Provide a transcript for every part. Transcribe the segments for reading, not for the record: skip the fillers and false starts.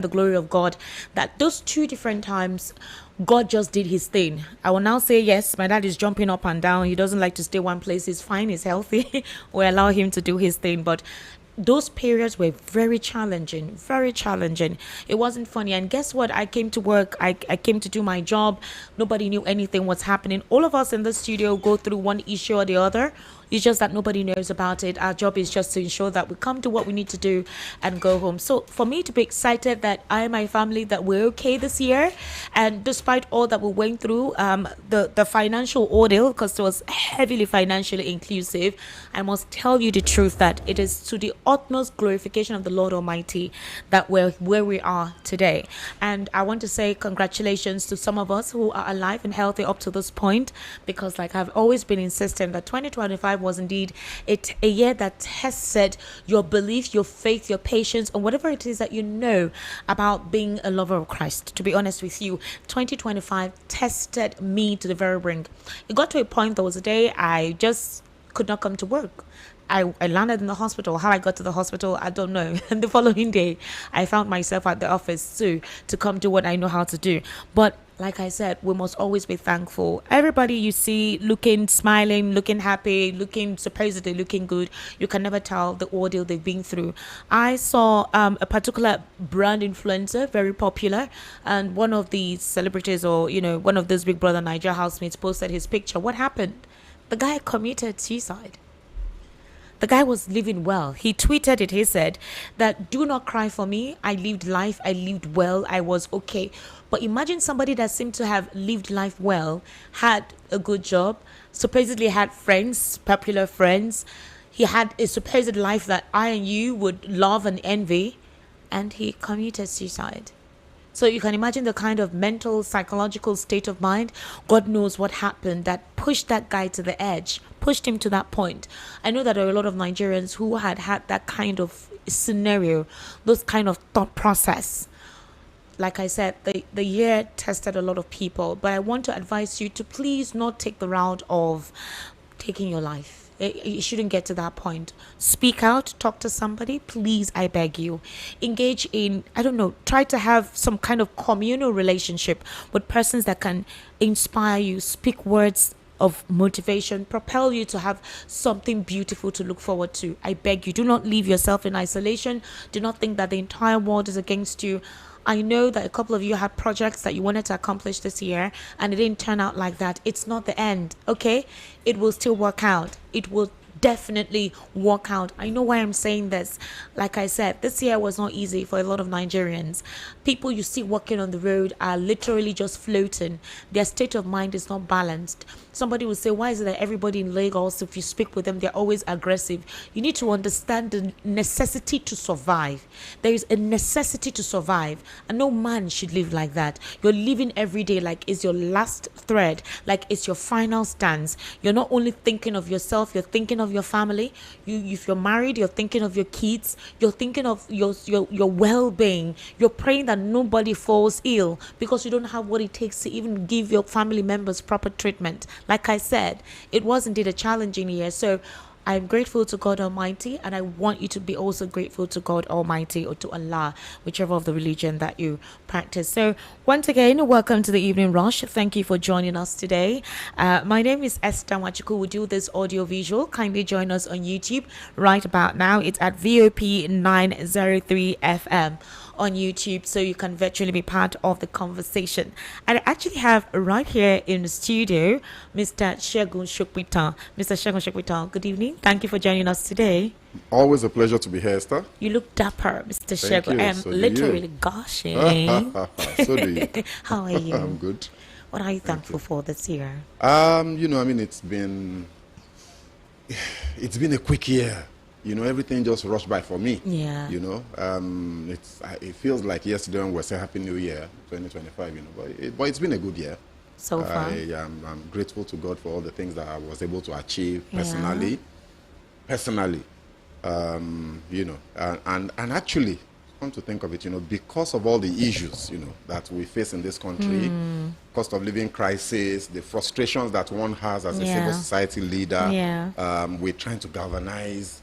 the glory of God, that those two different times, God just did his thing. I will now say, yes, my dad is jumping up and down. He doesn't like to stay one place. He's fine. He's healthy. We allow him to do his thing. But those periods were very challenging, very challenging. It wasn't funny. And guess what? I came to work. I came to do my job. Nobody knew anything was happening. All of us in the studio go through one issue or the other. It's just that nobody knows about it. Our job is just to ensure that we come do what we need to do and go home. So for me to be excited that I and my family, that we're okay this year, and despite all that we went through, the financial ordeal, because it was heavily financially inclusive, I must tell you the truth that it is to the utmost glorification of the Lord Almighty that we're where we are today. And I want to say congratulations to some of us who are alive and healthy up to this point, because like I've always been insistent that 2025 was indeed a year that tested your belief, your faith, your patience, and whatever it is that you know about being a lover of Christ. To be honest with you, 2025 tested me to the very brink. It got to a point, there was a day I just could not come to work. I landed in the hospital. How I got to the hospital, I don't know. And the following day, I found myself at the office too, to come do what I know how to do. But like I said, we must always be thankful. Everybody you see looking, smiling, looking happy, looking supposedly looking good, you can never tell the ordeal they've been through. I saw a particular brand influencer, very popular, and one of the celebrities, or one of those Big Brother Niger housemates, posted his picture. What happened? The guy committed suicide. The guy was living well. He tweeted it. He said that, do not cry for me. I lived life. I lived well. I was okay. But imagine somebody that seemed to have lived life well, had a good job, supposedly had friends, popular friends. He had a supposed life that I and you would love and envy, and he committed suicide. So you can imagine the kind of mental, psychological state of mind. God knows what happened that pushed that guy to the edge, pushed him to that point. I know that there are a lot of Nigerians who had that kind of scenario, those kind of thought process. Like I said, the year tested a lot of people, but I want to advise you to please not take the route of taking your life. It shouldn't get to that point. Speak out, talk to somebody, please, I beg you. Engage in, try to have some kind of communal relationship with persons that can inspire you, speak words of motivation, propel you to have something beautiful to look forward to. I beg you, do not leave yourself in isolation. Do not think that the entire world is against you. I know that a couple of you had projects that you wanted to accomplish this year and it didn't turn out like that. It's not the end, okay? It will still work out. It will definitely work out. I know why I'm saying this. Like I said, this year was not easy for a lot of Nigerians. People you see walking on the road are literally just floating. Their state of mind is not balanced. Somebody will say, why is it that everybody in Lagos, if you speak with them, they're always aggressive? You need to understand the necessity to survive. There is a necessity to survive, and no man should live like that. You're living every day like it's your last thread, like it's your final stance. You're not only thinking of yourself, you're thinking of your family. If you're married, you're thinking of your kids. You're thinking of your well-being. You're praying that nobody falls ill, because you don't have what it takes to even give your family members proper treatment. Like I said, it was indeed a challenging year. So I'm grateful to God Almighty, and I want you to be also grateful to God Almighty, or to Allah, whichever of the religion that you practice. So once again, welcome to the Evening Rush. Thank you for joining us today. My name is Esther Wachuku. We do this audio visual. Kindly join us on YouTube right about now. It's at VOP 903 FM on YouTube, so you can virtually be part of the conversation. And I actually have right here in the studio Mr. Segun Sokwitan. Mr. Segun Sokwitan, good evening. Thank you for joining us today. Always a pleasure to be here, Esther. You look dapper, Mr. Segun. I am literally gushing. So do you. How are you? I'm good. What are you thankful for this year? It's been a quick year. Everything just rushed by for me. Yeah. It feels like yesterday when we said Happy New Year, 2025. But it's been a good year. So far. I'm grateful to God for all the things that I was able to achieve personally. And actually, come to think of it, because of all the issues, that we face in this country, cost of living crisis, the frustrations that one has as a civil society leader, we're trying to galvanize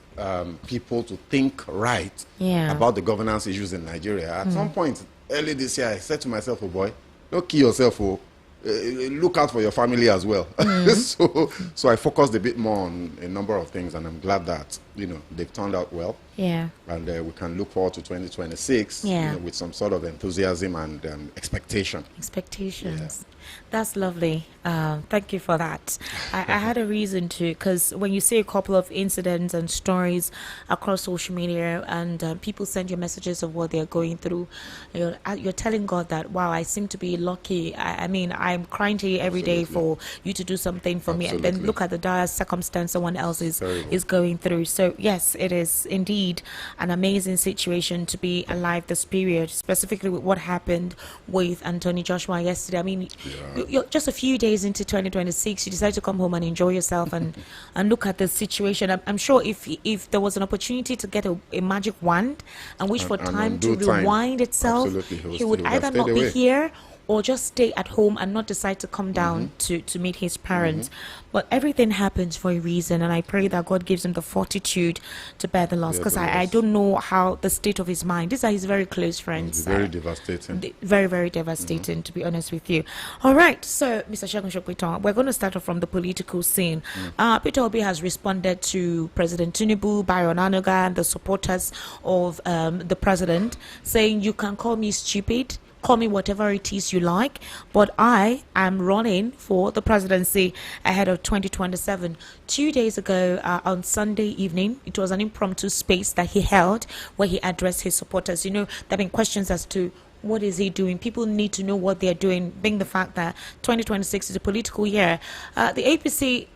people to think right Yeah. about the governance issues in Nigeria. At some point early this year, I said to myself, oh boy, don't kill yourself, look out for your family as well. So I focused a bit more on a number of things, and I'm glad that, they've turned out well. Yeah. And we can look forward to 2026 Yeah. with some sort of enthusiasm and expectation. Expectations. That's lovely. Thank you for that. I had a reason to, because when you see a couple of incidents and stories across social media, and people send you messages of what they're going through, you're telling God that, wow, I seem to be lucky. I mean, I'm crying to you every day for you to do something for me, and then Absolutely. look at the dire circumstance someone else Terrible. is going through. So yes, it is indeed an amazing situation to be alive this period, specifically with what happened with Anthony Joshua yesterday. I mean, you're just a few days into 2026, you decide to come home and enjoy yourself and look at the situation. I'm sure if there was an opportunity to get a magic wand and wish for And time to undo time. rewind itself, Absolutely. he would have either stayed not be away. here or just stay at home and not decide to come down to meet his parents. But everything happens for a reason, and I pray that God gives him the fortitude to bear the loss, Bear because the I loss. don't know how the state of his mind. These are his very close friends. It's very devastating. Very, very devastating, to be honest with you. All right, so Mr. Segun Sokoto, we're going to start off from the political scene. Peter Obi has responded to President Tinubu, Byron Anoga, and the supporters of the president, saying, you can call me stupid, call me whatever it is you like, but I am running for the presidency ahead of 2027. 2 days ago, on Sunday evening, it was an impromptu space that he held where he addressed his supporters. There have been questions as to what is he doing. People need to know what they're doing, being the fact that 2026 is a political year. The APC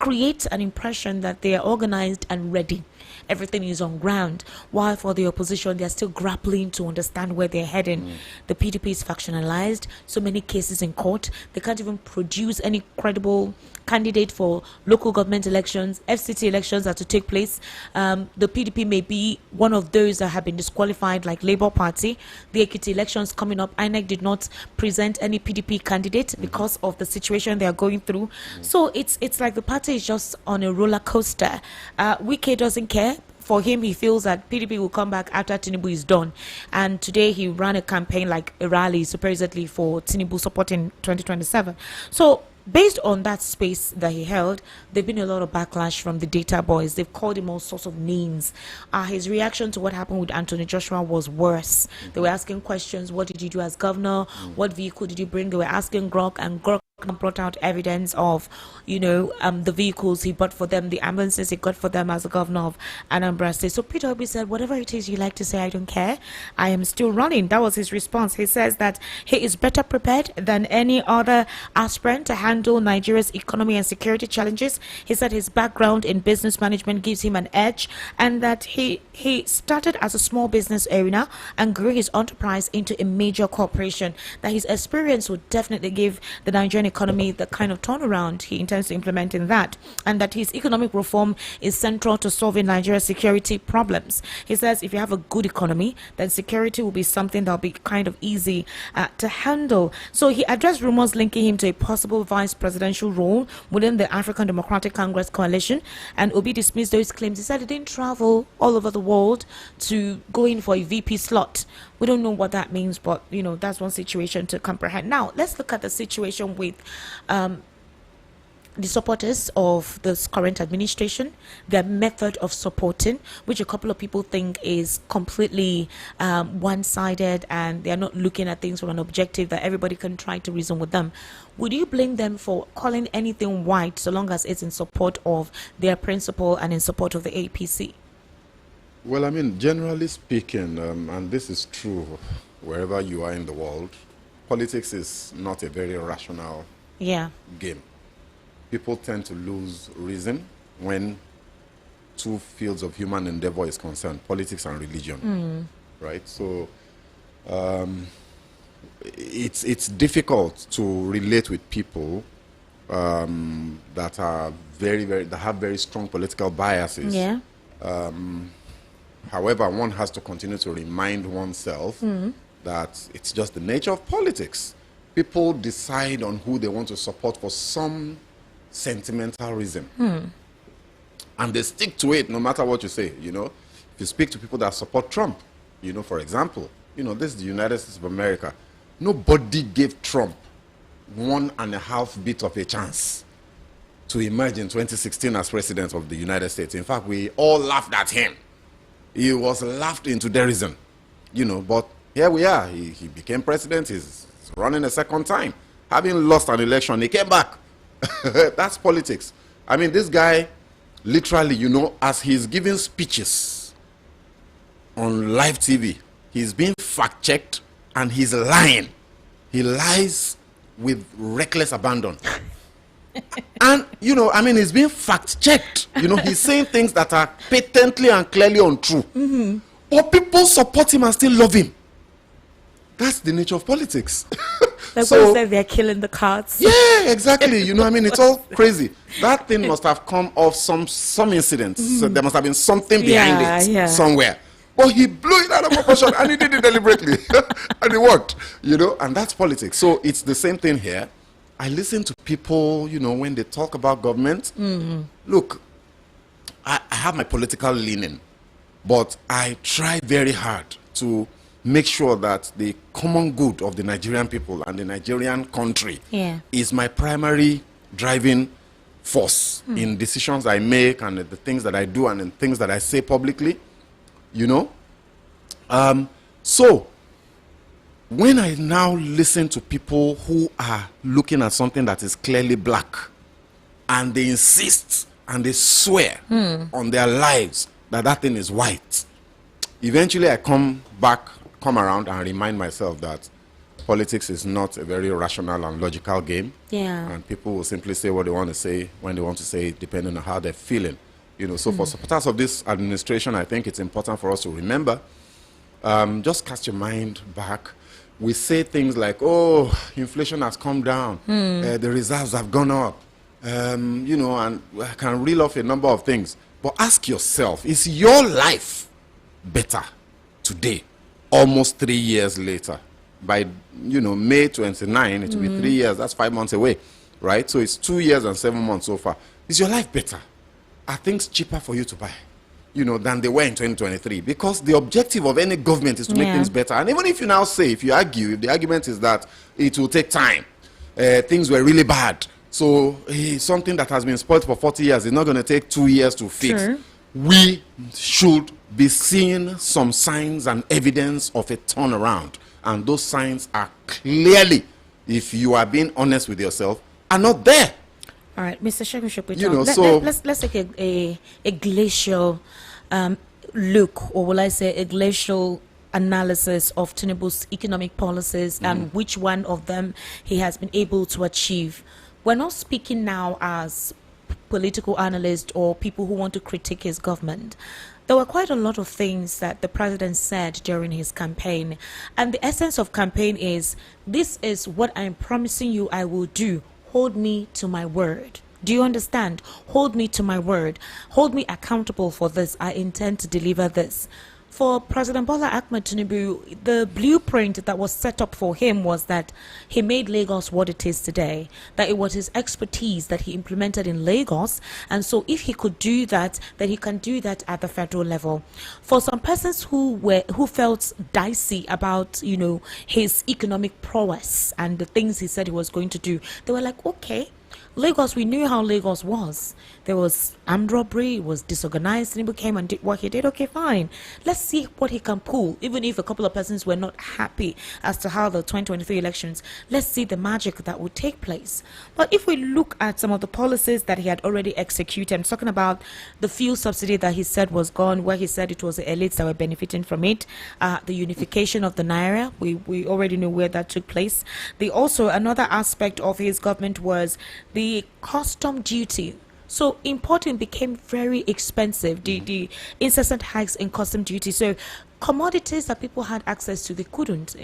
creates an impression that they are organized and ready. Everything is on ground, while for the opposition, they're still grappling to understand where they're heading. The PDP is factionalized, so many cases in court. They can't even produce any credible candidate for local government elections. FCT elections are to take place. The PDP may be one of those that have been disqualified, like Labour Party. The Ekiti elections coming up, INEC did not present any PDP candidate because of the situation they are going through. So it's like the party is just on a roller coaster. Wike doesn't care. For him, he feels that PDP will come back after Tinubu is done. And today he ran a campaign, like a rally, supposedly for Tinubu supporting 2027. So based on that space that he held, there've been a lot of backlash from the data boys. They've called him all sorts of names. His reaction to what happened with Anthony Joshua was worse. They were asking questions. What did you do as governor? What vehicle did you bring? They were asking Grok, and Grok brought out evidence of, the vehicles he bought for them, the ambulances he got for them as the governor of Anambra State. So Peter Obi said, whatever it is you like to say, I don't care. I am still running. That was his response. He says that he is better prepared than any other aspirant to handle Nigeria's economy and security challenges. He said his background in business management gives him an edge, and that he started as a small business owner and grew his enterprise into a major corporation. That his experience would definitely give the Nigerian economy the kind of turnaround he intends to implement in that, and that his economic reform is central to solving Nigeria's security problems. He says if you have a good economy, then security will be something that will be kind of easy to handle. So he addressed rumors linking him to a possible vice presidential role within the African Democratic Congress coalition, and Obi dismissed those claims. He said he didn't travel all over the world to go in for a VP slot. We don't know what that means, but that's one situation to comprehend. Now let's look at the situation with the supporters of this current administration, their method of supporting, which a couple of people think is completely one-sided, and they're not looking at things from an objective that everybody can try to reason with them. Would you blame them for calling anything white so long as it's in support of their principle and in support of the APC? Well, I mean, generally speaking, and this is true wherever you are in the world, politics is not a very rational game. People tend to lose reason when two fields of human endeavor is concerned, politics and religion, right? So it's difficult to relate with people that are that have very strong political biases. Yeah. However, one has to continue to remind oneself that it's just the nature of politics. People decide on who they want to support for some sentimental reason. And they stick to it no matter what you say, you know. If you speak to people that support Trump, you know, for example, you know, this is the United States of America. Nobody gave Trump 1.5 bit of a chance to emerge in 2016 as president of the United States. In fact, we all laughed at him. He was laughed into derision, you know, but here we are. He became president. He's running a second time. Having lost an election, he came back. That's politics. I mean, this guy, literally, you know, as he's giving speeches on live TV, he's being fact-checked and he's lying. He lies with reckless abandon. And, you know, I mean, he's being fact-checked. You know, he's saying things that are patently and clearly untrue. Mm-hmm. But people support him and still love him. That's the nature of politics. Like so, say they're killing the cards. Yeah, exactly. You know, I mean, it's all crazy. That thing must have come off some incident. Mm-hmm. So there must have been something behind it somewhere. But he blew it out of proportion and he did it deliberately. And it worked, you know, and that's politics. So it's the same thing here. I listen to people, you know, when they talk about government. Mm-hmm. Look, I have my political leaning, but I try very hard to make sure that the common good of the Nigerian people and the Nigerian country is my primary driving force in decisions I make and the things that I do and in things that I say publicly, you know. So when I now listen to people who are looking at something that is clearly black and they insist and they swear on their lives that that thing is white, eventually I come around and remind myself that politics is not a very rational and logical game. Yeah. And people will simply say what they want to say when they want to say it, depending on how they're feeling. You know, so for supporters of this administration, I think it's important for us to remember, just cast your mind back. We say things like, oh, inflation has come down, the reserves have gone up, you know, and I can reel off a number of things. But ask yourself, is your life better today, almost 3 years later? By, you know, May 29, it will be 3 years. That's 5 months away, right? So it's 2 years and 7 months so far. Is your life better? Are things cheaper for you to buy, you know, than they were in 2023? Because the objective of any government is to make things better. And even if you now say, if you argue, if the argument is that it will take time, things were really bad, so something that has been spoiled for 40 years is not going to take 2 years to fix. Sure. We should be seeing some signs and evidence of a turnaround. And those signs are clearly, if you are being honest with yourself, are not there. All right, Mr. Shegun, you know, let's take a glacial look, or will I say a glacial analysis of Tinubu's economic policies and which one of them he has been able to achieve. We're not speaking now as political analysts or people who want to critique his government. There were quite a lot of things that the president said during his campaign. And the essence of campaign is, this is what I'm promising you I will do. Hold me to my word. Do you understand? Hold me to my word. Hold me accountable for this. I intend to deliver this. For President Bola Ahmed Tinubu, the blueprint that was set up for him was that he made Lagos what it is today, that it was his expertise that he implemented in Lagos, and so if he could do that, then he can do that at the federal level. For some persons who felt dicey about, you know, his economic prowess and the things he said he was going to do, they were like, okay, Lagos, we knew how Lagos was. There was armed robbery, it was disorganized, and he came and did what he did. Okay, fine. Let's see what he can pull. Even if a couple of persons were not happy as to how the 2023 elections, let's see the magic that would take place. But if we look at some of the policies that he had already executed, I'm talking about the fuel subsidy that he said was gone, where he said it was the elites that were benefiting from it, the unification of the Naira, we already know where that took place. Also, another aspect of his government was the custom duty. So importing became very expensive, the incessant hikes in custom duty. So commodities that people had access to, they couldn't.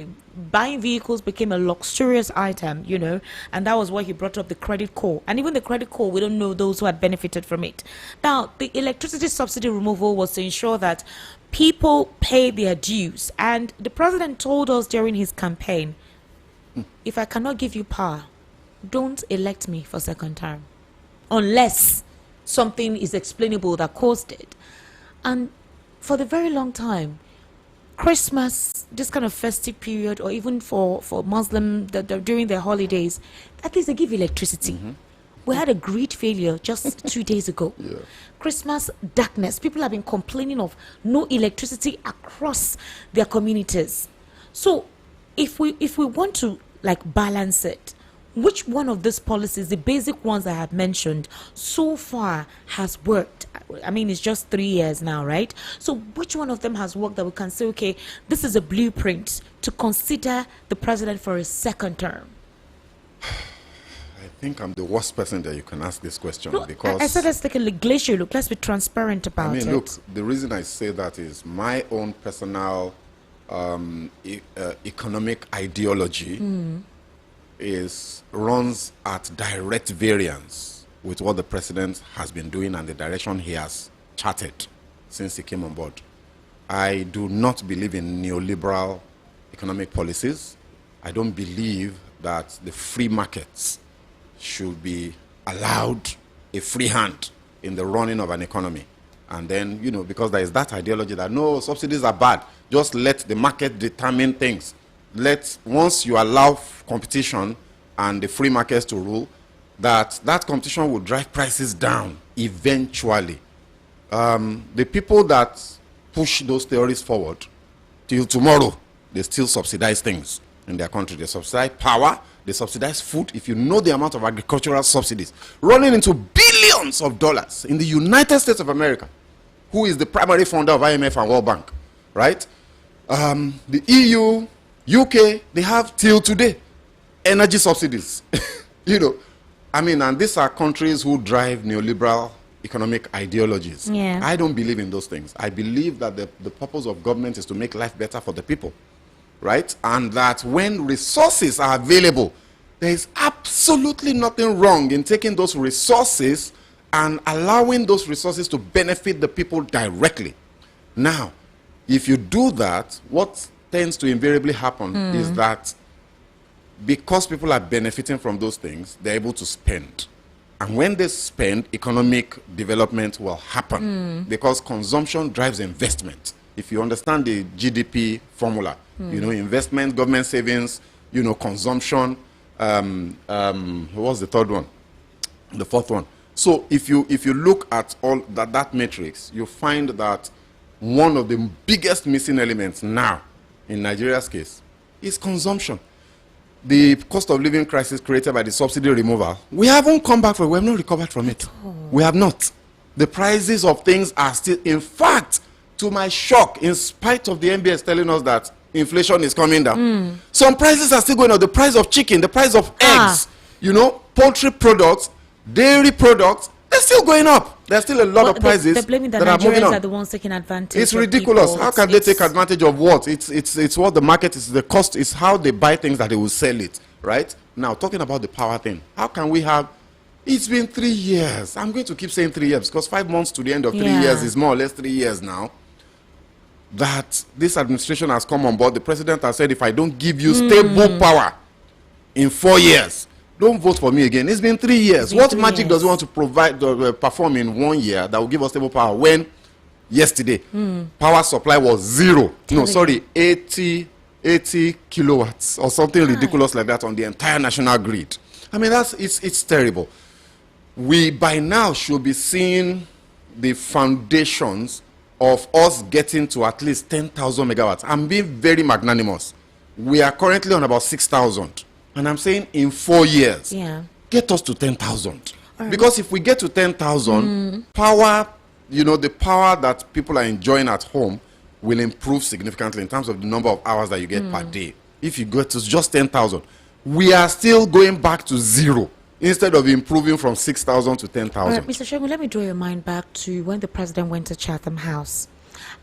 Buying vehicles became a luxurious item, you know, and that was why he brought up the credit core. And even the credit core, we don't know those who had benefited from it. Now, the electricity subsidy removal was to ensure that people pay their dues. And the president told us during his campaign, if I cannot give you power, don't elect me for second term. Unless something is explainable that caused it. And for the very long time, Christmas, this kind of festive period, or even for Muslim during their holidays, at least they give electricity. We had a grid failure just 2 days ago. Yeah. Christmas darkness. People have been complaining of no electricity across their communities. So if we want to like balance it, which one of these policies, the basic ones I have mentioned, so far has worked? I mean, it's just 3 years now, right? So which one of them has worked that we can say, okay, this is a blueprint to consider the president for a second term? I think I'm the worst person that you can ask this question, No, because I said let's take a glacier look. Let's be transparent about it. look, the reason I say that is my own personal economic ideology runs at direct variance with what the president has been doing and the direction he has charted since he came on board. I do not believe in neoliberal economic policies. I don't believe that the free markets should be allowed a free hand in the running of an economy. And then, because there is that ideology that no, subsidies are bad, just let the market determine things. Once you allow competition and the free markets to rule, that competition will drive prices down eventually. The people that push those theories forward till tomorrow, they still subsidize things in their country. They subsidize power, they subsidize food. If you know the amount of agricultural subsidies running into billions of dollars in the United States of America, who is the primary funder of IMF and World Bank, right? The EU, UK, they have till today energy subsidies. And these are countries who drive neoliberal economic ideologies. Yeah. I don't believe in those things. I believe that the purpose of government is to make life better for the people, right? And that when resources are available, there is absolutely nothing wrong in taking those resources and allowing those resources to benefit the people directly. Now, if you do that, what tends to invariably happen is that because people are benefiting from those things, they're able to spend. And when they spend, economic development will happen because consumption drives investment. If you understand the GDP formula, investment, government savings, consumption, what's the third one? The fourth one. So if you look at all that matrix, you find that one of the biggest missing elements now in Nigeria's case is consumption. The cost of living crisis created by the subsidy removal, we haven't come back from it. We have not recovered from it. We have not. The prices of things are still, in fact, to my shock, in spite of the MBS telling us that inflation is coming down, some prices are still going up. The price of chicken, the price of eggs, poultry products, dairy products, they're still going up. There's still a lot of prices they're blaming that are moving on. Are the ones taking advantage. It's of ridiculous. people. How can they take advantage of what? It's what the market is. The cost is how they buy things that they will sell it. Right now, talking about the power thing, how can we have? It's been 3 years. I'm going to keep saying 3 years because 5 months to the end of 3 years is more or less 3 years now. That this administration has come on board. The president has said, if I don't give you stable power in 4 years, don't vote for me again. It's been 3 years. What magic does he want to perform in 1 year that will give us stable power when yesterday power supply was 0? No, sorry, 80 kilowatts or something ridiculous like that on the entire national grid. I mean, it's terrible. We by now should be seeing the foundations of us getting to at least 10,000 megawatts. I'm being very magnanimous. We are currently on about 6,000. And I'm saying in 4 years, get us to 10,000. Right. Because if we get to 10,000, power, the power that people are enjoying at home will improve significantly in terms of the number of hours that you get per day. If you go to just 10,000, we are still going back to 0 instead of improving from 6,000 to 10,000. Right, Mr. Shegun, let me draw your mind back to when the president went to Chatham House.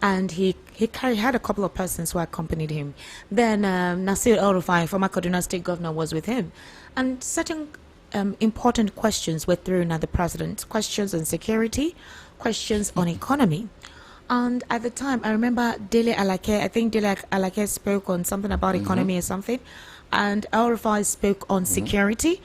And he had a couple of persons who accompanied him. Then Nasir El-Rufai, former Kaduna State governor, was with him. And certain important questions were thrown at the president. Questions on security, questions on economy. And at the time, I remember Dele Alake, I think Dele Alake spoke on something about economy or something. And El-Rufai spoke on security.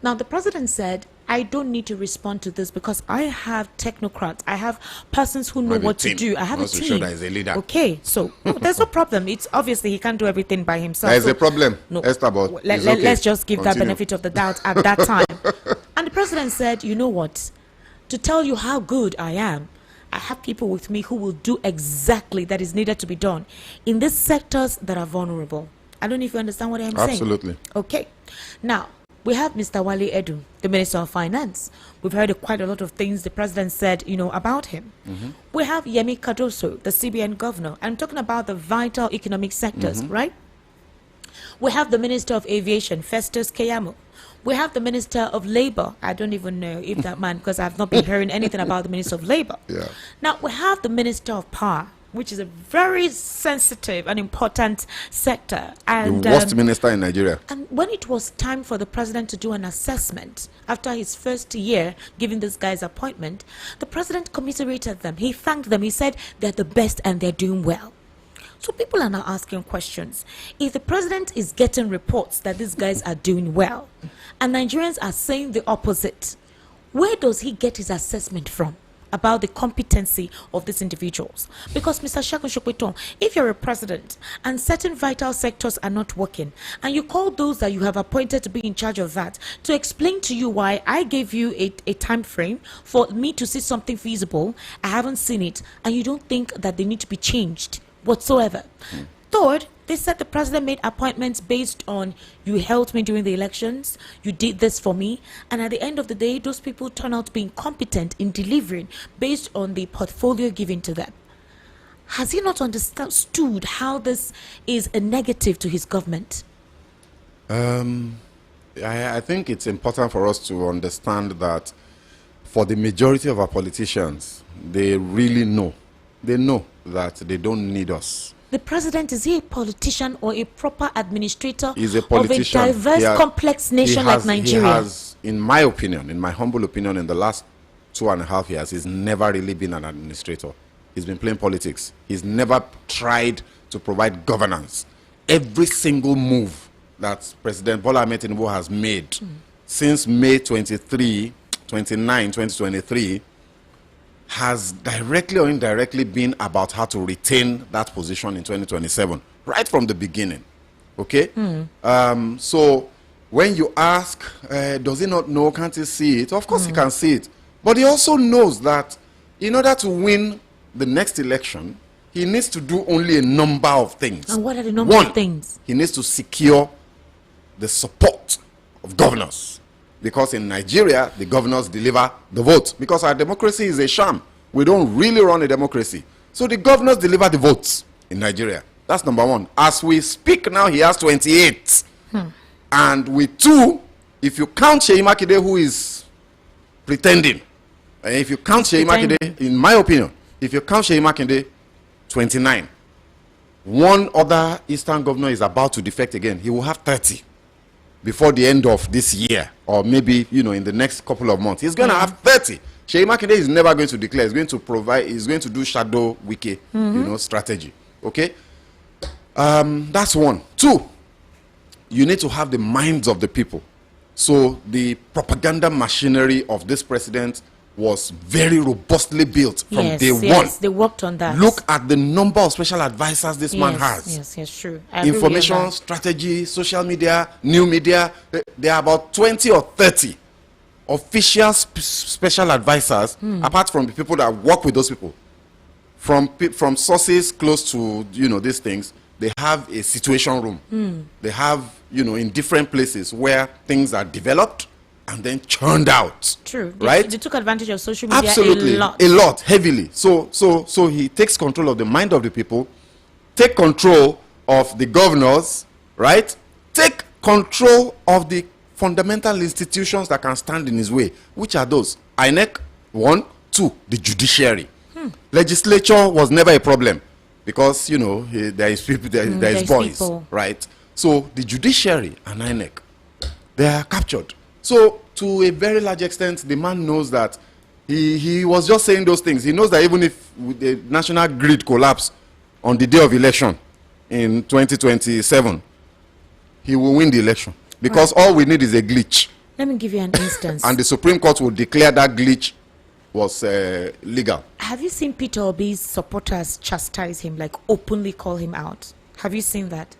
Now, the president said, I don't need to respond to this because I have technocrats. I have persons who know what to do. I have a team. Sure that is a leader. Okay, so there's no problem. It's obviously he can't do everything by himself. There's a problem, no, Esther, but let's just give that benefit of the doubt at that time. And the president said, you know what? To tell you how good I am, I have people with me who will do exactly that is needed to be done in these sectors that are vulnerable. I don't know if you understand what I'm saying. Absolutely. Okay. Now, we have Mr. Wale Edu, the Minister of Finance. We've heard quite a lot of things the president said, about him. We have Yemi Cardoso, the CBN governor. I'm talking about the vital economic sectors, right? We have the Minister of Aviation, Festus Keyamo. We have the Minister of Labor. I don't even know if that man, because I've not been hearing anything about the Minister of Labor. Yeah. Now, we have the Minister of Power, which is a very sensitive and important sector. And the worst minister in Nigeria. And when it was time for the president to do an assessment after his first year giving this guy's appointment, the president commiserated them. He thanked them. He said they're the best and they're doing well. So people are now asking questions. If the president is getting reports that these guys are doing well, and Nigerians are saying the opposite, where does he get his assessment from about the competency of these individuals? Because Mr. Segun Sopeto, if you're a president and certain vital sectors are not working, and you call those that you have appointed to be in charge of that to explain to you why I gave you a time frame for me to see something feasible, I haven't seen it, and you don't think that they need to be changed whatsoever. Third, they said the president made appointments based on, you helped me during the elections, you did this for me, and at the end of the day, those people turn out to be incompetent in delivering based on the portfolio given to them. Has he not understood how this is a negative to his government? I think it's important for us to understand that for the majority of our politicians, they really know. They know that they don't need us. The president, is he a politician or a proper administrator He's a politician. of a diverse, complex nation like Nigeria? He has, in my opinion, in my humble opinion, in the last 2.5 years, he's never really been an administrator. He's been playing politics. He's never tried to provide governance. Every single move that President Bola Ahmed Tinubu has made since May 29, 2023, has directly or indirectly been about how to retain that position in 2027, right from the beginning. Okay? So when you ask, does he not know, can't he see it? Of course he can see it. But he also knows that in order to win the next election, he needs to do only a number of things. And what are the number of things? He needs to secure the support of governors. Because in Nigeria, the governors deliver the vote. Because our democracy is a sham. We don't really run a democracy. So the governors deliver the votes in Nigeria. That's number one. As we speak now, he has 28. And with 2, if you count Seyi Makinde, who is pretending, if you count Seyi Makinde, in my opinion, if you count Seyi Makinde, 29. One other Eastern governor is about to defect again. He will have 30. Before the end of this year, or maybe in the next couple of months, he's going to have 30. Seyi Makinde is never going to declare. He's going to provide. He's going to do shadow wiki, strategy. Okay, that's 1. 2, you need to have the minds of the people. So the propaganda machinery of this president was very robustly built from day one. Yes, they worked on that. Look at the number of special advisors this man has. Yes, true. Information, strategy, social media, new media. There are about 20 or 30 official special advisors, apart from the people that work with those people. From sources close to, these things, they have a situation room. They have, in different places where things are developed and then churned out. True. Right? They took advantage of social media Absolutely. a lot. A lot, heavily. So he takes control of the mind of the people, take control of the governors, right? Take control of the fundamental institutions that can stand in his way. Which are those? INEC, 1. 2, the judiciary. Legislature was never a problem because, there is people, there is boys, people. Right? So the judiciary and INEC, they are captured. So, to a very large extent, the man knows that he was just saying those things. He knows that even if the national grid collapse on the day of election in 2027, he will win the election. Because all we need is a glitch. Let me give you an instance. And the Supreme Court will declare that glitch was legal. Have you seen Peter Obi's supporters chastise him, like openly call him out? Have you seen that?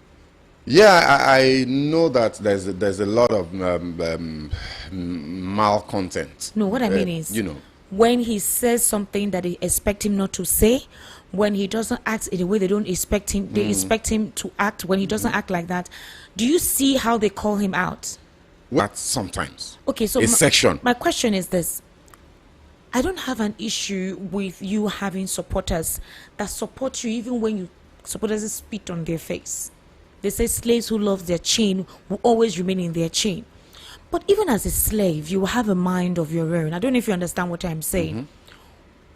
Yeah, I know that there's a lot of malcontent. No, what I mean is, when he says something that they expect him not to say, when he doesn't act in a way they don't expect him, they expect him to act. When he doesn't act like that, do you see how they call him out? What sometimes? Okay, so section. My question is this: I don't have an issue with you having supporters that support you even when you supporters spit on their face. They say slaves who love their chain will always remain in their chain. But even as a slave, you have a mind of your own. I don't know if you understand what I'm saying.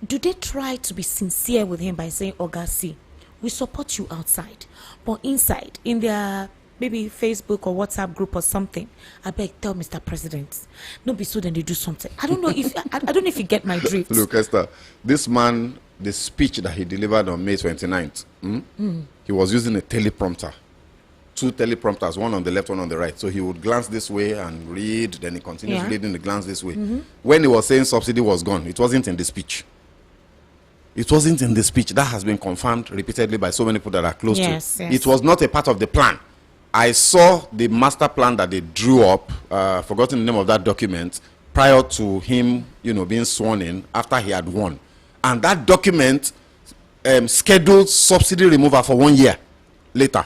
Do they try to be sincere with him by saying, Ogasi, we support you outside, but inside, in their maybe Facebook or WhatsApp group or something, I beg, tell Mr. President, no be so then they do something. I don't know if I don't know if you get my drift. Look, Esther, this man, the speech that he delivered on May 29th, he was using a teleprompter. 2 teleprompters, one on the left, one on the right. So he would glance this way and read, then he continues reading the glance this way. When he was saying subsidy was gone, it wasn't in the speech. It wasn't in the speech. That has been confirmed repeatedly by so many people that are close to it. Yes. It was not a part of the plan. I saw the master plan that they drew up, forgotten the name of that document, prior to him, being sworn in after he had won. And that document scheduled subsidy removal for 1 year later.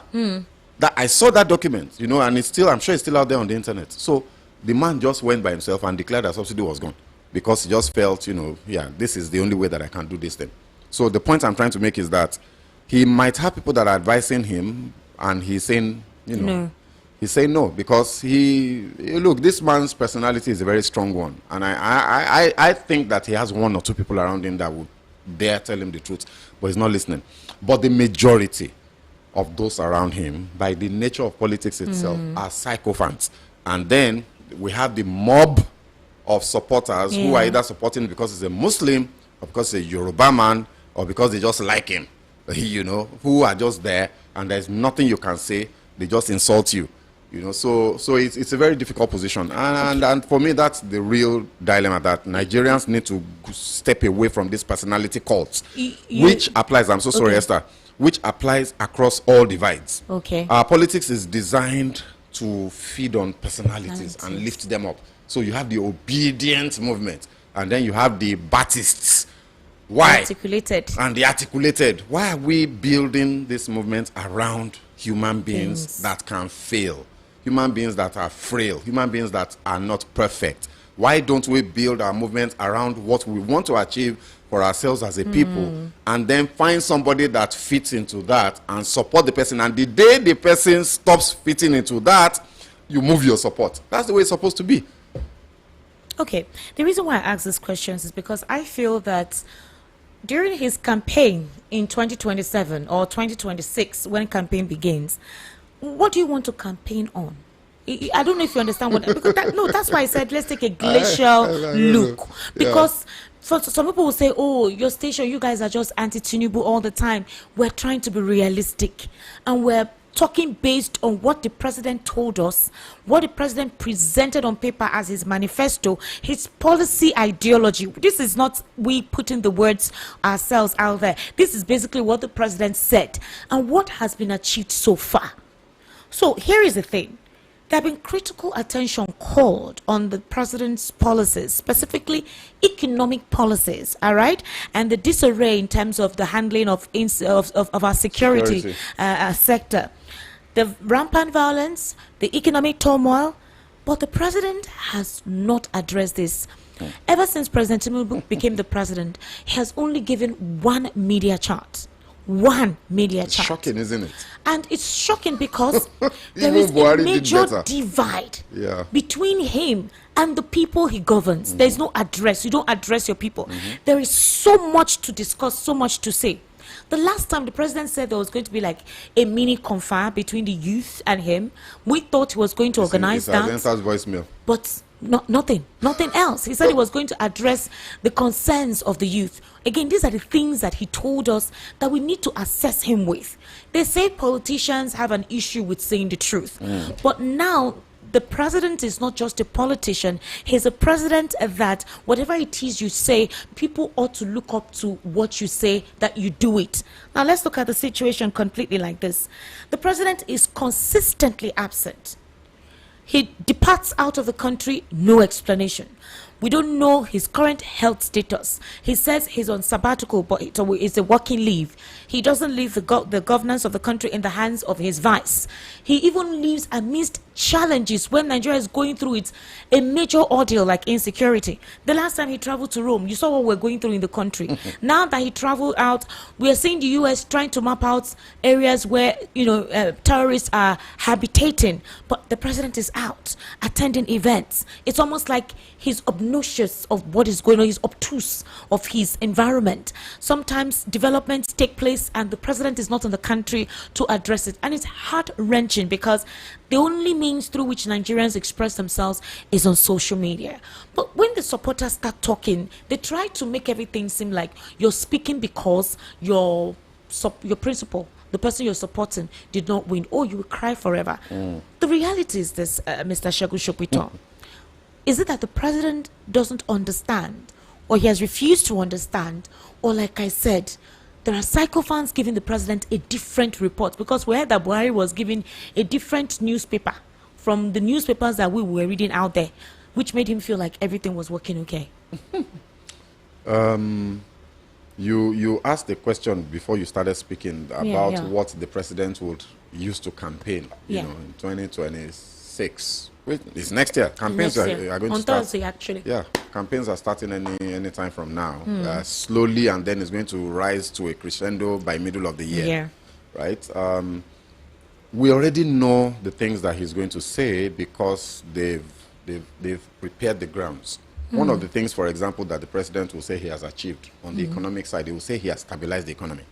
That I saw that document, and it's still, I'm sure it's still out there on the internet. So the man just went by himself and declared that subsidy was gone because he just felt, this is the only way that I can do this thing. So the point I'm trying to make is that he might have people that are advising him, and he's saying, no. He's saying no because look, this man's personality is a very strong one, and I think that he has 1 or 2 people around him that would dare tell him the truth, but he's not listening. But the majority of those around him, by the nature of politics itself, are sycophants. And then we have the mob of supporters who are either supporting because he's a Muslim, or because he's a Yoruba man, or because they just like him, who are just there, and there's nothing you can say. They just insult you, So it's a very difficult position, and for me, that's the real dilemma, that Nigerians need to step away from this personality cult, which applies. I'm so sorry, Esther. Which applies across all divides. Okay. Our politics is designed to feed on personalities and lift them up. So you have the obedient movement, and then you have the Baptists. Why? Articulated. And the articulated. Why are we building this movement around human beings that can fail? Human beings that are frail. Human beings that are not perfect. Why don't we build our movement around what we want to achieve for ourselves as a people, and then find somebody that fits into that and support the person? And the day the person stops fitting into that, you move your support. That's the way it's supposed to be. Okay. The reason why I ask these questions is because I feel that during his campaign in 2027 or 2026, when campaign begins, what do you want to campaign on? I don't know if you understand what. Because that's why I said let's take a glacial look. Because for some people will say, "Oh, your station, you guys are just anti-Tinubu all the time." We're trying to be realistic, and we're talking based on what the president told us, what the president presented on paper as his manifesto, his policy ideology. This is not we putting the words ourselves out there. This is basically what the president said and what has been achieved so far. So here is the thing. There have been critical attention called on the president's policies, specifically economic policies, all right? And the disarray in terms of the handling of our security. Sector. The rampant violence, the economic turmoil, but the president has not addressed this. Ever since President Tinubu became the president, he has only given 1 media chart. 1 media chart. Shocking, isn't it? And it's shocking because there is a major divide between him and the people he governs. There's no address. You don't address your people. There is so much to discuss, so much to say. The last time the president said there was going to be like a mini confer between the youth and him, we thought he was going to organize that. Voicemail. But nothing else. He said he was going to address the concerns of the youth. Again, these are the things that he told us that we need to assess him with. They say politicians have an issue with saying the truth, but now the president is not just a politician. He's a president that whatever it is you say, people ought to look up to what you say, that you do it. Now let's look at the situation completely like this. The president is consistently absent. He departs out of the country, no explanation. We don't know his current health status. He says he's on sabbatical, but it's a working leave. He doesn't leave the governance of the country in the hands of his vice. He even leaves amidst challenges when Nigeria is going through a major ordeal like insecurity. The last time he traveled to Rome, you saw what we're going through in the country. Now that he traveled out, we are seeing the U.S. trying to map out areas where terrorists are habitating, but the president is out attending events. It's almost like he's obnoxious of what is going on. He's obtuse of his environment. Sometimes developments take place and the president is not in the country to address it, and it's heart-wrenching because the only means through which Nigerians express themselves is on social media. But when the supporters start talking, they try to make everything seem like you're speaking because your principal, the person you're supporting, did not win. Oh, you will cry forever. The reality is this, Mr. Segun Sokwito. Is it that the president doesn't understand, or he has refused to understand, or like I said, there are sycophants giving the president a different report? Because we heard that Buhari was given a different newspaper from the newspapers that we were reading out there, which made him feel like everything was working okay. You asked the question before you started speaking about what the president would use to campaign, you know, in 2026. It's next year. Campaigns are going to start. Thursday, actually. Yeah, campaigns are starting any time from now. Slowly, and then it's going to rise to a crescendo by middle of the year. Right? We already know the things that he's going to say because they've prepared the grounds. One of the things, for example, that the president will say he has achieved on the economic side, he will say he has stabilized the economy.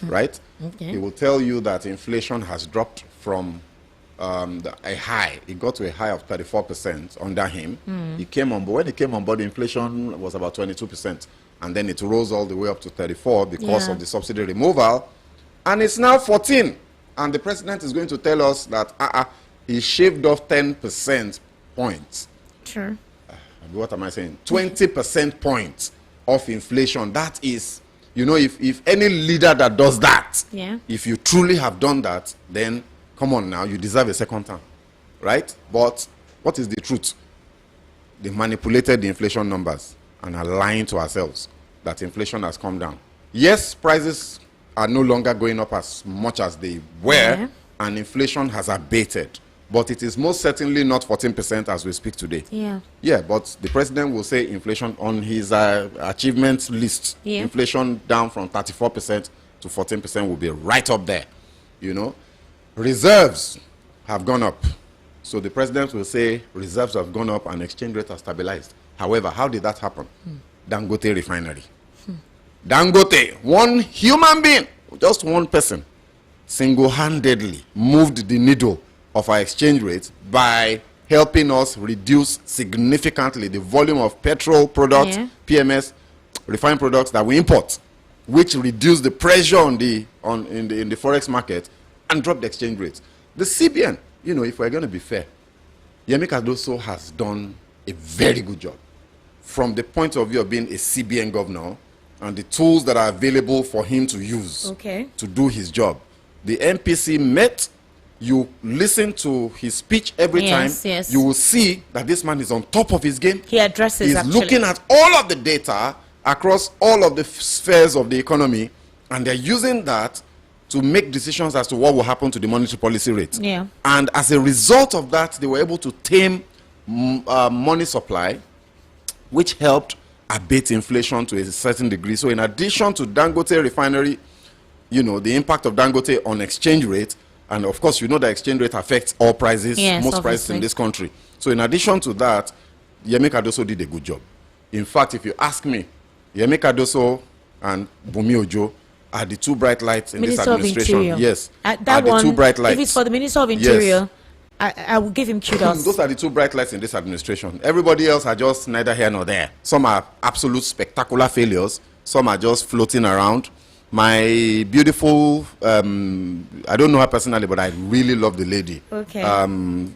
Right? Okay. He will tell you that inflation has dropped from a high. It got to a high of 34% under him. He came on board. When he came on board, inflation was about 22%, and then it rose all the way up to 34% because of the subsidy removal, and it's now 14%. And the president is going to tell us that he shaved off 10% points. Sure. What am I saying? 20% points of inflation. That is, you know, if any leader that does that, if you truly have done that, then come on now, you deserve a second term, right? But what is the truth? They manipulated the inflation numbers and are lying to ourselves that inflation has come down. Yes, prices are no longer going up as much as they were, and inflation has abated. But it is most certainly not 14% as we speak today. Yeah, but the president will say inflation on his achievement list. Inflation down from 34% to 14% will be right up there, you know. Reserves have gone up. So the president will say reserves have gone up and exchange rate has stabilized. However, how did that happen? Dangote refinery. Dangote, one human being, just one person, single-handedly moved the needle of our exchange rate by helping us reduce significantly the volume of petrol products, PMS, refined products that we import, which reduced the pressure in the forex market and drop the exchange rates. The CBN, you know, if we're going to be fair, Yemi Cardoso has done a very good job from the point of view of being a CBN governor and the tools that are available for him to use to do his job. The MPC met, you listen to his speech every time, you will see that this man is on top of his game. He addresses He's looking at all of the data across all of the spheres of the economy, and they're using that to make decisions as to what will happen to the monetary policy rate. And as a result of that, they were able to tame money supply, which helped abate inflation to a certain degree. So in addition to Dangote refinery, you know, the impact of Dangote on exchange rate, and of course, you know that exchange rate affects all prices, most prices in this country. So in addition to that, Yemi Cardoso did a good job. In fact, if you ask me, Yemi Cardoso and Bumi Ojo are the two bright lights in this administration. Yes. That one, the two bright lights. If it's for the Minister of Interior, I will give him kudos. Those are the two bright lights in this administration. Everybody else are just neither here nor there. Some are absolute spectacular failures. Some are just floating around. My beautiful, I don't know her personally, but I really love the lady. Okay. Jumoke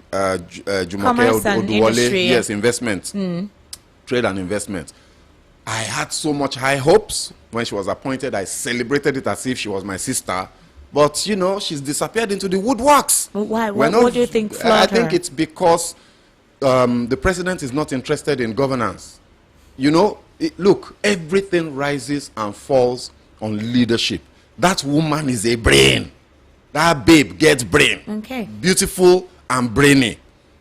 Oduwole, yes, investment, trade and investment. I had so much high hopes when she was appointed. I celebrated it as if she was my sister. But, you know, she's disappeared into the woodworks. Why? What do you think flawed I think it's because the president is not interested in governance. You know, look, everything rises and falls on leadership. That woman is a brain. That babe gets brain. Okay. Beautiful and brainy.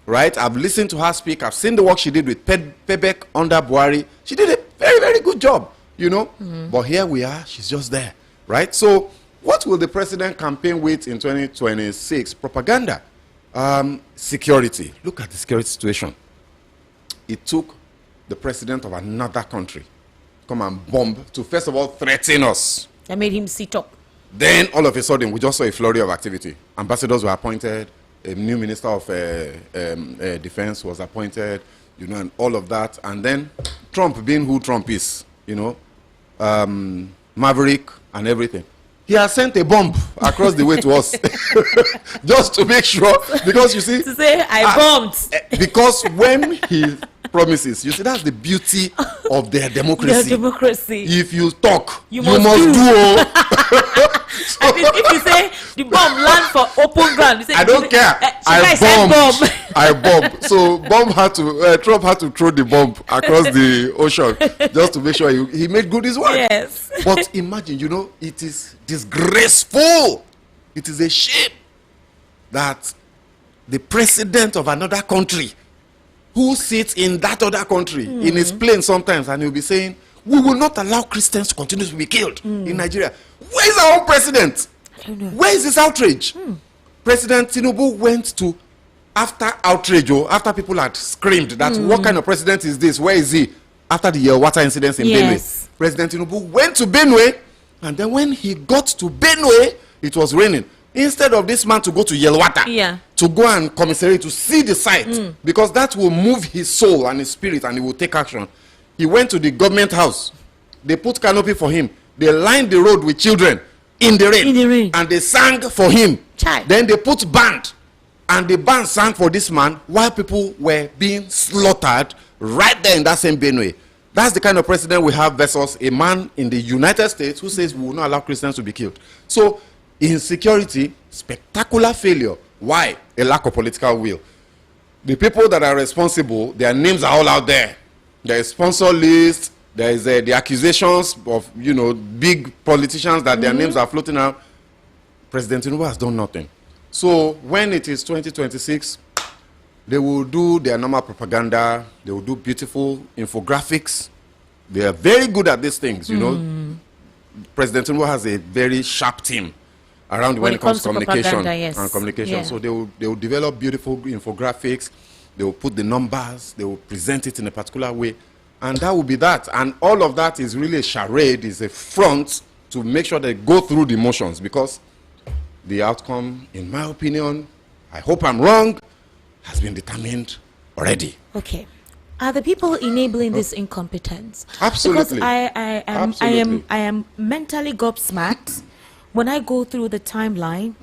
Right? I've listened to her speak. I've seen the work she did with Pebek under Buhari. She did a very, very good job, you know. But here we are. She's just there. Right? So what will the president campaign with in 2026? Propaganda. Security. Look at the security situation. It took the president of another country come and bomb to first of all threaten us. That made him sit up. Then all of a sudden we just saw a flurry of activity. Ambassadors were appointed, a new minister of defense was appointed, you know, and all of that. And then Trump, being who Trump is, you know, maverick and everything, he has sent a bomb across the way to us just to make sure, because you see, to say I bombed. Because when he promises, you see, that's the beauty of their democracy. Their democracy. If you talk, you must do. So, if you say the bomb land for open ground, you say, I don't care. I bombed. So Trump had to throw the bomb across the ocean just to make sure he made good his work. Yes. But imagine, you know, it is disgraceful. It is a shame that the president of another country who sits in that other country in his plane sometimes, and he'll be saying, we will not allow Christians to continue to be killed in Nigeria. Where is our own president? I don't know. Where is this outrage? President Tinubu went to, after outrage, after people had screamed that what kind of president is this? Where is he? After the water incidents in Benue. President Tinubu went to Benue, and then when he got to Benue, it was raining. Instead of this man to go to Yelwata, to go and commissariat to see the site, because that will move his soul and his spirit and he will take action, he went to the government house. They put canopy for him. They lined the road with children in the rain. And they sang for him. Then they put band, and the band sang for this man while people were being slaughtered right there in that same Benue. That's the kind of president we have versus a man in the United States who says we will not allow Christians to be killed. So insecurity, spectacular failure. Why? A lack of political will. The people that are responsible, their names are all out there. There is sponsor list. There is the accusations of, you know, big politicians that their names are floating out. President Tinubu has done nothing. So when it is 2026, they will do their normal propaganda. They will do beautiful infographics. They are very good at these things, you know. President Tinubu has a very sharp team around when it comes to communication and communication. So they will develop beautiful infographics. They will put the numbers. They will present it in a particular way. And that will be that. And all of that is really a charade, is a front to make sure they go through the motions, because the outcome, in my opinion, I hope I'm wrong, has been determined already. Okay. Are the people enabling this incompetence? Absolutely. Because I am mentally gobsmacked when I go through the timeline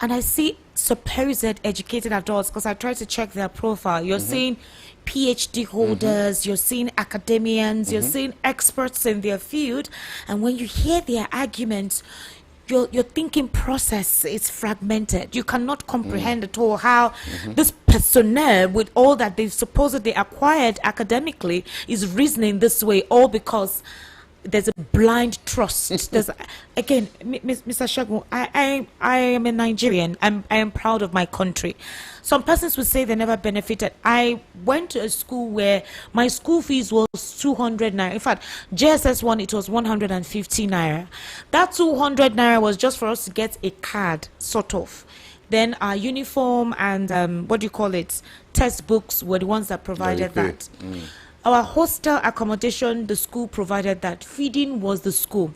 and I see supposed educated adults, because I try to check their profile. You're seeing PhD holders, you're seeing academians, you're seeing experts in their field, and when you hear their arguments, your thinking process is fragmented. You cannot comprehend at all how this personnel, with all that they've supposedly acquired academically, is reasoning this way, all because there's a blind trust. There's, again, Mr. Segun, I am a Nigerian. I am proud of my country. Some persons would say they never benefited. I went to a school where my school fees was 200 naira. In fact, JSS 1, it was 150 naira. That 200 naira was just for us to get a card, sort of. Then our uniform and what do you call it, textbooks were the ones that provided that. Our hostel accommodation, the school provided that. Feeding was the school.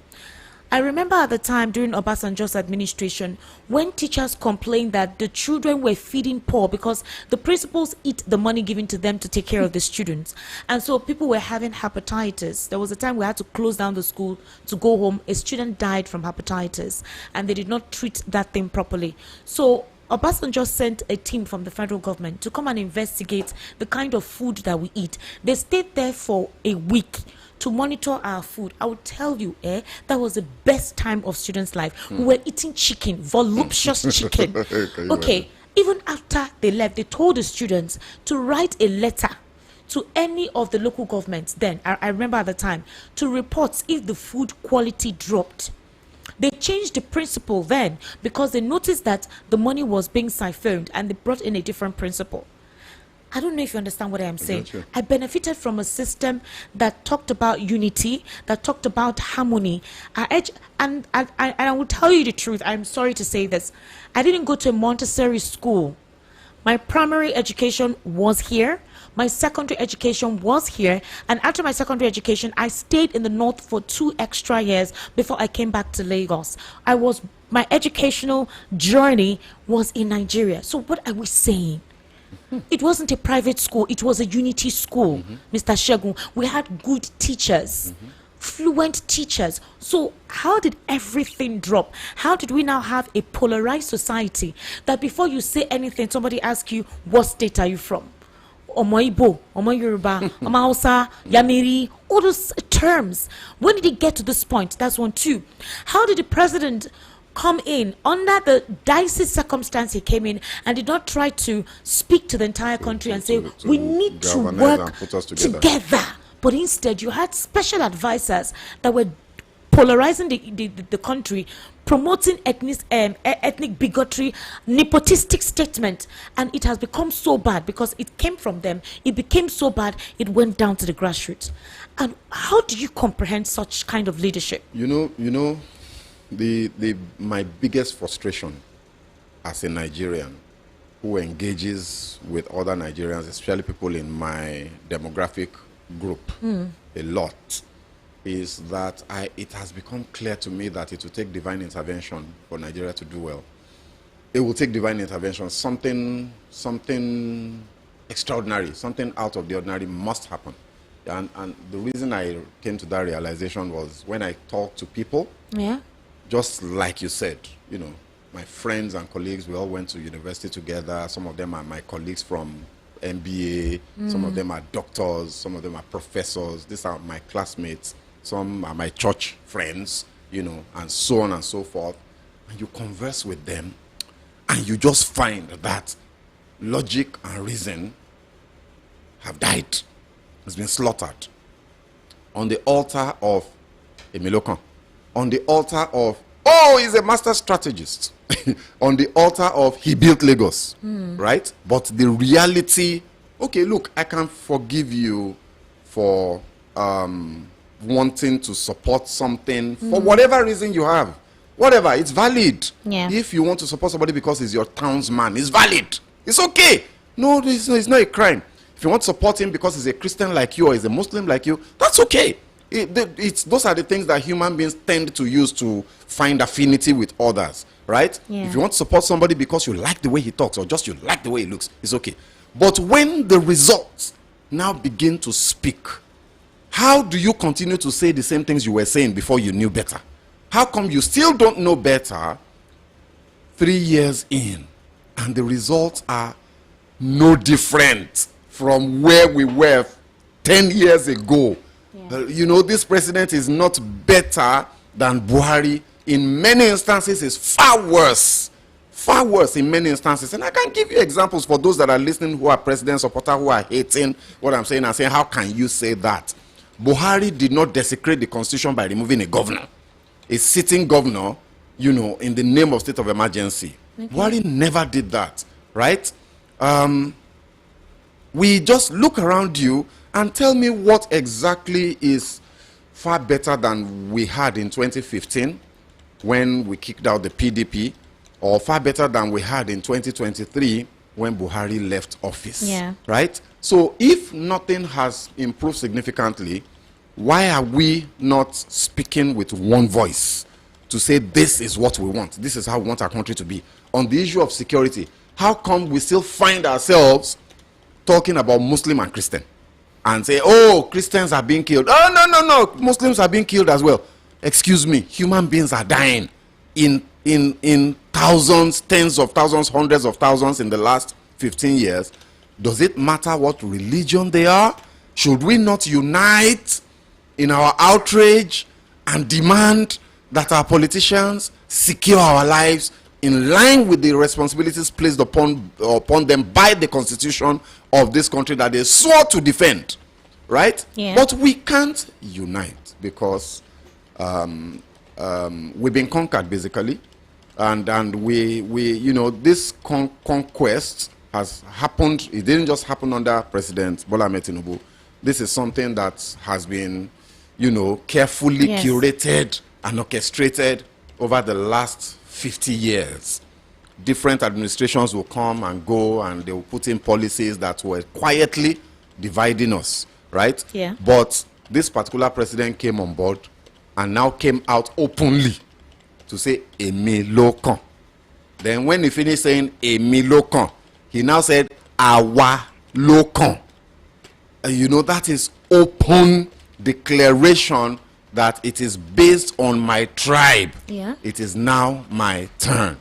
I remember at the time during Obasanjo's administration when teachers complained that the children were feeding poor because the principals eat the money given to them to take care of the students. And so people were having hepatitis. There was a time we had to close down the school to go home. A student died from hepatitis and they did not treat that thing properly. So Obasanjo sent a team from the federal government to come and investigate the kind of food that we eat. They stayed there for a week to monitor our food. I would tell you, that was the best time of students' life. We were eating chicken, voluptuous chicken. Okay, even after they left, they told the students to write a letter to any of the local governments then, I remember at the time, to report if the food quality dropped. They changed the principle then because they noticed that the money was being siphoned and they brought in a different principle. I don't know if you understand what I'm saying. Gotcha. I benefited from a system that talked about unity, that talked about harmony. And I will tell you the truth. I'm sorry to say this. I didn't go to a Montessori school. My primary education was here. My secondary education was here. And after my secondary education, I stayed in the north for 2 extra years before I came back to Lagos. My educational journey was in Nigeria. So what are we saying? It wasn't a private school, it was a unity school, Mr. Shegun. We had good teachers, fluent teachers. So how did everything drop? How did we now have a polarized society that before you say anything, somebody asks you, what state are you from? Omo Igbo, Omo Yoruba, Omo Hausa, Yamiri, all those terms. When did it get to this point? That's one. Two, how did the president come in under the dicey circumstance he came in and did not try to speak to the entire country and say we need to work together? But instead you had special advisors that were polarizing the country, promoting ethnic bigotry, nepotistic statement, and it has become so bad because it came from them. It became so bad it went down to the grassroots. And how do you comprehend such kind of leadership? You know my biggest frustration as a Nigerian who engages with other Nigerians, especially people in my demographic group a lot, is that it has become clear to me that it will take divine intervention for Nigeria to do well. It will take divine intervention. Something extraordinary, something out of the ordinary must happen. And the reason I came to that realization was when I talked to people. Yeah. Just like you said, my friends and colleagues, we all went to university together. Some of them are my colleagues from MBA. Some of them are doctors. Some of them are professors. These are my classmates. Some are my church friends, and so on and so forth. And you converse with them, and you just find that logic and reason have died. It's been slaughtered on the altar of Emilokan. On the altar of, he's a master strategist. On the altar of, he built Lagos, right? But the reality, okay, look, I can forgive you for wanting to support something for whatever reason you have. Whatever, it's valid. Yeah. If you want to support somebody because he's your townsman, it's valid. It's okay. No, it's not a crime. If you want to support him because he's a Christian like you or he's a Muslim like you, that's okay. Those are the things that human beings tend to use to find affinity with others, right? Yeah. If you want to support somebody because you like the way he talks or just you like the way he looks, it's okay. But when the results now begin to speak, how do you continue to say the same things you were saying before you knew better? How come you still don't know better 3 years in and the results are no different from where we were 10 years ago? Yeah. This president is not better than Buhari. In many instances, is far worse in many instances. And I can give you examples for those that are listening who are president supporters who are hating what I'm saying and saying, how can you say that? Buhari did not desecrate the constitution by removing a governor, a sitting governor, in the name of state of emergency. Okay. Buhari never did that, right? We just look around you and tell me what exactly is far better than we had in 2015 when we kicked out the PDP, or far better than we had in 2023 when Buhari left office. Yeah. Right? So if nothing has improved significantly, why are we not speaking with one voice? to say this is what we want, this is how we want our country to be. On the issue of security, how come we still find ourselves talking about Muslim and Christian and say, oh, Christians are being killed, oh no, Muslims are being killed as well? Excuse me, human beings are dying in thousands, tens of thousands, hundreds of thousands in the last 15 years. Does it matter what religion they are? Should we not unite in our outrage and demand that our politicians secure our lives in line with the responsibilities placed upon them by the constitution of this country that they swore to defend, right? Yeah. But we can't unite because we've been conquered, basically, and we you know, this conquest has happened. It didn't just happen under President Bola Ahmed Tinubu. This is something that has been, you know, carefully curated and orchestrated over the last 50 years. Different administrations will come and go, and they will put in policies that were quietly dividing us, right? Yeah. But this particular president came on board and now came out openly to say, Emi Lokan. Then when he finished saying, Emi Lokan, he now said, Awa Lokan. You know, that is open declaration that it is based on my tribe. Yeah. It is now my turn.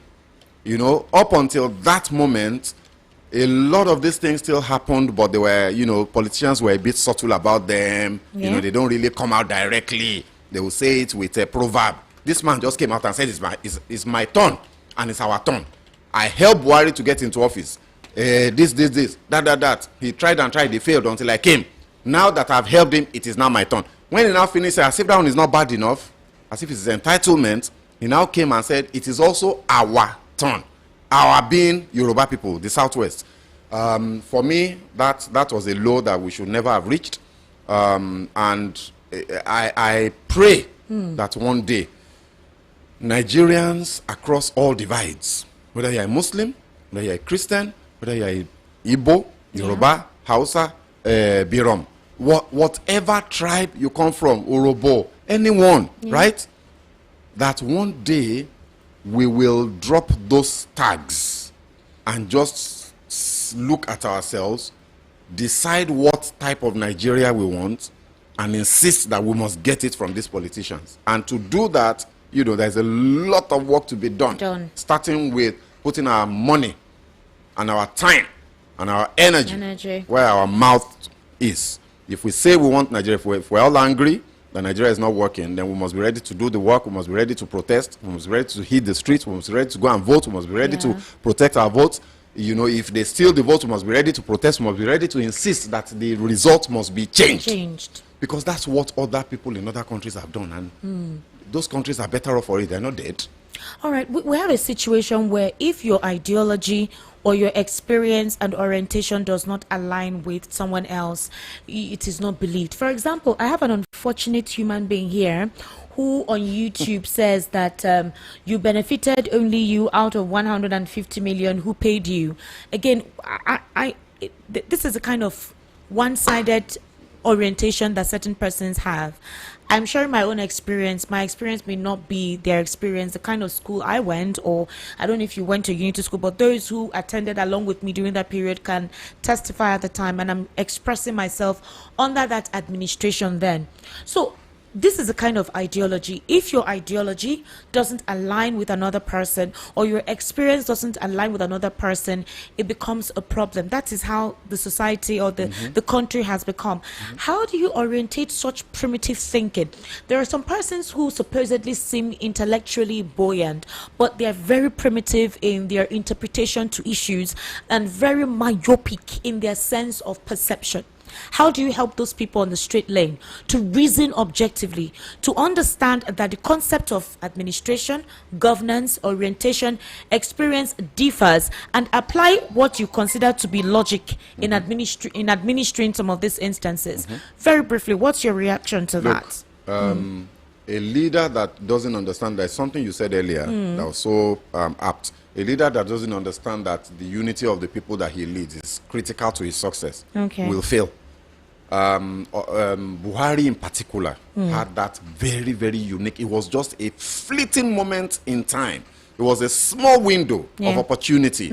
You know, up until that moment, a lot of these things still happened, but they were, you know, politicians were a bit subtle about them. Yeah. You know, they don't really come out directly. They will say it with a proverb. This man just came out and said, it's my turn, and it's our turn. I helped Buhari to get into office. This, that. He tried and tried, he failed until I came. Now that I've helped him, it is now my turn. When he now finished, as if that one is not bad enough, as if it's his entitlement, he now came and said, it is also our turn. Our being Yoruba people, the Southwest. For me, that was a low that we should never have reached. And I pray that one day, Nigerians across all divides, whether you're a Muslim, whether you're a Christian, whether you're a Igbo, Yoruba, Hausa, Birom, whatever tribe you come from, Urobo, anyone, right? That one day we will drop those tags and just look at ourselves, decide what type of Nigeria we want, and insist that we must get it from these politicians. And to do that, you know, there's a lot of work to be done. Starting with putting our money and our time and our energy where our mouth is. If we say we want Nigeria, if we're all angry that Nigeria is not working, then we must be ready to do the work, we must be ready to protest, we must be ready to hit the streets, we must be ready to go and vote, we must be ready to protect our votes. You know, if they steal the vote, we must be ready to protest, we must be ready to insist that the result must be changed. Because that's what other people in other countries have done, and those countries are better off for it. They're not dead. All right, we have a situation where if your ideology or your experience and orientation does not align with someone else, it is not believed. For example, I have an unfortunate human being here who on YouTube says that you benefited only you out of 150 million who paid you. Again, this is a kind of one-sided orientation that certain persons have. I'm sharing my own experience. My experience may not be their experience. The kind of school I went, or I don't know if you went to unity school, but those who attended along with me during that period can testify at the time, and I'm expressing myself under that administration then. So this is a kind of ideology. If your ideology doesn't align with another person, or your experience doesn't align with another person, it becomes a problem. That is how the society or the country has become. How do you orientate such primitive thinking? There are some persons who supposedly seem intellectually buoyant, but they are very primitive in their interpretation to issues and very myopic in their sense of perception. How do you help those people on the straight lane to reason objectively, to understand that the concept of administration, governance, orientation, experience differs, and apply what you consider to be logic in administering some of these instances? Very briefly, what's your reaction to that? A leader that doesn't understand, there's something you said earlier that was so apt. A leader that doesn't understand that the unity of the people that he leads is critical to his success will fail. Buhari in particular had that very, very unique. It was just a fleeting moment in time. It was a small window of opportunity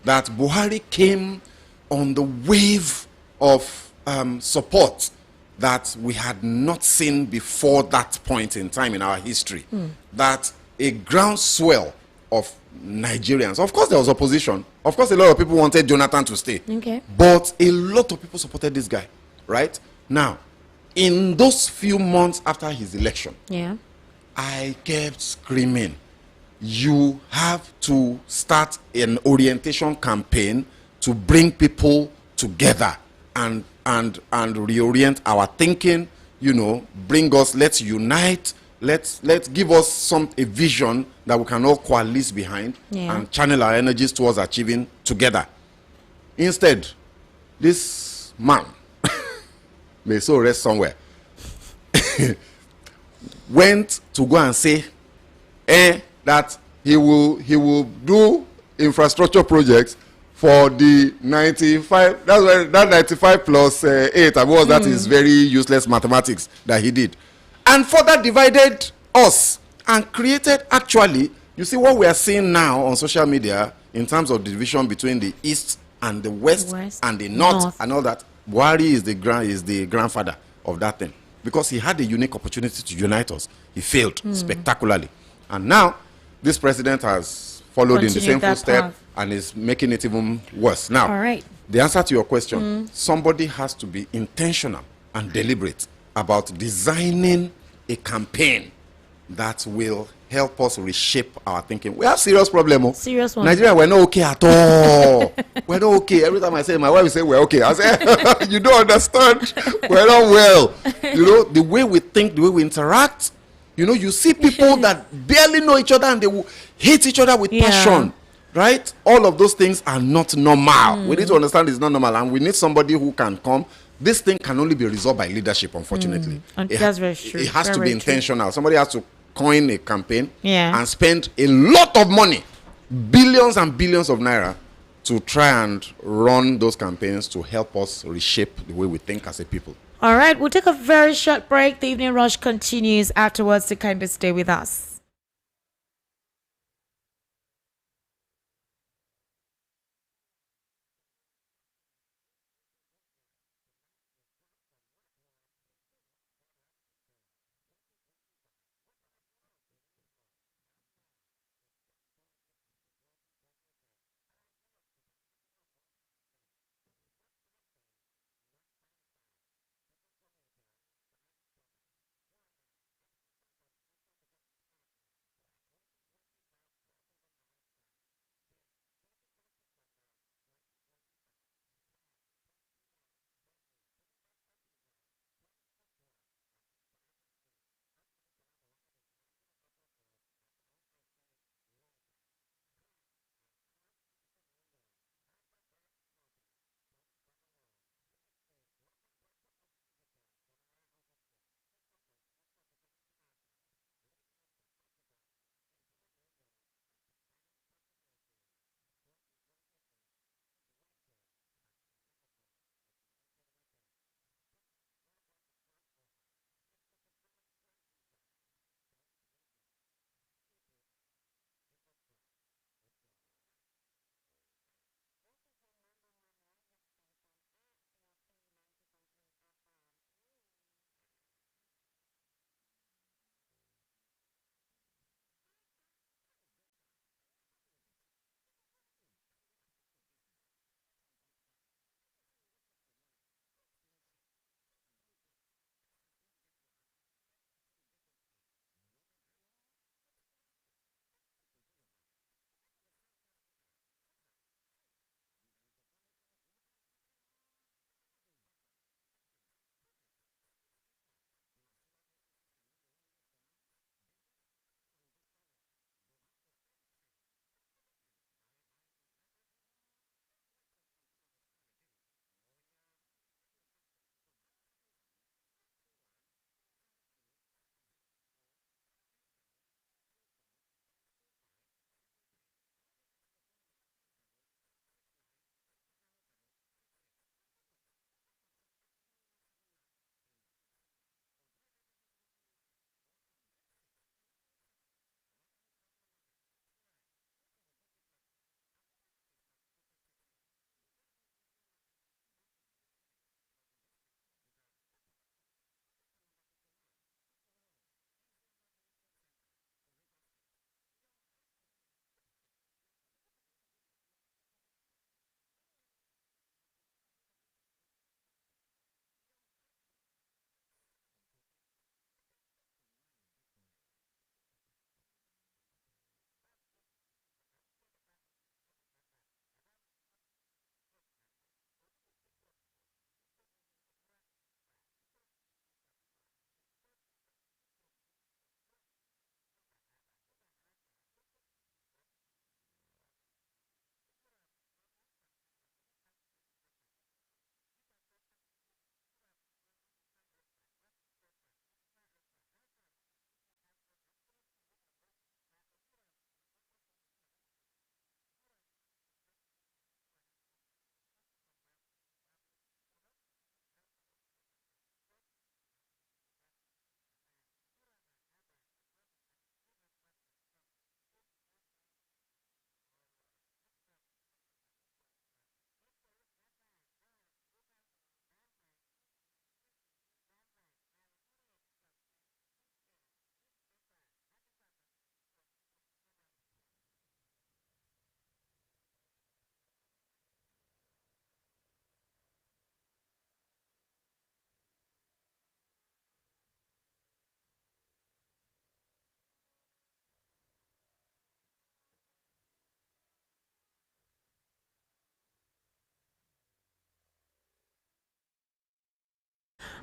that Buhari came on the wave of support that we had not seen before that point in time in our history. That a groundswell of Nigerians. Of course, there was opposition. Of course, a lot of people wanted Jonathan to stay. Okay. But a lot of people supported this guy. Right? Now, in those few months after his election, I kept screaming, you have to start an orientation campaign to bring people together and reorient our thinking, you know, bring us, let's unite, let's give us a vision that we can all coalesce behind and channel our energies towards achieving together. Instead, this man, may so rest somewhere, went to go and say that he will do infrastructure projects for the 95. That's why that 95 plus 8, I was that is very useless mathematics that he did, and further divided us and created, actually, you see what we are seeing now on social media in terms of the division between the east and the west and the north and all that. Buhari is the grandfather of that thing, because he had a unique opportunity to unite us. He failed spectacularly, and now this president has followed in the same footstep and is making it even worse. Now, the answer to your question: somebody has to be intentional and deliberate about designing a campaign that will help us reshape our thinking. We have serious problem. Serious one. Nigeria, we're not okay at all. We're not okay. Every time I say, my wife will say we're okay. I say, you don't understand. We're not well. You know, the way we think, the way we interact. You know, you see people that barely know each other and they will hate each other with passion. Right? All of those things are not normal. We need to understand it's not normal, and we need somebody who can come. This thing can only be resolved by leadership, unfortunately. That's very true. It has to be intentional. Somebody has to coin a campaign and spend a lot of money, billions and billions of naira, to try and run those campaigns to help us reshape the way we think as a people. All right, we'll take a very short break. The Evening Rush continues afterwards, to kind of stay with us.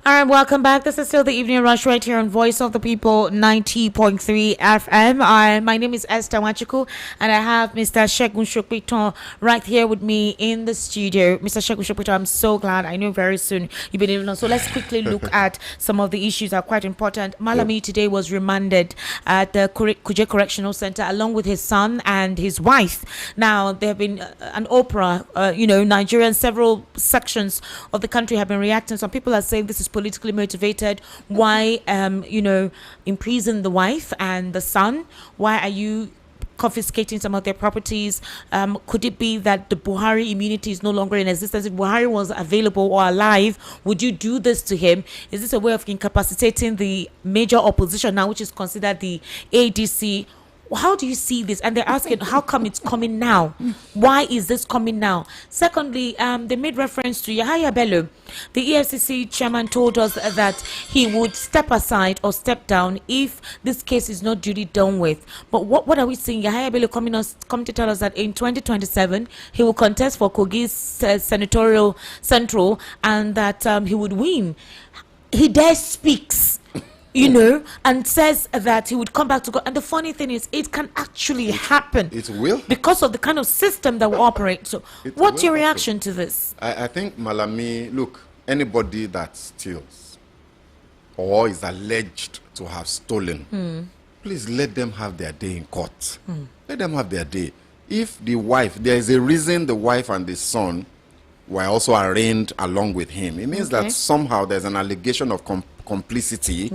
All right, welcome back. This is still the Evening Rush right here on Voice of the People 90.3 FM. My name is Esther Wachiku, and I have Mr. Segun Sopitan right here with me in the studio. Mr. Segun Sopitan, I'm so glad. I know very soon you'll be able to. So let's quickly look at some of the issues that are quite important. Malami today was remanded at the Kuje Correctional Center along with his son and his wife. Now, there have been an opera, Nigerian, several sections of the country have been reacting. Some people are saying this is politically motivated. Why, imprison the wife and the son? Why are you confiscating some of their properties? Could it be that the Buhari immunity is no longer in existence? If Buhari was available or alive, would you do this to him? Is this a way of incapacitating the major opposition now, which is considered the ADC? How do you see this? And they're asking, how come it's coming now? Why is this coming now? Secondly, they made reference to Yahaya Bello. The EFCC chairman told us that he would step aside or step down if this case is not duly done with. But what are we seeing? Yahaya Bello come to tell us that in 2027, he will contest for Kogi's senatorial central and that he would win. He there speaks. And says that he would come back to God. And the funny thing is, it can actually happen. It will. Because of the kind of system that we operate. So, what's your reaction to this? I think Malami, look, anybody that steals or is alleged to have stolen, please let them have their day in court. Let them have their day. If the wife, there is a reason the wife and the son were also arraigned along with him. It means that somehow there's an allegation of complicity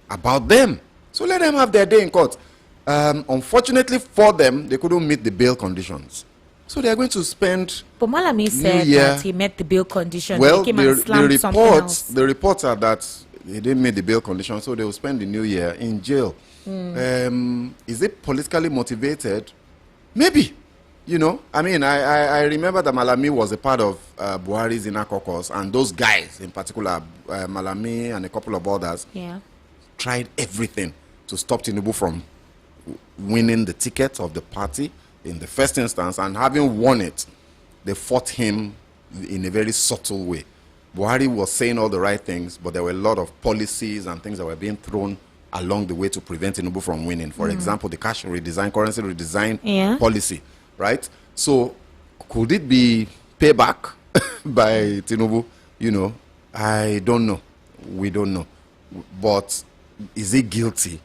about them. So let them have their day in court. Unfortunately for them, they couldn't meet the bail conditions. So they are going to spend. But Malami said that he met the bail conditions. Well, the reports are that they didn't meet the bail conditions, so they will spend the new year in jail. Is it politically motivated? Maybe. I remember that Malami was a part of Buhari's inner caucus, and those guys, in particular, Malami and a couple of others, tried everything to stop Tinubu from winning the ticket of the party in the first instance, and having won it, they fought him in a very subtle way. Buhari was saying all the right things, but there were a lot of policies and things that were being thrown along the way to prevent Tinubu from winning. For example, the cash redesign, currency redesign policy. Right? So, could it be payback by Tinubu? I don't know. We don't know. But is he guilty?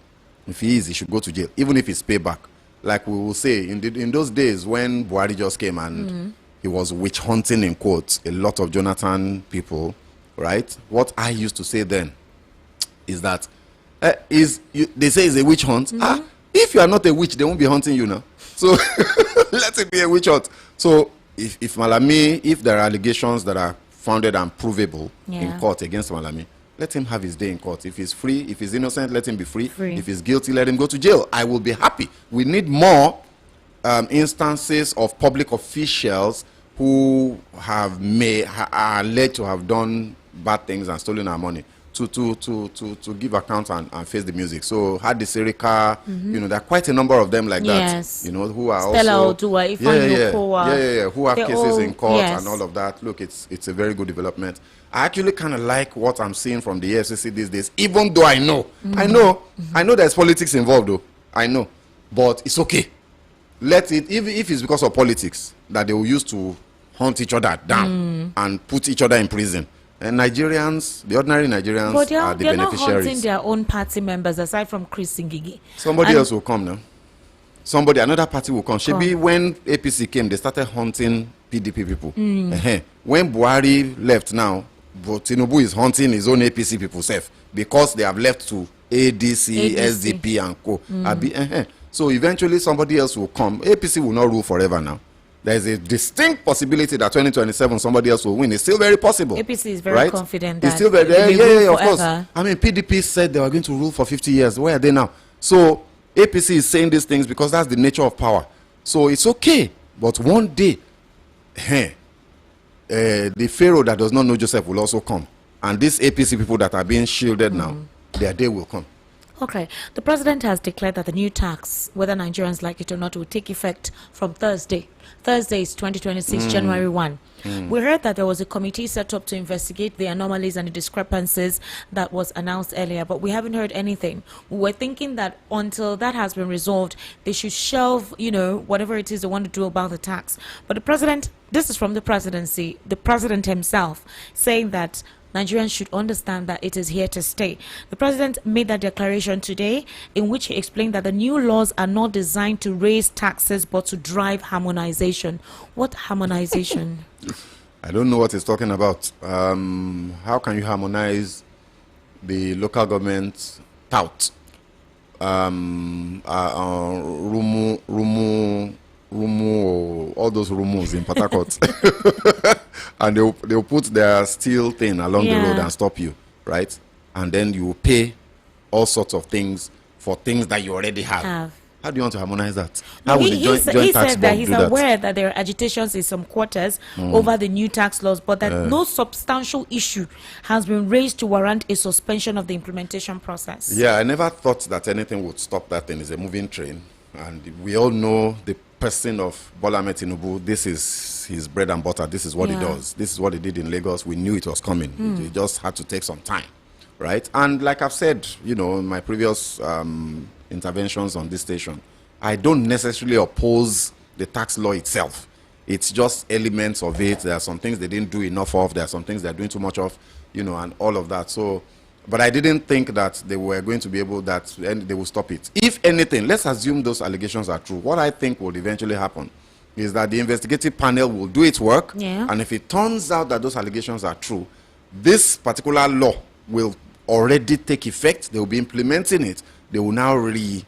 If he is, he should go to jail, even if it's payback. Like we will say, in those days when Buhari just came and he was witch hunting, in quotes, a lot of Jonathan people, right? What I used to say then is that, they say it's a witch hunt. If you are not a witch, they won't be hunting you now. So let it be a witch hunt. So if Malami, if there are allegations that are founded and provable in court against Malami, let him have his day in court. If he's free, if he's innocent, let him be free. If he's guilty, let him go to jail. I will be happy. We need more instances of public officials who are alleged to have done bad things and stolen our money to give account and face the music. So Hadi Sirika, there are quite a number of them like that. Who are Stella also Odua, who have cases in court and all of that. Look, it's a very good development. I actually kind of like what I'm seeing from the EFCC these days, even though I know there's politics involved, though. I know, but it's okay. Let it, if it's because of politics that they will use to hunt each other down and put each other in prison. And Nigerians, the ordinary Nigerians, are the beneficiaries. They're not hunting their own party members aside from Chris Ngigi. Somebody else will come now. Another party will come. Maybe when APC came, they started hunting PDP people. When Buhari left now, Tinubu is hunting his own APC people self because they have left to ADC. SDP and co. So eventually somebody else will come. APC will not rule forever now. There is a distinct possibility that 2027 somebody else will win. It's still very possible. APC is very confident that it's still very of course. I mean, PDP said they were going to rule for 50 years. Where are they now? So APC is saying these things because that's the nature of power. So it's okay. But one day, the Pharaoh that does not know Joseph will also come. And these APC people that are being shielded now, their day will come. Okay. The president has declared that the new tax, whether Nigerians like it or not, will take effect from Thursday. Thursday is 2026, January 1. We heard that there was a committee set up to investigate the anomalies and the discrepancies that was announced earlier, but we haven't heard anything. We were thinking that until that has been resolved, they should shelve, whatever it is they want to do about the tax. But the president, this is from the presidency, the president himself, saying that Nigerians should understand that it is here to stay. The president made that declaration today, in which he explained that the new laws are not designed to raise taxes but to drive harmonization. What harmonization? I don't know what he's talking about. How can you harmonize the local government tout? Rumu, all those rumus in Port Harcourt. And they'll put their steel thing along the road and stop you, right? And then you pay all sorts of things for things that you already have. How do you want to harmonize that? How will the joint tax said that he's aware that there are agitations in some quarters over the new tax laws, but that no substantial issue has been raised to warrant a suspension of the implementation process. Yeah, I never thought that anything would stop that thing. It's a moving train. And we all know the person of Bola Ahmed Tinubu. This is his bread and butter. This is what he does. This is what he did in Lagos. We knew it was coming. It just had to take some time, right? And like I've said, in my previous interventions on this station, I don't necessarily oppose the tax law itself. It's just elements of it. There are some things they didn't do enough of. There are some things they're doing too much of, and all of that. So, but I didn't think that they were going to be able and they will stop it. If anything, let's assume those allegations are true. What I think will eventually happen is that the investigative panel will do its work. And if it turns out that those allegations are true, this particular law will already take effect. They will be implementing it. They will now they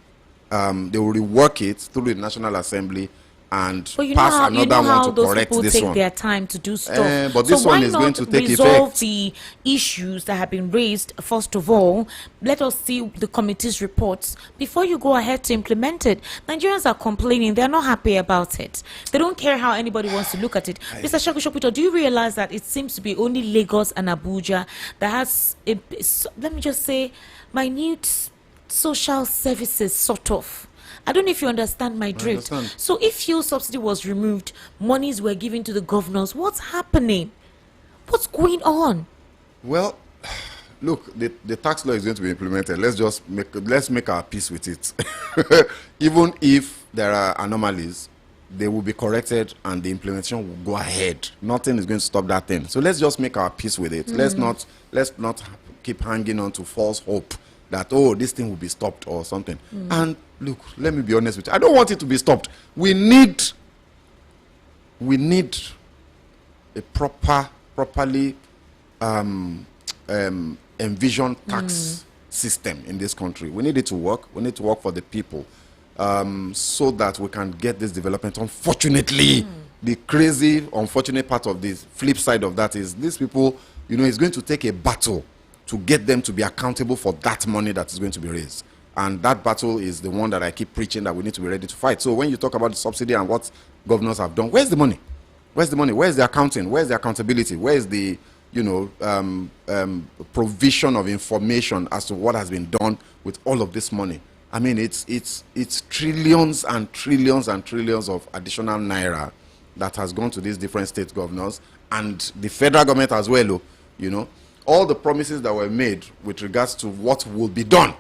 will rework it through the National Assembly and pass another one to correct this one. Those people take their time to do stuff. But this one is going to take effect. Resolve the issues that have been raised first of all. Let us see the committee's reports before you go ahead to implement it. Nigerians are complaining; they're not happy about it. They don't care how anybody wants to look at it. Mr. Sheku Shopito, do you realize that it seems to be only Lagos and Abuja that has, let me just say, minute social services sort of? I don't know if you understand my drift. So if fuel subsidy was removed, monies were given to the governors, what's happening? What's going on? Well, look, the tax law is going to be implemented. Let's make our peace with it. Even if there are anomalies, they will be corrected and the implementation will go ahead. Nothing is going to stop that thing. So let's just make our peace with it. Let's not keep hanging on to false hope that, this thing will be stopped or something. And look, let me be honest with you. I don't want it to be stopped. We need a properly envisioned tax system in this country. We need it to work. We need to work for the people so that we can get this development. Unfortunately, the crazy, unfortunate part of this flip side of that is these people, it's going to take a battle to get them to be accountable for that money that is going to be raised. And that battle is the one that I keep preaching that we need to be ready to fight. So when you talk about the subsidy and what governors have done, where's the money? Where's the money? Where's the accounting? Where's the accountability? Where's the, provision of information as to what has been done with all of this money? I mean, it's trillions and trillions and trillions of additional naira that has gone to these different state governors and the federal government as well, all the promises that were made with regards to what will be done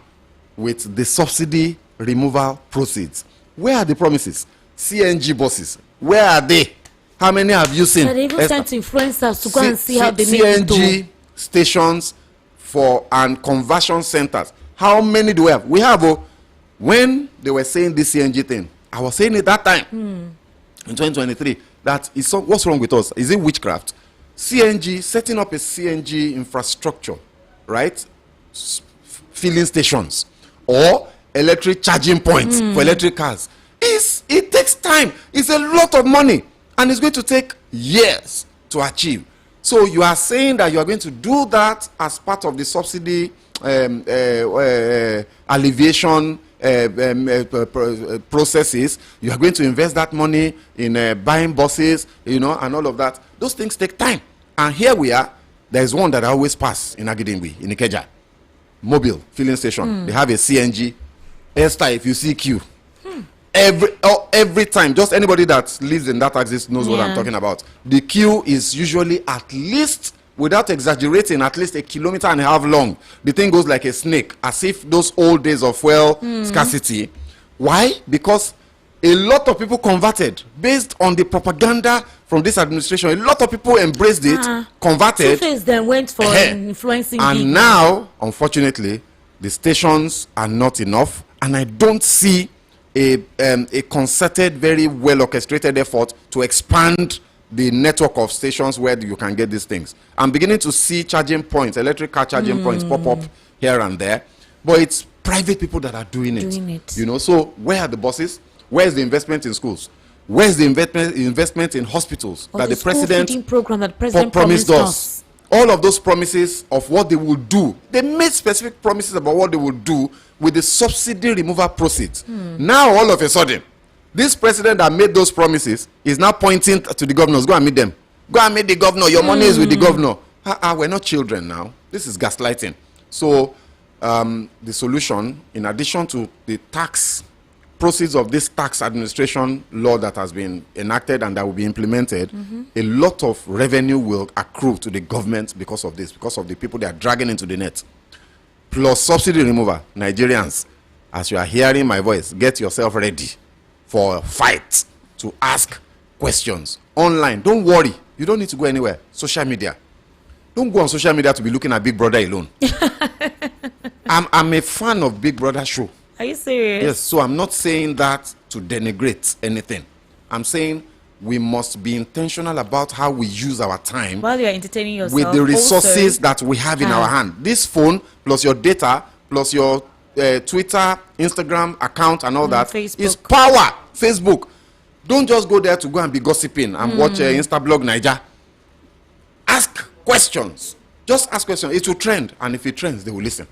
with the subsidy removal proceeds. Where are the promises? CNG buses, where are they? How many have you seen? They even sent influencers to go and see how they make it. CNG stations and conversion centers. How many do we have? We have, when they were saying this CNG thing, I was saying it that time in 2023, that what's wrong with us? Is it witchcraft? CNG, setting up a CNG infrastructure, right? Filling stations or electric charging points for electric cars. It takes time. It's a lot of money and it's going to take years to achieve. So you are saying that you are going to do that as part of the subsidy alleviation processes. You are going to invest that money in buying buses, and all of that. Those things take time. And here we are. There is one that I always pass in Agidingbi, in Ikeja. Mobile filling station. They have a CNG. Esther, if you see queue, every time, just anybody that lives in that axis knows what I'm talking about. The queue is usually at least, without exaggerating, at least 1.5 kilometers long. The thing goes like a snake, as if those old days of fuel scarcity. Why? Because a lot of people converted based on the propaganda from this administration. A lot of people embraced it, converted. Two-Face then went for influencing. And now, unfortunately, the stations are not enough, and I don't see a concerted, very well orchestrated effort to expand the network of stations where you can get these things. I'm beginning to see charging points, electric car charging points pop up here and there, but it's private people that are doing it. You know, so where are the buses? Where's the investment in schools? Where's the investment in hospitals that the president program that the president promised us? All of those promises of what they will do. They made specific promises about what they will do with the subsidy removal proceeds. Now, all of a sudden, this president that made those promises is now pointing to the governors. Go and meet them. Go and meet the governor. Your money is with the governor. We're not children now. This is gaslighting. So, the solution, in addition to the tax proceeds of this tax administration law that has been enacted and that will be implemented, a lot of revenue will accrue to the government because of this, because of the people they are dragging into the net. Plus subsidy removal. Nigerians, as you are hearing my voice, get yourself ready for a fight to ask questions online. Don't worry, you don't need to go anywhere. Social media. Don't go on social media to be looking at Big Brother alone. I'm a fan of Big Brother show. Are you serious? Yes, so I'm not saying that to denigrate anything. I'm saying we must be intentional about how we use our time while you're entertaining yourself with the resources that we have in our hand. This phone, plus your data, plus your Twitter, Instagram account and all that Facebook. Is power. Facebook. Don't just go there to go and be gossiping and watch Instablog Niger. Ask questions. Just ask questions. It will trend, and if it trends, they will listen.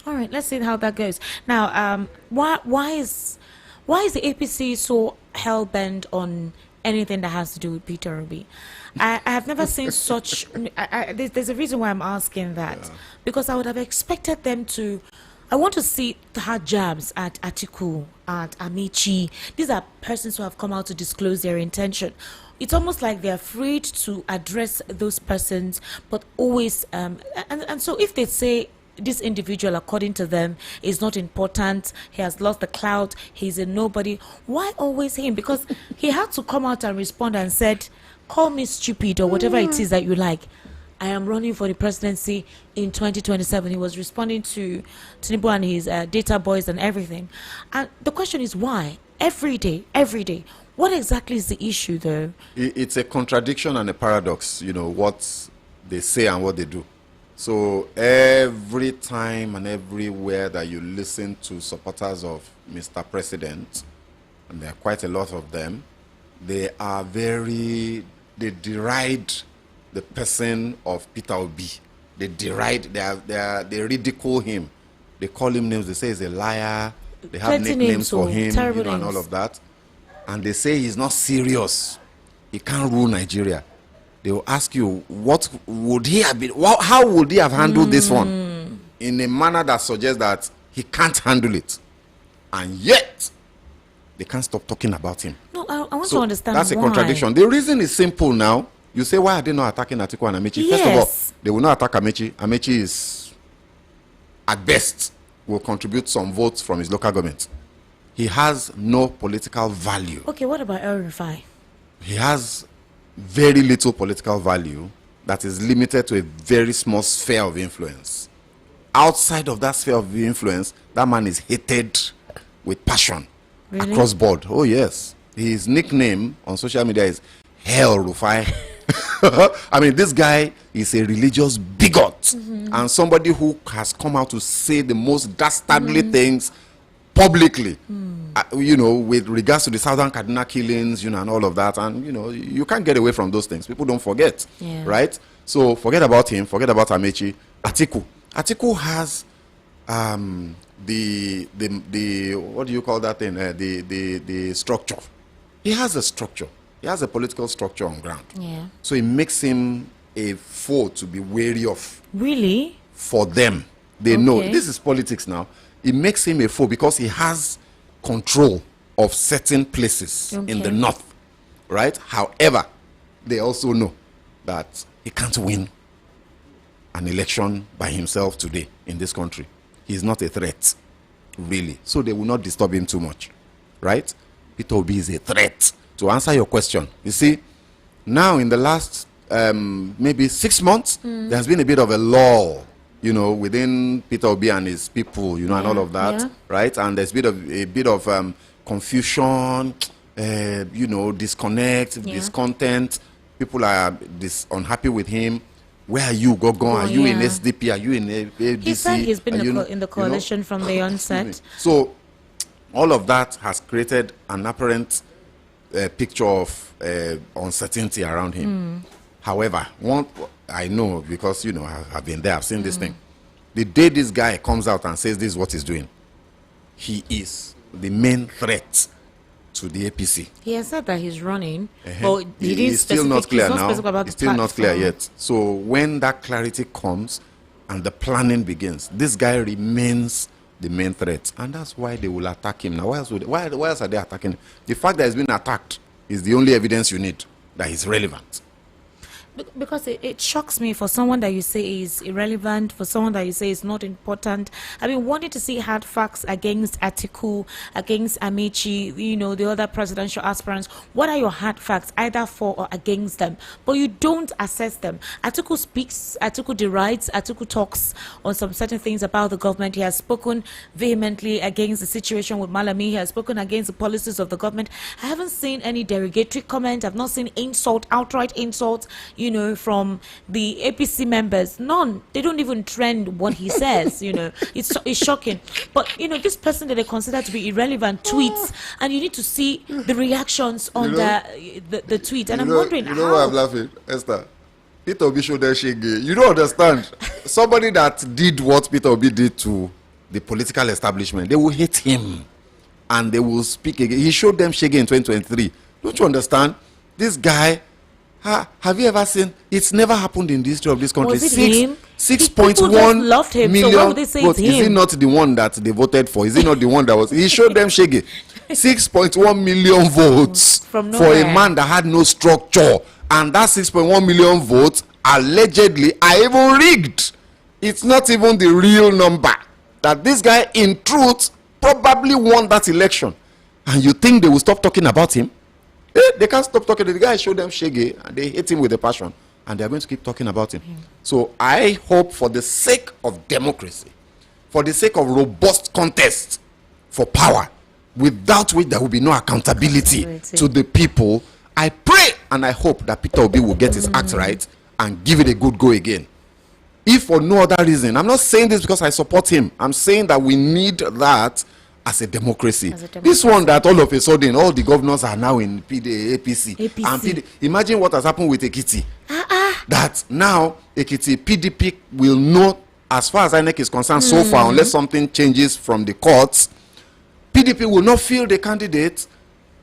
All right, let's see how that goes. Now, why is the APC so hell bent on anything that has to do with Peter Obi? I have never seen such. There's a reason why I'm asking that, because I would have expected them to. I want to see hard jabs at Atiku, at Amaechi. These are persons who have come out to disclose their intention. It's almost like they're afraid to address those persons, but always and so if they say this individual, according to them, is not important, he has lost the clout, he's a nobody, why always him? Because he had to come out and respond and said, call me stupid or whatever it is that you like, I am running for the presidency in 2027. He was responding to Tinubu and his data boys and everything. And the question is why? Every day. What exactly is the issue though? It's a contradiction and a paradox, you know, what they say and what they do. So every time and everywhere that you listen to supporters of Mr. President, and there are quite a lot of them, they deride the person of Peter Obi. They deride, they ridicule him. They call him names. They say he's a liar. They have nicknames for him, you know, and all of that. And they say he's not serious. He can't rule Nigeria. They will ask you, what would he have been? How would he have handled this one? In a manner that suggests that he can't handle it. And yet, they can't stop talking about him. No, I want to understand that's why. A contradiction. The reason is simple now. You say, why are they not attacking Atiku and Amaechi? Yes. First of all, they will not attack Amaechi. Amaechi is, at best, will contribute some votes from his local government. He has no political value. Okay, what about El Rufai? He has very little political value that is limited to a very small sphere of influence. Outside of that sphere of influence, that man is hated with passion across board. Oh yes, his nickname on social media is Hell Rufai. I mean, this guy is a religious bigot and somebody who has come out to say the most dastardly things publicly, you know, with regards to the Southern Kaduna killings, you know, and all of that. And, you know, you can't get away from those things. People don't forget, right? So forget about him, forget about Amaechi. Atiku has the what do you call that thing? The structure. He has a structure. He has a political structure on ground. Yeah. So it makes him a foe to be wary of. Really? For them. They know. This is politics now. It makes him a foe because he has control of certain places in the north, right? However, they also know that he can't win an election by himself today in this country. He's not a threat, really. So they will not disturb him too much, right? Peter Obi is a threat. To answer your question, you see, now in the last maybe 6 months, there's been a bit of a lull, you know, within Peter Obi and his people, you know, and all of that, right? And there's a bit of confusion, you know, disconnect, discontent. People are unhappy with him. Where are you, Gogon? Are you in SDP? Are you in ADC? He said he's been in the coalition from the onset. So all of that has created an apparent picture of uncertainty around him. However, one I know, because, you know, I've been there, I've seen this thing. The day this guy comes out and says this is what he's doing, he is the main threat to the APC. He has said that he's running, but it's still not clear now. It's still not clear yet. So when that clarity comes and the planning begins, this guy remains the main threat, and that's why they will attack him. Now, why else are they attacking him? The fact that he's been attacked is the only evidence you need that he's relevant. Because it shocks me for someone that you say is irrelevant, for someone that you say is not important. I mean, wanting to see hard facts against Atiku, against Amici, you know, the other presidential aspirants. What are your hard facts, either for or against them? But you don't assess them. Atiku speaks, Atiku derides, Atiku talks on some certain things about the government. He has spoken vehemently against the situation with Malami. He has spoken against the policies of the government. I haven't seen any derogatory comment. I've not seen insult, outright insult, you know, from the APC members. None. They don't even trend what he says, you know. It's shocking. But, you know, this person that they consider to be irrelevant tweets, and you need to see the reactions on the tweet. And I'm wondering how. You know why I'm laughing, Esther? Peter Obi showed that shege. You don't understand. Somebody that did what Peter Obi did to the political establishment, they will hate him and they will speak again. He showed them shege in 2023. Don't you understand? This guy, have you ever seen? It's never happened in the history of this country. Was it him? 6.1 loved him. million So why would they say votes. it's him? Is he not the one that they voted for? Is he not the one that was? He showed them shege. 6.1 million votes for a man that had no structure, and that 6.1 million votes allegedly are even rigged. It's not even the real number. That this guy, in truth, probably won that election, and you think they will stop talking about him? They can't stop talking. The guy showed them shege, and they hate him with a passion, and they're going to keep talking about him. So I hope, for the sake of democracy, for the sake of robust contest for power, without which there will be no accountability to the people, I pray and I hope that Peter Obi will get his act right and give it a good go again. If for no other reason, I'm not saying this because I support him. I'm saying that we need that as a democracy. This one that all of a sudden all the governors are now in APC. And imagine what has happened with Ekiti. That now Ekiti PDP will know, as far as INEC is concerned so far, unless something changes from the courts, PDP will not field a candidate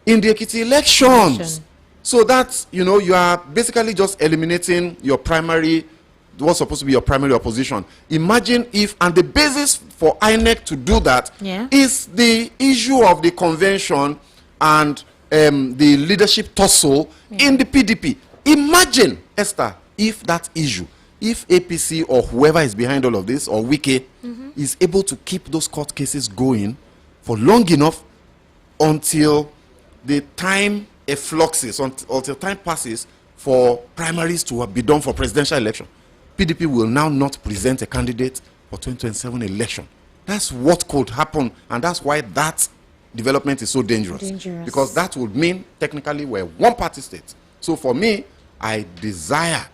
in the Ekiti elections. So that's, you know, you are basically just eliminating your primary, what's supposed to be your primary opposition. Imagine if, and the basis for INEC to do that is the issue of the convention and the leadership tussle in the PDP. Imagine, Esther, if that issue, if APC or whoever is behind all of this, or Wike, is able to keep those court cases going for long enough until the time effluxes, until time passes for primaries to be done for presidential election. PDP will now not present a candidate for 2027 election. That's what could happen, and that's why that development is so dangerous. Because that would mean technically we're one-party state. So for me, I desire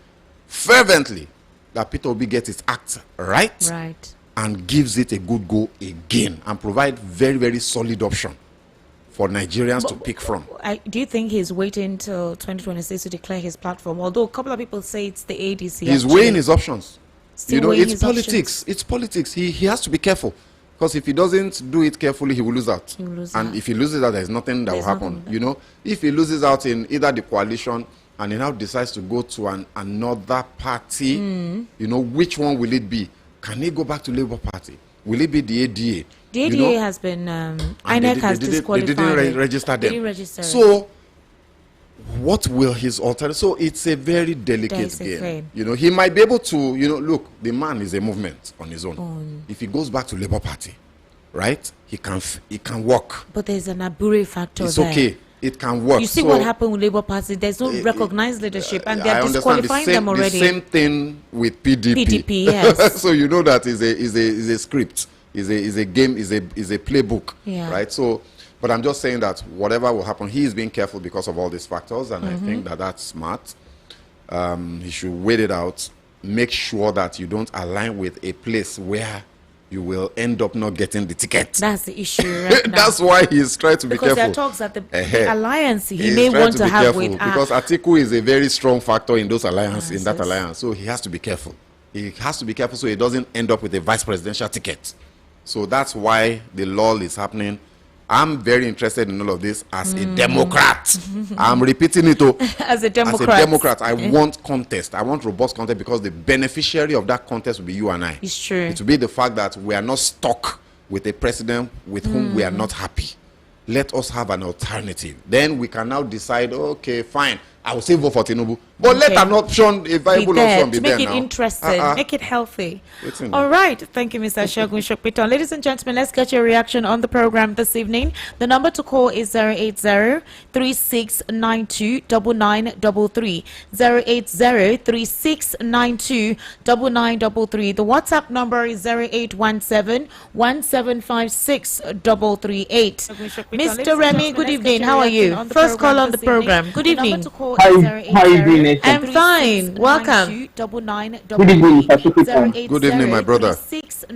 fervently that Peter Obi gets its act right and gives it a good go again and provide very, very solid option for Nigerians to pick from. Do you think he's waiting till 2026 to declare his platform? Although a couple of people say it's the ADC. He's weighing his options. You know, it's politics. It's politics. He has to be careful, because if he doesn't do it carefully, he will lose out. And if he loses out, there's nothing that will happen. You know, if he loses out in either the coalition and he now decides to go to another party, you know, which one will it be? Can he go back to Labour Party? Will it be the ADA? The ADA has been, INEC has disqualified. They didn't register them. They didn't register. So, what will his alternative? So, it's a very delicate game. He might be able to, look, the man is a movement on his own. If he goes back to Labour Party, right, he can work. But there's an Abure factor it's there. Okay. It can work. You see what happened with Labour Party? There's no recognized leadership, and they're disqualifying them already. The same thing with PDP. PDP, yes. So that is a script, is a game, is a playbook, right? So, but I'm just saying that whatever will happen, he is being careful because of all these factors, and I think that's smart. He should wait it out. Make sure that you don't align with a place where you will end up not getting the ticket. That's the issue right now. That's why he's trying to be careful. Because there are talks that the alliance he may want to have with... Because Atiku is a very strong factor in those alliances, in that alliance. So he has to be careful. He has to be careful so he doesn't end up with a vice presidential ticket. So that's why the lull is happening. I'm very interested in all of this as a Democrat. I'm repeating it. As a Democrat. I want contest. I want robust contest because the beneficiary of that contest will be you and I. It's true. It will be the fact that we are not stuck with a president with whom we are not happy. Let us have an alternative. Then we can now decide, okay, fine, I will still vote for Tinubu. But let an option, a viable option be there now. Make it interesting, make it healthy. All right. Thank you, Mr. Segun Sopitan. Ladies and gentlemen, let's get your reaction on the program this evening. The number to call is 080-3692-9933. 080-3692-9933. The WhatsApp number is 0817-1756-338. Mr. Remy, good evening. How are you? First call on the program. Good evening. How are you doing? I'm fine. Welcome. Good evening, Mr. Sopitan. Good evening, my brother. Yes.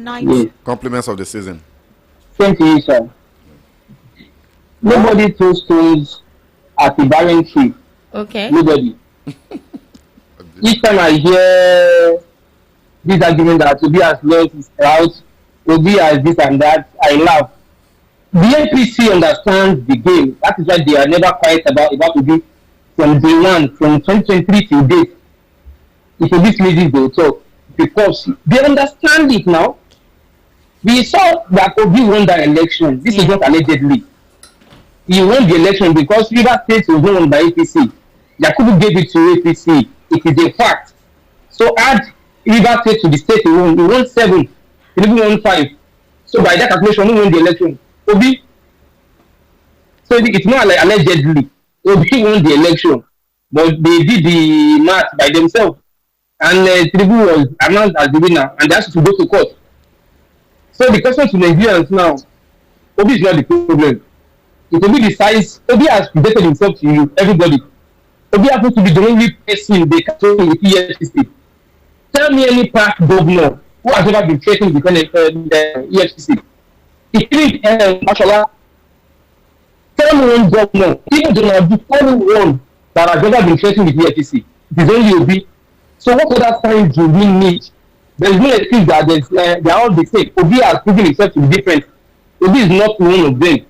Compliments of the season. Same to you, sir. Nobody throws stones at a barren tree. Okay. Nobody. Each time I hear this argument that Obi has lost his out, Obi has this and that, I laugh. The APC understands the game. That is why they are never quiet about Obi. From day one, from 2023 till date, if this ladies they will talk because they understand it now. We saw that Obi won that election. This is not allegedly. He won the election because Rivers State was won by APC. Yakubu gave it to APC. It is a fact. So add Rivers State to the state he won 7, Tinubu won 5. So by that calculation, he won the election. Obi. So it's not like allegedly. Obi won the election, but they did the math by themselves, and Tinubu was announced as the winner, and they has to go to court. So the question to Nigerians now, Obi is not the problem. It will be the size. Obi has presented himself to you, everybody. Obi happens to be the only person they can talk with EFCC. Tell me any past governor who has ever been threatened with the EFCC. It is Mashallah. Tell me one governor, even Donald Duke, anyone that has ever been threatened with the EFCC. It is only Obi. So what other signs do we need? There is no excuse that they are all the same. Obi has proven himself to be different. Obi is not one of them.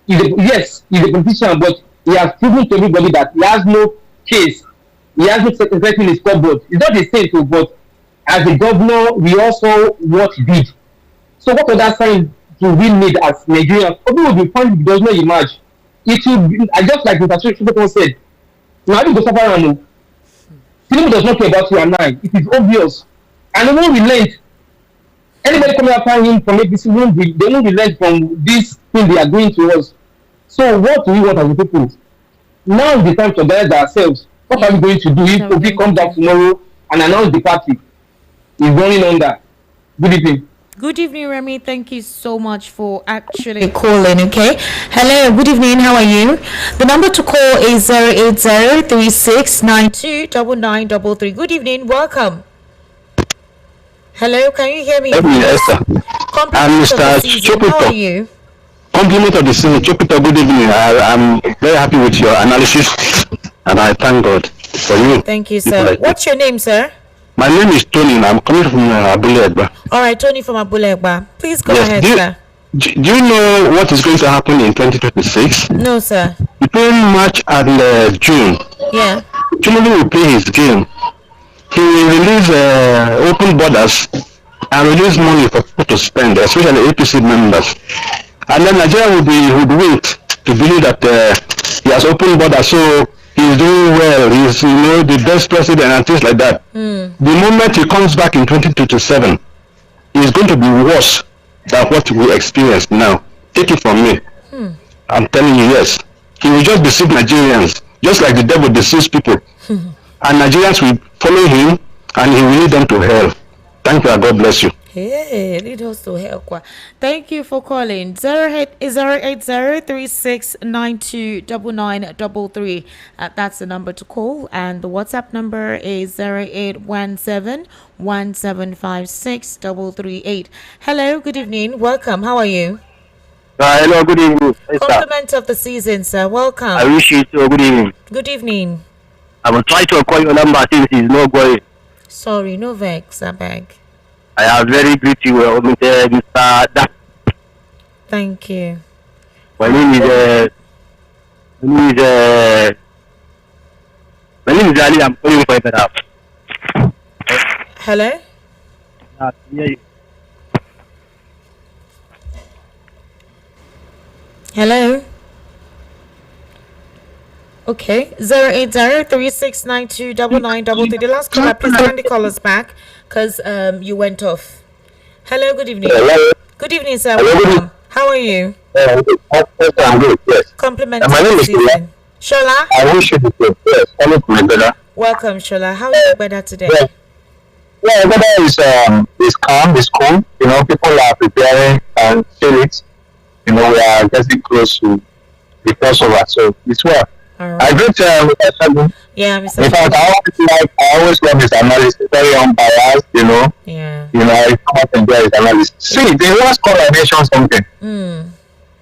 Yes, he's a politician, but he has proven to everybody that he has no case. He has no secretary in his cupboard. It's not the same, too, but as a governor, we also what he did. So what other signs do we need as Nigerians? Obi will be fine if he does not emerge. It will be, just like Mr. Sopitan said, now you go suffer and Tinubu does not care about you and I. It is obvious. And they won't relent. Anybody coming after him from APC they won't relent from this thing they are doing to us. So what do we want as a people? Now is the time to organize ourselves. What are we going to do if Obi comes back tomorrow and announce the party is running under? Good evening. Good evening, Remy. Thank you so much for actually calling, okay? Hello, good evening. How are you? The number to call is 080-3692-9933. Good evening. Welcome. Hello, can you hear me? Yes, sir. Compliment of the season. How are you? Compliment of the season. Chopito, good evening. I'm very happy with your analysis, and I thank God for you. Thank you, sir. Like what's your name, sir? My name is Tony, and I'm coming from Abule Egba. All right, Tony from Abule Egba. Please go ahead, sir. Do you know what is going to happen in 2026? No, sir. Between March and June, yeah, Tinubu will play his game. He will release open borders and release money for people to spend, especially APC members. And then Nigeria would wait to believe that he has opened borders, so he's doing well, he's the best president and things like that. The moment he comes back in 2027, it's going to be worse than what we experience now. Take it from me. I'm telling you, yes. He will just deceive Nigerians, just like the devil deceives people. And Nigerians will follow him, and he will lead them to hell. Thank you, and God bless you. Hey, lead us to hell. Thank you for calling. 08036929933. That's the number to call, and the WhatsApp number is 0817175638. Hello, good evening. Welcome. How are you? Hello, good evening. Compliment of the season, sir. Welcome. I wish you so good evening. Good evening. I will try to call your number since it's not going. Sorry, no vex, I beg. I have very great you, Mr. Da. Thank you. My name is Ali. I'm calling for it now. Hello? Yeah. Hello? Okay. 08036929933. The last caller, please send the callers back because you went off. Hello, good evening. Hello. Good evening, sir. Hello, Welcome. How are you? I'm good, yes. Compliment My name is season. Shola? I wish you the best. Yes, hello, my brother. Welcome, Shola. How is the weather today? Yes. Yeah, the weather is calm, it's cool. People are preparing and feel it. We are getting close to the crossover, so it's well. All right. I greet Mr. Shagun. Yeah, Mr. In fact, I always love his analysis, very unbiased, Yeah. I come up and enjoy his analysis. See, the last call I mentioned something.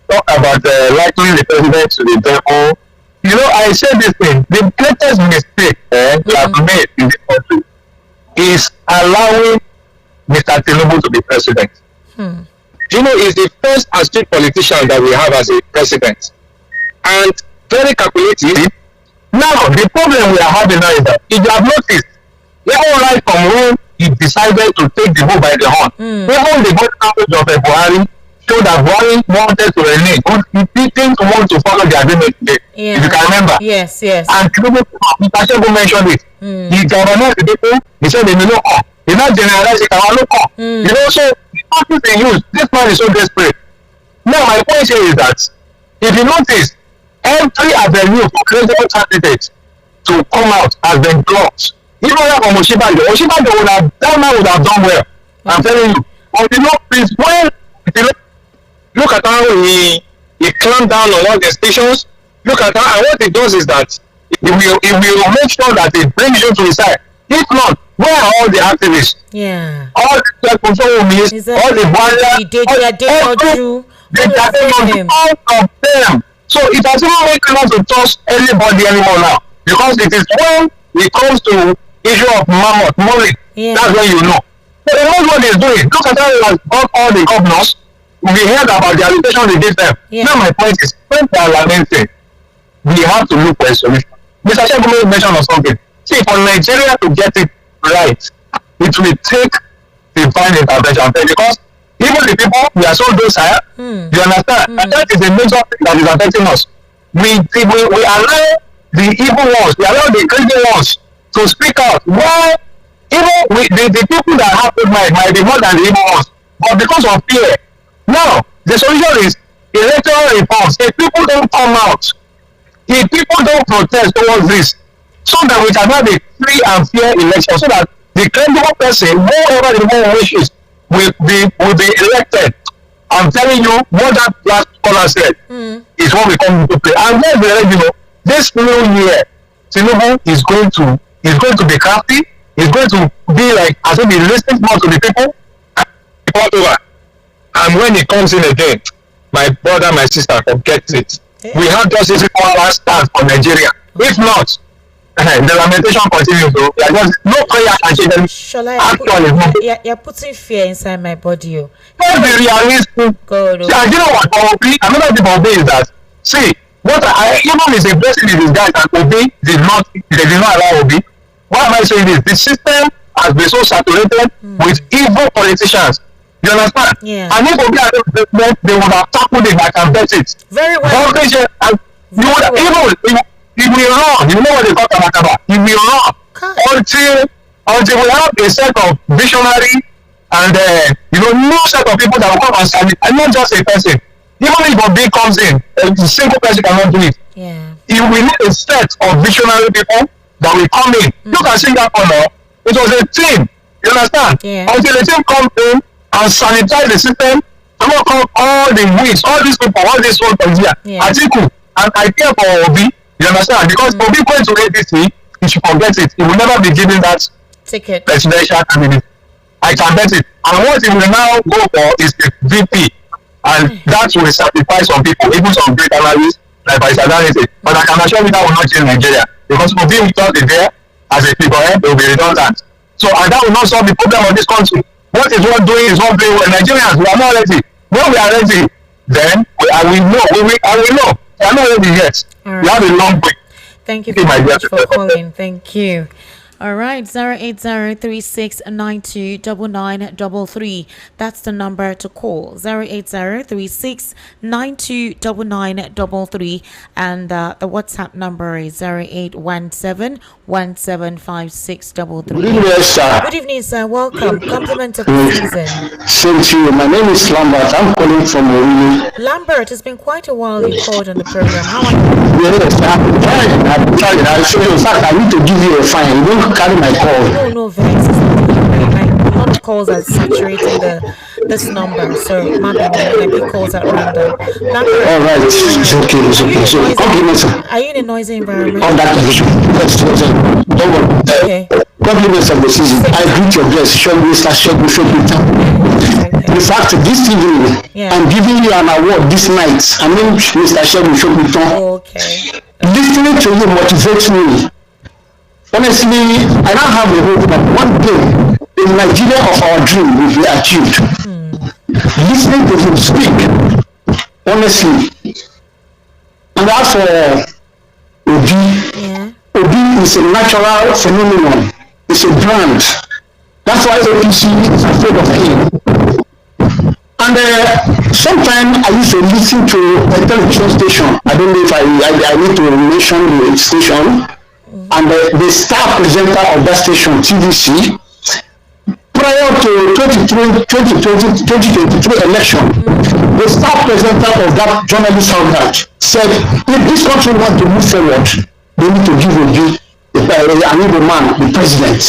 Talk about likening the president to the devil. I said this thing. The greatest mistake we have made in this country is allowing Mr. Tinubu to be president. He's the first astute politician that we have as a president. And very calculative. Now, the problem we are having now is that if you have noticed, even right from when he decided to take the bull by the horn, even the good coverage of Buhari showed that Buhari wanted to renege. He didn't want to follow the agreement today, if you can remember. Yes. And Mr. Shegun mentioned it. He galvanized the people. He said they may not come. He not generalized it. So the practice they use, this man is so desperate. Now, my point here is that if you notice, every avenue for credible candidates to come out has been blocked. Even from Osinbajo that man would have done well. I'm telling you. But please, when look at how he clamped down on all the stations. Look at how, and what he does is that he will make sure that he brings you to his side. If not, where are all the activists? Yeah. All the control rooms, all the warriors, all of them. So it has not make us to trust anybody anymore now. Because it is when it comes to issue of money, that's when you know. So he knows what he's doing. Look at how he has got all the governors. We heard about the allegation they gave them. Now my point is, when they are lamenting, we have to look for a solution. Mr. Shegun mentioned on something. See, for Nigeria to get it right, it will take divine intervention. Because even the people, we are so docile, you understand? And that is a major thing that is affecting us. We allow the evil ones, we allow the crazy ones to speak out. Why? Even the people that have good mind might be more than the evil ones. But because of fear. Now, the solution is electoral reforms. If people don't come out, if people don't protest towards this, so that we can have a free and fair election, so that the credible person, whoever the one wishes, will be elected. I'm telling you, what that last caller said is what we come to play. And then, this new year, Tinubu is going to be crafty. He's going to be like, as if he listens more to the people. And when he comes in again, my brother, my sister, forget it. We have just this one last start for Nigeria. If not, the lamentation continues. No prayer can change anything. You're putting fear inside my body. Let's be realistic. God, see, you know what? Another thing about is that, see, what even is a blessing in disguise that Obi they did not allow Obi. Why am I saying this? The system has been so saturated with evil politicians. You understand? Yeah. And if Obi had president, they would have tackled it. I can bet it. Very well. You would have, even he will run. You know what they call Kabakaba? He will run until we have a set of visionary and new set of people that will come and stand it, and not just a person. Even if Obi comes in, a single person cannot do it. Yeah. You will need a set of visionary people that will come in. You can see that now. It was a team. You understand? Yeah. Until the team comes in and sanitize the system, I'm going to call all the wings, all these people, all these ones from here. Atiku, and I care for Obi. You understand? Because Obi going to APC, he should forget it. He will never be given that ticket presidential candidate. I can bet it. And what he will now go for is the VP. And that will sacrifice some people, even some great analysts like Vice Adalite. But I can assure you that will not change Nigeria. Because Obi will not be there as a figurehead, it will be redundant. So, and that will not solve the problem of this country. What is one doing is one doing well. Nigerians, we are not ready. When we are ready, then I will know. We know. We are not ready yet. Right. We have a long way. Thank you very much for calling. Thank you. All right, 08036929933. That's the number to call. 08036929933, and the WhatsApp number is 0817175633. Good evening, sir. Good evening, sir. Welcome. Compliment of the season. Same to you. My name is Lambert. I'm calling from Oriri. Lambert, it's been quite a while you called on the program. How are you? Yes, I'm trying. I show you. In fact, I need to give you a fine. You don't carry my call. No, Vex. A lot of calls are saturating this number, so maybe calls at random. All right, it's okay. So, compliments. Are you in a noisy environment? On that position. Yes. Don't worry. Okay. Compliments of the season. I greet your guest, Mr. Shogun Shokita. In fact, this evening, I'm giving you an award this night. I mean, Mr. Shogun Shokita. Okay. Listening to you motivates me. Honestly, I now have a hope that one day the Nigeria of our dream will be achieved. Listening to him speak, honestly, and as for Obi, Obi is a natural phenomenon. It's a brand. That's why APC is afraid of him. And sometimes I used to listen to a television station. I don't know if I need to mention the station. And the star presenter of that station, TVC, prior to 2023 election, the star presenter of that journalist outlet said, if this country wants to move forward, they need to give Obi, I need a man, the president,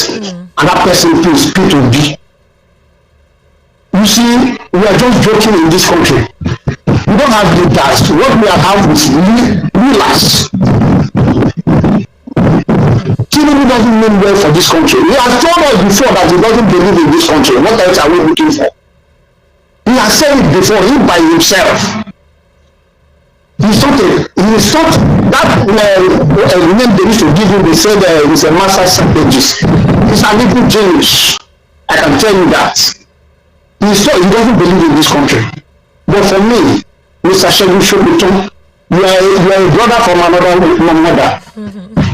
and that person is P2B. You see, we are just joking in this country. We don't have leaders. What we have is rulers. Tinubu doesn't mean well for this country. He has told us before that he doesn't believe in this country. What else are we looking for? He has said it before, him by himself. He's not that name they used to give him, they said he's a master strategist. He's a little genius. I can tell you that. He doesn't believe in this country. But for me, Mr. Shegun Shokuton, you are a brother from another mother.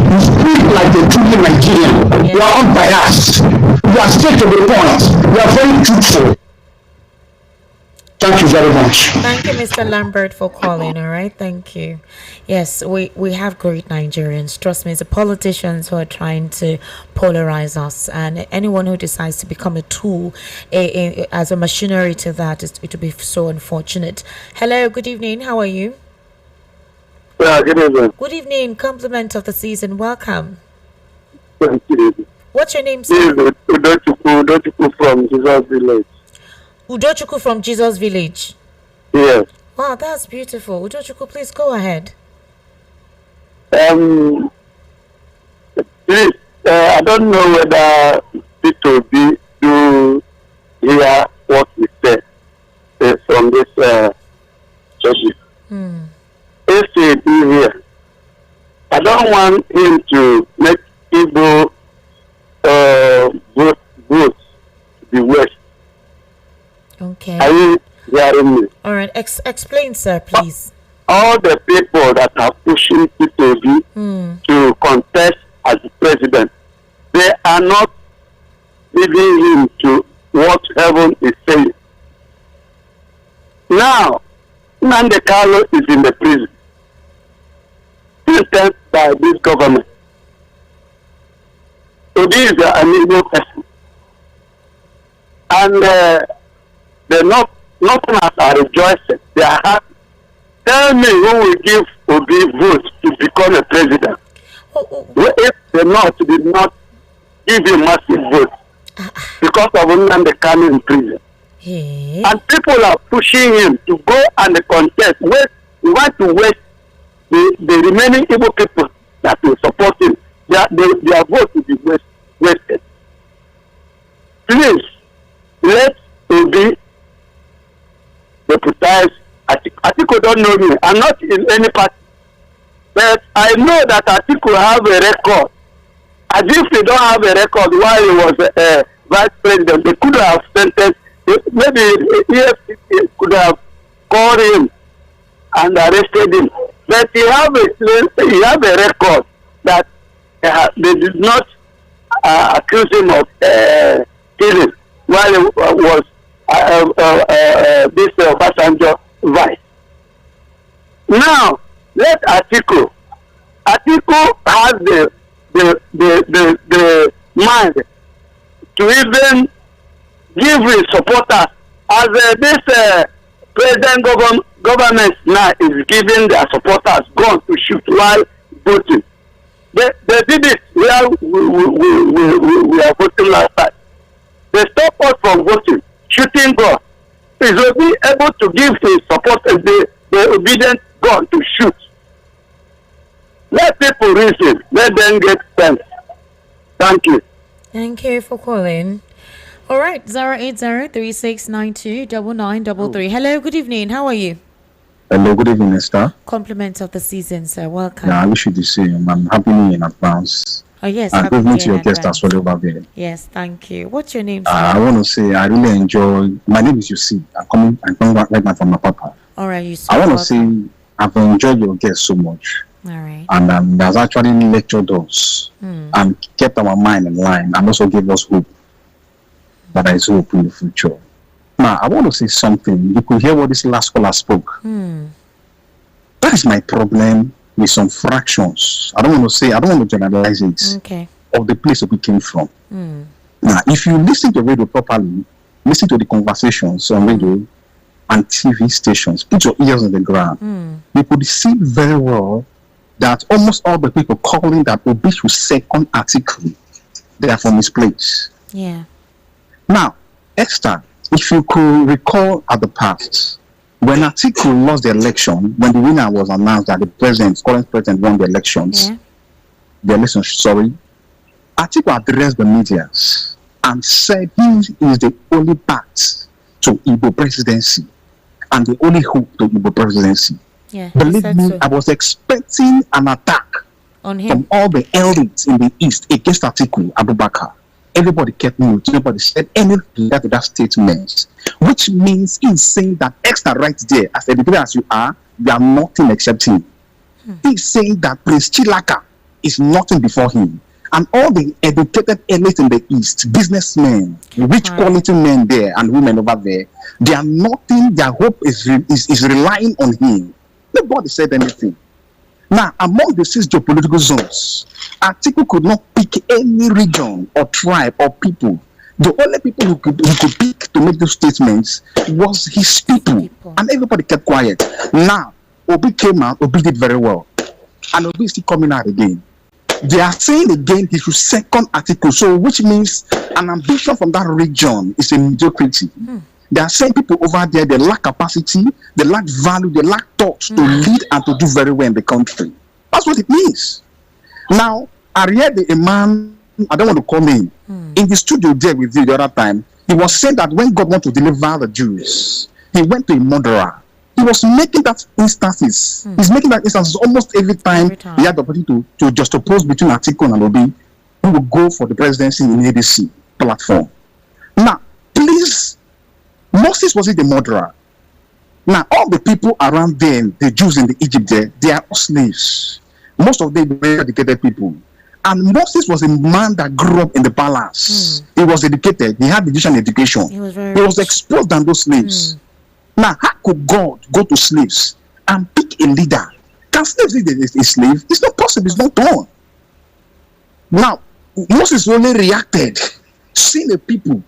You speak like a truly Nigerian. You are unbiased. You are straight to the point. You are very truthful. Thank you very much. Thank you, Mr. Lambert, for calling. All right, thank you. Yes, we have great Nigerians. Trust me, it's the politicians who are trying to polarize us, and anyone who decides to become a tool as a machinery to that, it will be so unfortunate. Hello, good evening. How are you? Yeah, good evening. Good evening. Compliment of the season. Welcome. Thank you. What's your name, sir? Udochukwu from Jesus Village. Udochukwu from Jesus Village. Yes. Wow, that's beautiful. Udochukwu, please go ahead. Please, I don't know whether P2B do hear what we say from this church. If he do here, I don't want him to make Igbo vote to the West. Okay. Are you hearing me? All right. Explain, sir, please. All the people that are pushing P2B to contest as the president, they are not leading him to what heaven is saying. Now, Nnamdi Kanu is in the prison, sentenced by this government. Obi is an Igbo person. And the Northerners are rejoicing. They are happy. Tell me who will give Obi votes to become a president. If the North did not give him massive votes because of Nnamdi Kanu in prison. Hey. And people are pushing him to go and contest. We want to waste the remaining Igbo people that will support him. Their vote will be wasted. Please, let Obi deputize Atiku. Don't know me. I'm not in any party. But I know that Atiku have a record. As if they don't have a record while he was vice president, they could have sentenced. Maybe EFCC could have called him and arrested him. But he have a record that they did not accuse him of stealing while he was this Obasanjo vice. Now let Atiku has the mind to even give his supporters as this present government now is giving their supporters guns to shoot while voting. They did it where we are voting last time. They stopped us from voting, shooting guns. Is Obi able to give his supporters the obedient gun to shoot? Let people reason. Let them get sense. Thank you. Thank you for calling. All right, 080-3692-9933. Hello, good evening. How are you? Hello, good evening, Esther. Compliments of the season, sir. Welcome. Yeah, I wish you the same. I'm happy new year in advance. Oh, yes. And good evening to your guest as well over there. Yes, thank you. What's your name, sir? I want to say I really enjoy. My name is Yusuf. I'm coming right now from my papa. All right, Yusuf. I want to say I've enjoyed your guest so much. All right. And has actually lectured us and kept our mind in line and also gave us hope that there is hope in the future. Now, I want to say something. You could hear what this last caller spoke. That is my problem with some fractions. I don't want to generalize it. Okay. Of the place we came from. Now, if you listen to radio properly, listen to the conversations on radio and TV stations, put your ears on the ground, you could see very well that almost all the people calling that Obi should second article, they are from his place. Yeah. Now, Esther, if you could recall at the past, when Atiku lost the election, when the winner was announced that the current president won the elections, Atiku addressed the media and said he is the only path to Igbo presidency and the only hope to Igbo presidency. Yeah, believe me, so. I was expecting an attack on him from all the elites in the East against Atiku Abubakar. Everybody kept mute. Nobody said anything to that statement, which means he's saying that extra right there, as educated as you are nothing except him. He's saying that Prince Chilaka is nothing before him. And all the educated elites in the East, businessmen, rich quality men there and women over there, they are nothing, their hope is relying on him. Nobody said anything. Now, among the 6 geopolitical zones, Atiku could not pick any region or tribe or people. The only people who could pick to make those statements was his people. And everybody kept quiet. Now, Obi came out, Obi did very well. And Obi is still coming out again. They are saying again he should second Atiku, so which means an ambition from that region is a mediocrity. They are saying people over there, they lack capacity, they lack value, they lack thoughts to lead and to do very well in the country. That's what it means. Now, I read a man, I don't want to call him, in the studio there with you the other time, he was saying that when God wanted to deliver the Jews, he went to a murderer. He was making that instances. He's making that instances almost every time he had the opportunity to just oppose between Atiku and Obi, who would go for the presidency in ABC platform. Now, please, Moses wasn't the murderer. Now, all the people around them, the Jews in the Egypt there, they are all slaves. Most of them very educated people. And Moses was a man that grew up in the palace. He was educated. He had Egyptian education. He was exposed than those slaves. Now, how could God go to slaves and pick a leader? Can slaves lead a slave? It's not possible. It's not done. Now, Moses only reacted, seeing the people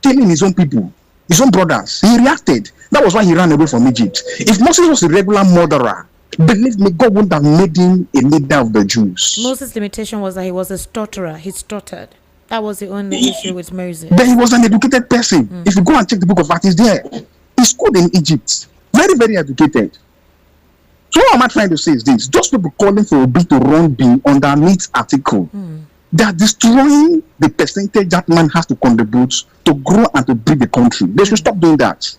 killing his own people, his own brothers. He reacted. That was why he ran away from Egypt. If Moses was a regular murderer, believe me, God wouldn't have made him a leader of the Jews. Moses' limitation was that he was a stutterer. He stuttered. That was the only issue with Moses. But he was an educated person. If you go and check the book of Acts, it's there. He schooled in Egypt. Very, very educated. So what am I trying to say is this. Those people calling for Obi to run B underneath article, they are destroying the percentage that man has to contribute to grow and to build the country. They should stop doing that.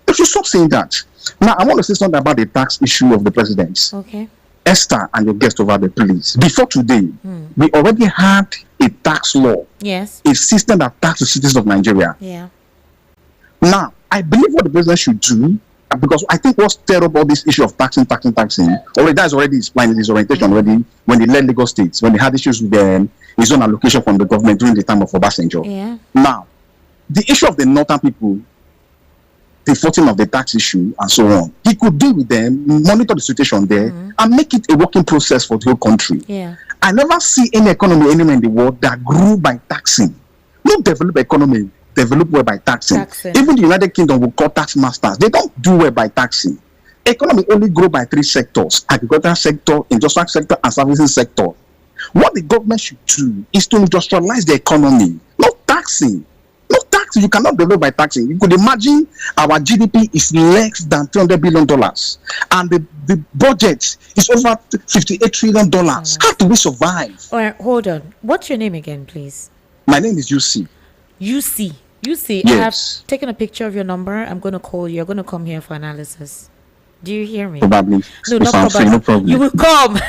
They should stop saying that. Now, I want to say something about the tax issue of the president. Okay. Esther and your guest over there, please. Before today, we already had a tax law. Yes. A system that taxes the citizens of Nigeria. Yeah. Now, I believe what the president should do, because I think what's terrible about this issue of taxing, already that's already his plan, his orientation already, when they led Lagos State, when they had issues with his own allocation from the government during the time of Obasanjo. Yeah. Now, the issue of the northern people, the voting of the tax issue and so on, he could deal with them, monitor the situation there, and make it a working process for the whole country. Yeah. I never see any economy anywhere in the world that grew by taxing. No developed economy develop well by taxing. Even the United Kingdom will call tax masters. They don't do well by taxing. Economy only grow by 3 sectors: agricultural sector, industrial sector, and services sector. What the government should do is to industrialize the economy, not taxing. Not taxing. You cannot develop by taxing. You could imagine our GDP is less than $300 billion, and the budget is over $58 trillion. How do we survive? All right, hold on. What's your name again, please? My name is UC. UC. Yes. I have taken a picture of your number. I'm going to call you. You're going to come here for analysis. Do you hear me? Probably. No, not probably. No problem. You will come.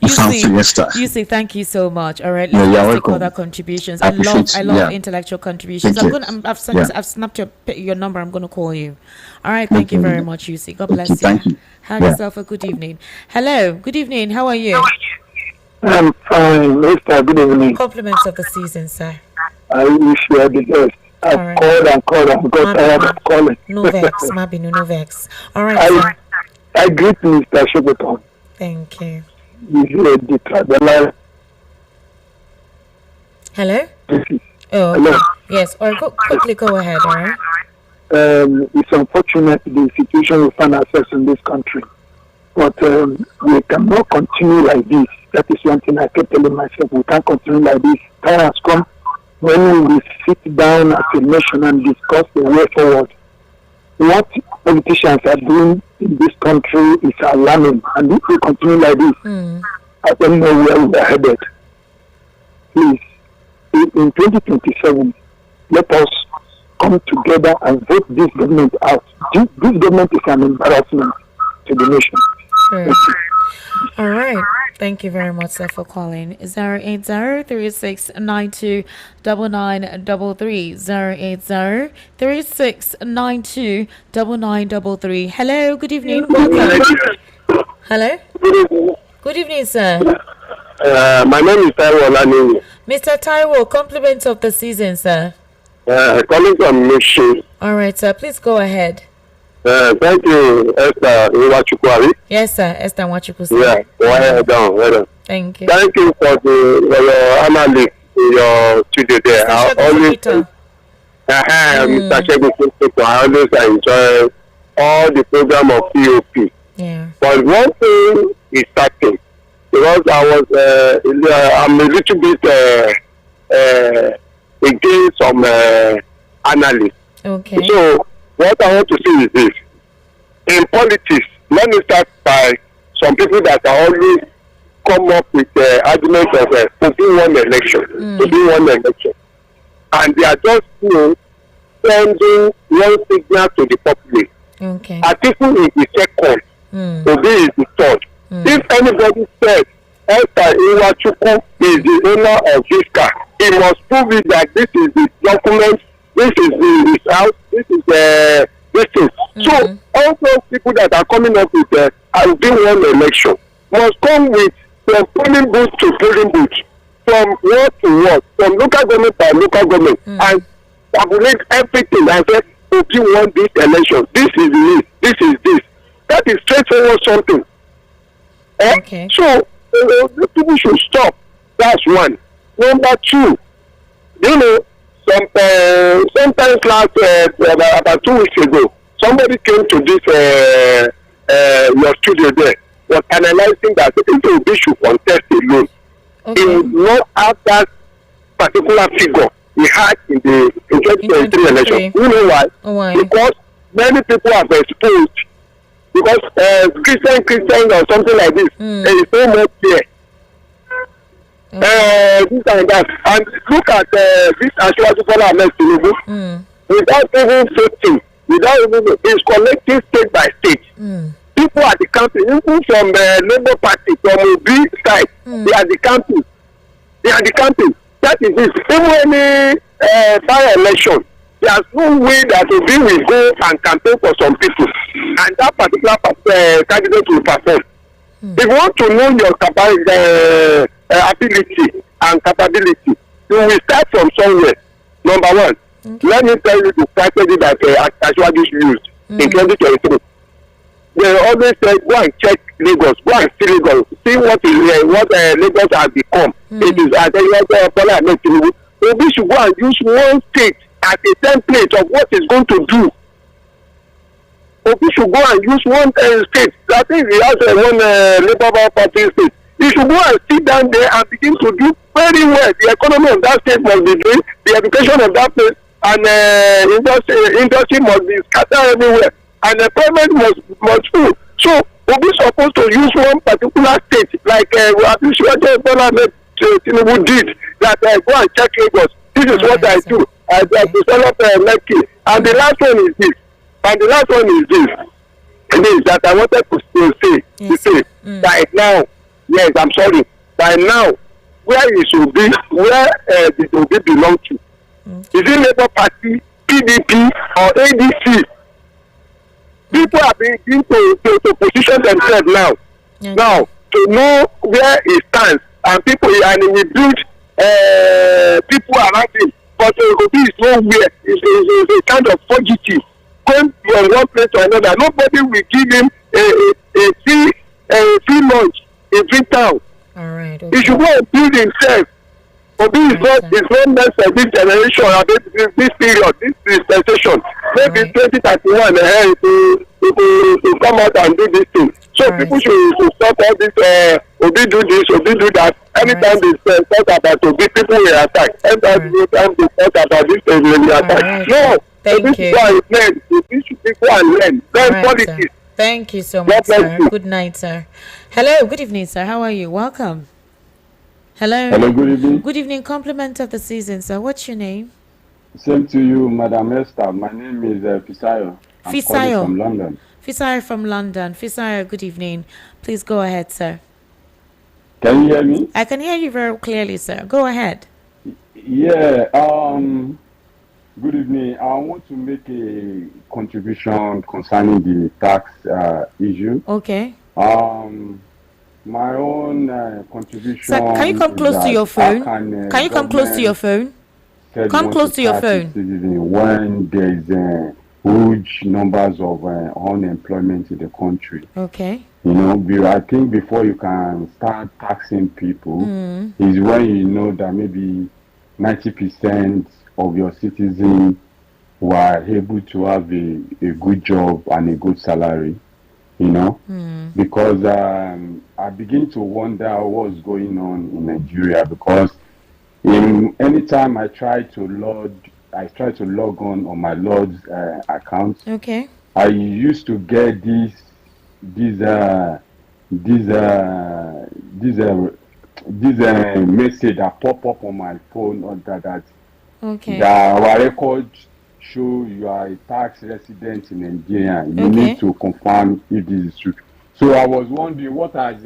You say thank you so much. All right. Let's take other contributions. I love intellectual contributions. I've snapped your number. I'm going to call you. All right. Thank you very much, UC. God bless you. Thank you. Have yourself a good evening. Hello. Good evening. How are you? I'm fine, Mr. Good evening. Compliments of the season, sir. I wish you had the best. I've called and got tired of calling. No vex, Mabinu, no vex. All right, I greet Mr. Shogoton. Thank you. Hello? Oh, hello. Yes, or quickly go ahead, all right? It's unfortunate the situation we find ourselves in this country. But we cannot continue like this. That is one thing I kept telling myself. We can't continue like this. Time has come when we sit down as a nation and discuss the way forward. What politicians are doing in this country is alarming. And if we continue like this, I don't know where we are headed. Please, in 2027, let us come together and vote this government out. This government is an embarrassment to the nation. Sure. All right. Thank you very much, sir, for calling. 080-3692-9933. 080-3692-9933. Hello. Good evening. Welcome. Hello. Good evening, sir. My name is Taiwo Olaniyi. Mr. Taiwo, compliments of the season, sir. Calling from Mishi. All right, sir. Please go ahead. Thank you, Esther Nwachukwu. Yes, sir. Esther Nwachukwu. Yeah, well done. Thank you. Thank you for your analysis in your studio there. Mr. Shegun, I always enjoy all the program of POP. Yeah. But one thing is starting, because I'm a little bit against some analysis. Okay. So what I want to say is this: in politics, let me start by some people that are always come up with the argument of to be one election, and they are just sending one signal to the public. Okay. Atiku is the second, Obi is the third. If anybody says Esther Nwachukwu is the owner of this car, he must prove it that this is the document. This is his house. This is this thing. So all those people that are coming up with I'll do one election must come with from polling booth to polling booth, from ward to ward, from local government by local government, and tabulate everything and say, if you want this election, this is this, this is this. That is straightforward something. Okay. So, the people should stop. That's one. Number two, you know, sometimes about 2 weeks ago, somebody came to this your studio there, was analyzing that if Obi should contest alone, he would not have that particular figure he had in the 2023 election. You know why? Why? Because many people have exposed, because Christian or something like this, there is so much there. This and that. And look at this Asiwaju Bola Ahmed Tinubu, without even voting, without even, is collecting state by state. People at the camping, even from Labour Party, from Obi side, they are the camping. They are the camping. That is it. Even any by-election, there's no way that Obi will go and campaign for some people, and that particular candidate will perform. If you want to know your ability and capability, you will start from somewhere. Number one, let me tell you the strategy that Asiwaju used in 2023. They always say, go and check Lagos, go and see Lagos, see what Lagos has become. It is as Bola Ahmed Tinubu. Obi should go and use one state as a template of what it's going to do. Obi should go and use one state. I think he has one Labour Party state. He should go and sit down there and begin to do very well. The economy of that state must be doing, the education of that place, and industry must be scattered everywhere, and employment must do. So Obi is supposed to use one particular state, like Asiwaju Bola Ahmed Tinubu did, that go and check Lagos. This is what I do. I develop Lekki. And the last one is this. It is that I wanted to say that now, yes, I'm sorry, by now, where it should be, where it will belong to. Is it Labour Party, PDP, or ADC? People are beginning to position themselves now. Now, to know where it stands, and people, and we build people around him. But Obi is nowhere. It's a kind of fugitive, going from one place to another. Nobody will give him a free lunch, a free town. All right. Okay. He should go and build himself. Obi is not meant for this generation, this period, this dispensation. Maybe 2031 to come out and do this thing. So people should stop all this. Obi do this, Obi do that. Anytime they talk about Obi, people will attack. Anytime they talk about this, they will attack. No, thank you. Obi should go and learn. Learn politics. Thank you so much, sir. Good night, sir. Hello, good evening, sir. How are you? Welcome. Hello. Hello, good evening. Good evening. Compliment of the season, sir. What's your name? Same to you, Madam Esther. My name is Fisayo. I'm calling from London. Fisayo from London. Fisayo, good evening. Please go ahead, sir. Can you hear me? I can hear you very clearly, sir. Go ahead. Yeah. Good evening. I want to make a contribution concerning the tax issue. Okay. My own contribution. Sir, can you come close to your phone? Can you come close to your phone? Come close to your phone. When there is huge numbers of unemployment in the country. Okay. You know, I think before you can start taxing people is when you know that maybe 90% of your citizens were able to have a good job and a good salary. You know, because I begin to wonder what's going on in Nigeria, because anytime I try to log on my Lord's account. Okay. I used to get this message that pop up on my phone, or that our record show you are a tax resident in Nigeria. You need to confirm if this is true. So I was wondering, what has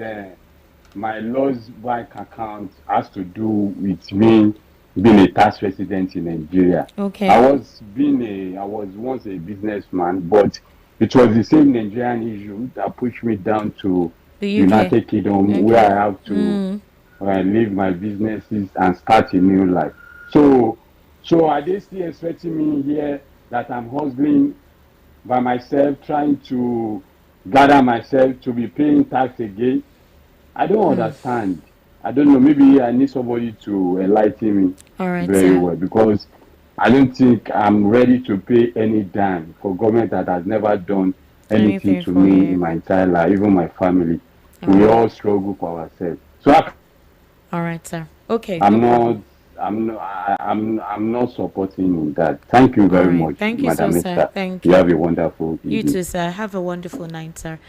my Lord's bank account has to do with me being a tax resident in Nigeria? Okay. I was once a businessman, but it was the same Nigerian issue that pushed me down to The United Kingdom, where I have to leave my businesses and start a new life. So are they still expecting me here that I'm hustling by myself, trying to gather myself to be paying tax again? I don't understand. I don't know. Maybe I need somebody to enlighten me very well, because I don't think I'm ready to pay any dime for government that has never done anything to me in my entire life, even my family. We all struggle for ourselves. So all right, sir. Okay. I'm not supporting that. Thank you very much. Thank you, Madam sir. Thank you. You have a wonderful evening. You too, sir. Have a wonderful night, sir.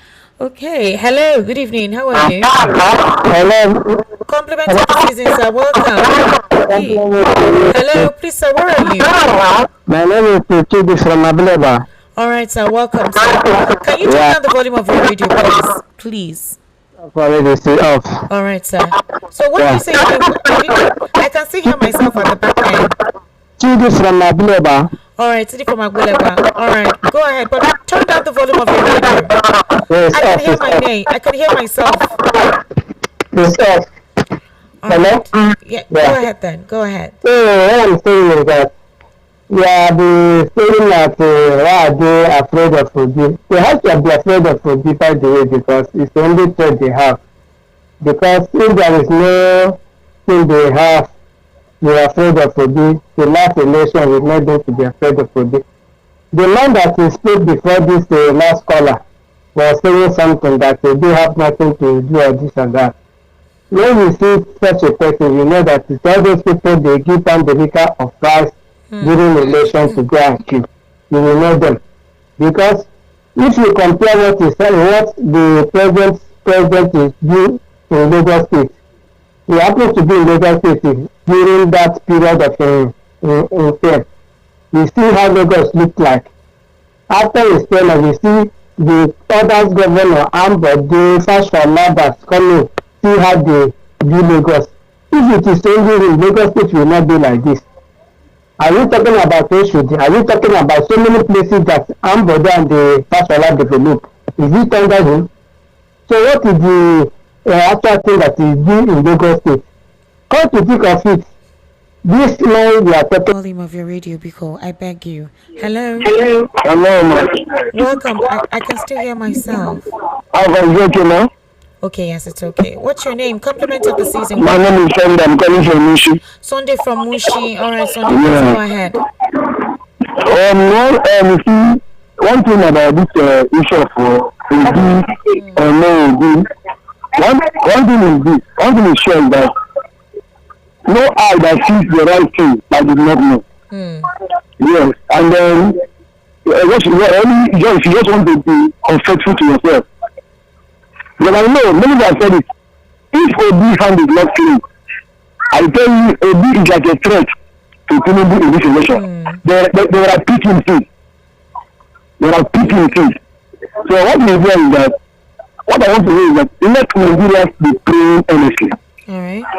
Okay. Hello. Good evening. How are you? Hello. Compliment of the season, sir. Welcome. Hey. Hello. Please, sir. Where are you? My name is Chidi from Abileba. All right, sir. Welcome, sir. Can you turn down the volume of your radio, please? Please. Off. All right, sir. So what do you say? I can still hear myself at the back end. Chidi from Abileba. All right, Chidi from Abileba. All right, go ahead, but turn down the volume of your radio. Yes, I can hear my name. I can hear myself. It's off. Hello? Yeah, go ahead then. Go ahead. So what I'm saying is that the saying that why are they afraid of Fuji? They have to be afraid of Fuji, by the way, because it's the only threat they have. Because if there is no thing they have, they're afraid of Fuji. The last election will make them to be afraid of Fuji. The man that he spoke before this last caller was saying something that they do have nothing to do or this and that. When you see such a person, you know that it's all those people they give them the liquor of price during election to go and kill. You will know them. Because if you compare what the president is doing in Lagos State, he happens to be in Lagos State during that period of term. You see how Lagos looked like. After his tenure, you see the other governor, Ambode, Fashola, that's coming, see how they do Lagos. If it is only in Lagos State, will not be like this. Are you talking about Oshodi? Are you talking about so many places that Ambode and the Fashola develop? Is it under him? So what is the actual thing that he do in Lagos State? Come to think of it, this man we are talking. Volume of your radio, because I beg you. Hello. Hello. Welcome. I can still hear myself. Okay, yes, it's okay. What's your name? Compliment of the season. My name is Sunday. I'm calling from Mushi. Sunday from Mushi. All right, Sunday. Please go ahead. See, one thing about this issue of one thing is sure that no eye that sees the right thing that did not know. Yes, and then if you just want to be unfaithful to yourself. Because I know many have said it. If Obi hand is not clean, I tell you, Obi is like a threat to Tinubu in this election. They are picking things. So what we hear is that, what I want to say is that let Nigerians be praying earnestly.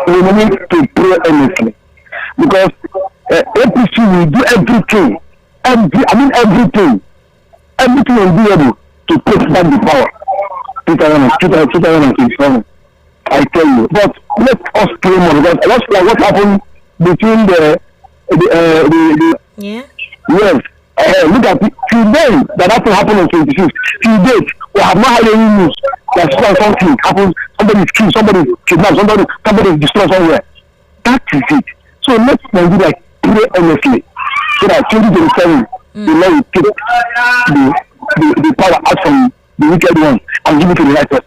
We need to pray earnestly. Because APC will do everything. Everything will be able to take back the power. 2027. I tell you. But let us pray more, because just like what happened between the yes. Look at it. Today, that happened on 26th. Today, we have not had any news that something happens. Somebody is killed, somebody is kidnapped, somebody is destroyed somewhere. That is it. So let's Nigeria pray honestly, so that 2027 the Lord will take the power out from the wicked one and give it to the right person.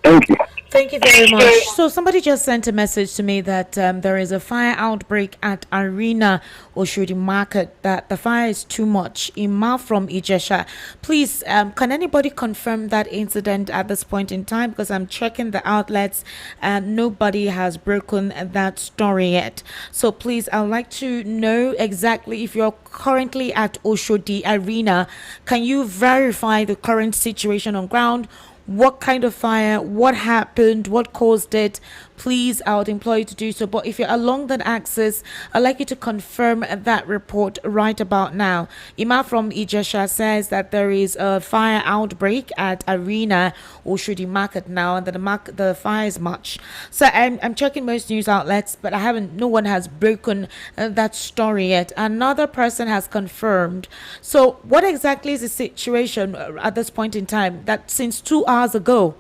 Thank you. Thank you very much. So somebody just sent a message to me that there is a fire outbreak at Arena Oshodi Market, that the fire is too much. Ima from Ijesha. Please, can anybody confirm that incident at this point in time? Because I'm checking the outlets and nobody has broken that story yet. So please, I'd like to know exactly if you're currently at Oshodi Arena. Can you verify the current situation on ground? What kind of fire? What happened? What caused it? please, I would implore you to do so. But if you're along that axis, I'd like you to confirm that report right about now. Ima from Ijesha says that there is a fire outbreak at Arena Oshodi Market now, and that the fire is much. So I'm checking most news outlets, but no one has broken that story yet. Another person has confirmed. So what exactly is the situation at this point in time, that since 2 hours ago,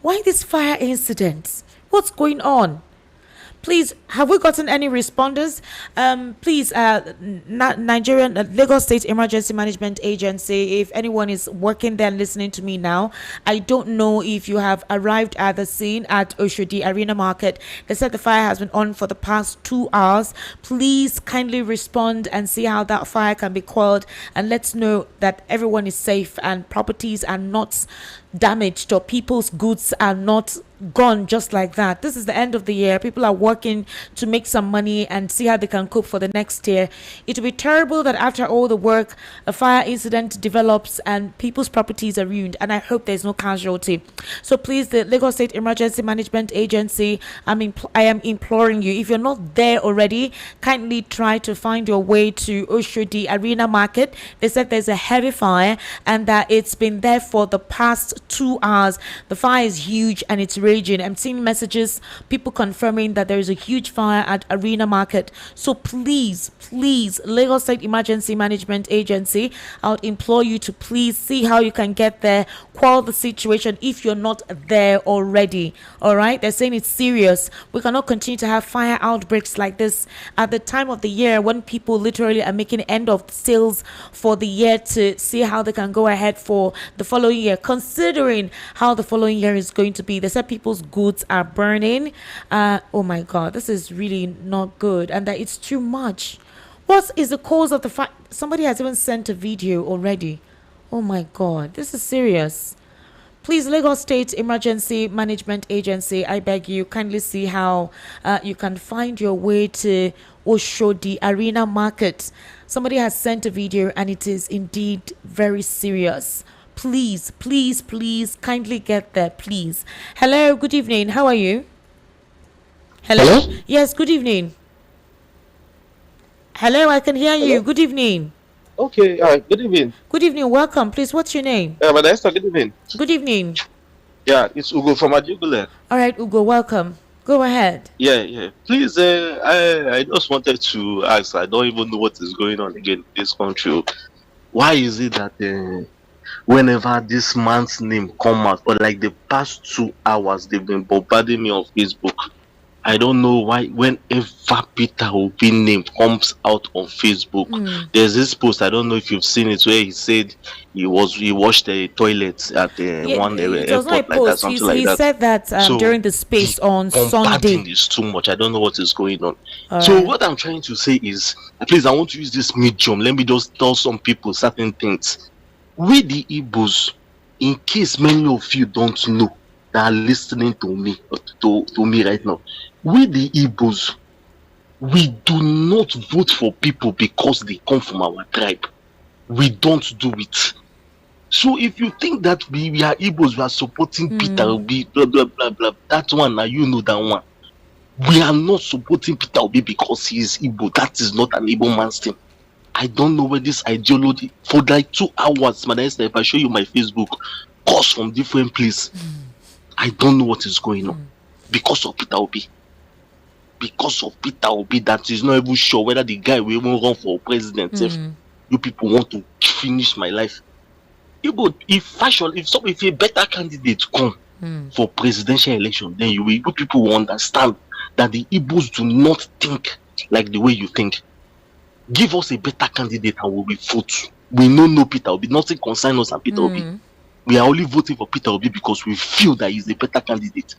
why this fire incidents? What's going on? Please, have we gotten any responders? Please, Nigerian Lagos State Emergency Management Agency, if anyone is working there and listening to me now, I don't know if you have arrived at the scene at Oshodi Arena Market. They said the fire has been on for the past 2 hours. Please kindly respond and see how that fire can be quelled, and let's know that everyone is safe and properties are not damaged or people's goods are not gone just like that. This is the end of the year. People are working to make some money and see how they can cope for the next year. It will be terrible that after all the work, a fire incident develops and people's properties are ruined, and I hope there's no casualty. So please, the Lagos State Emergency Management Agency, I am imploring you, if you're not there already, kindly try to find your way to Oshodi Arena Market. They said there's a heavy fire and that it's been there for the past 2 hours. The fire is huge and it's raging. I'm seeing messages, people confirming that there is a huge fire at Arena Market. So please, Lagos State Emergency Management Agency, I would implore you to please see how you can get there, quell the situation if you're not there already. All right, they're saying it's serious. We cannot continue to have fire outbreaks like this at the time of the year when people literally are making end of sales for the year to see how they can go ahead for the following year, considering how the following year is going to be. They said people's goods are burning. Oh my God, this is really not good, and that it's too much. What is the cause of the fire? Somebody has even sent a video already. Oh my God, this is serious. Please, Lagos State Emergency Management Agency, I beg you, kindly see how you can find your way to Oshodi Arena Market. Somebody has sent a video and it is indeed very serious. Please, kindly get there, please. Hello, good evening. How are you? Hello? Yes, good evening. Hello, I can hear you. Good evening. Okay, good evening. Good evening, welcome. Please, what's your name? Madam Esther, good evening. Good evening. Yeah, it's Ugo from Ajigule. All right, Ugo, welcome. Go ahead. Yeah. Please, I just wanted to ask, I don't even know what is going on again in this country. Why is it that whenever this man's name come out, for like the past 2 hours, they've been bombarding me on Facebook? I don't know why whenever Peter Obi name comes out on Facebook, there's this post, I don't know if you've seen it, where he said he washed the toilets at one airport like that, something like that. He said that during the space on Sunday. Is too much. I don't know what is going on. So what I'm trying to say is, please, I want to use this medium. Let me just tell some people certain things. We the Igbos, in case many of you don't know, that are listening to me right now, we the Igbos, we do not vote for people because they come from our tribe. We don't do it. So if you think that we are Igbos, we are supporting Peter Obi, blah blah blah blah, that one, now you know that one. We are not supporting Peter Obi because he is Igbo. That is not an Igbo man's thing. I don't know where this ideology, for like 2 hours, Madam Esther, if I show you my Facebook, calls from different places. I don't know what is going on because of Peter Obi. Because of Peter Obi, that is not even sure whether the guy will even run for president. If you people want to finish my life, if a better candidate come for presidential election, then you people will understand that the Igbos do not think like the way you think. Give us a better candidate and we will vote. We know Peter Obi. Nothing concerns us and Peter Obi. We are only voting for Peter Obi because we feel that he's the better candidate.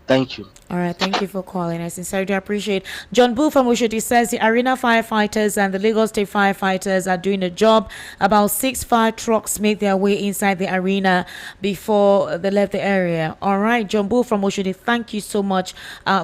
Thank you. All right, thank you for calling. I sincerely appreciate. John Boo from Oshodi says the arena firefighters and the Lagos State firefighters are doing a job. About 6 fire trucks made their way inside the arena before they left the area. All right, John Boo from Oshodi, thank you so much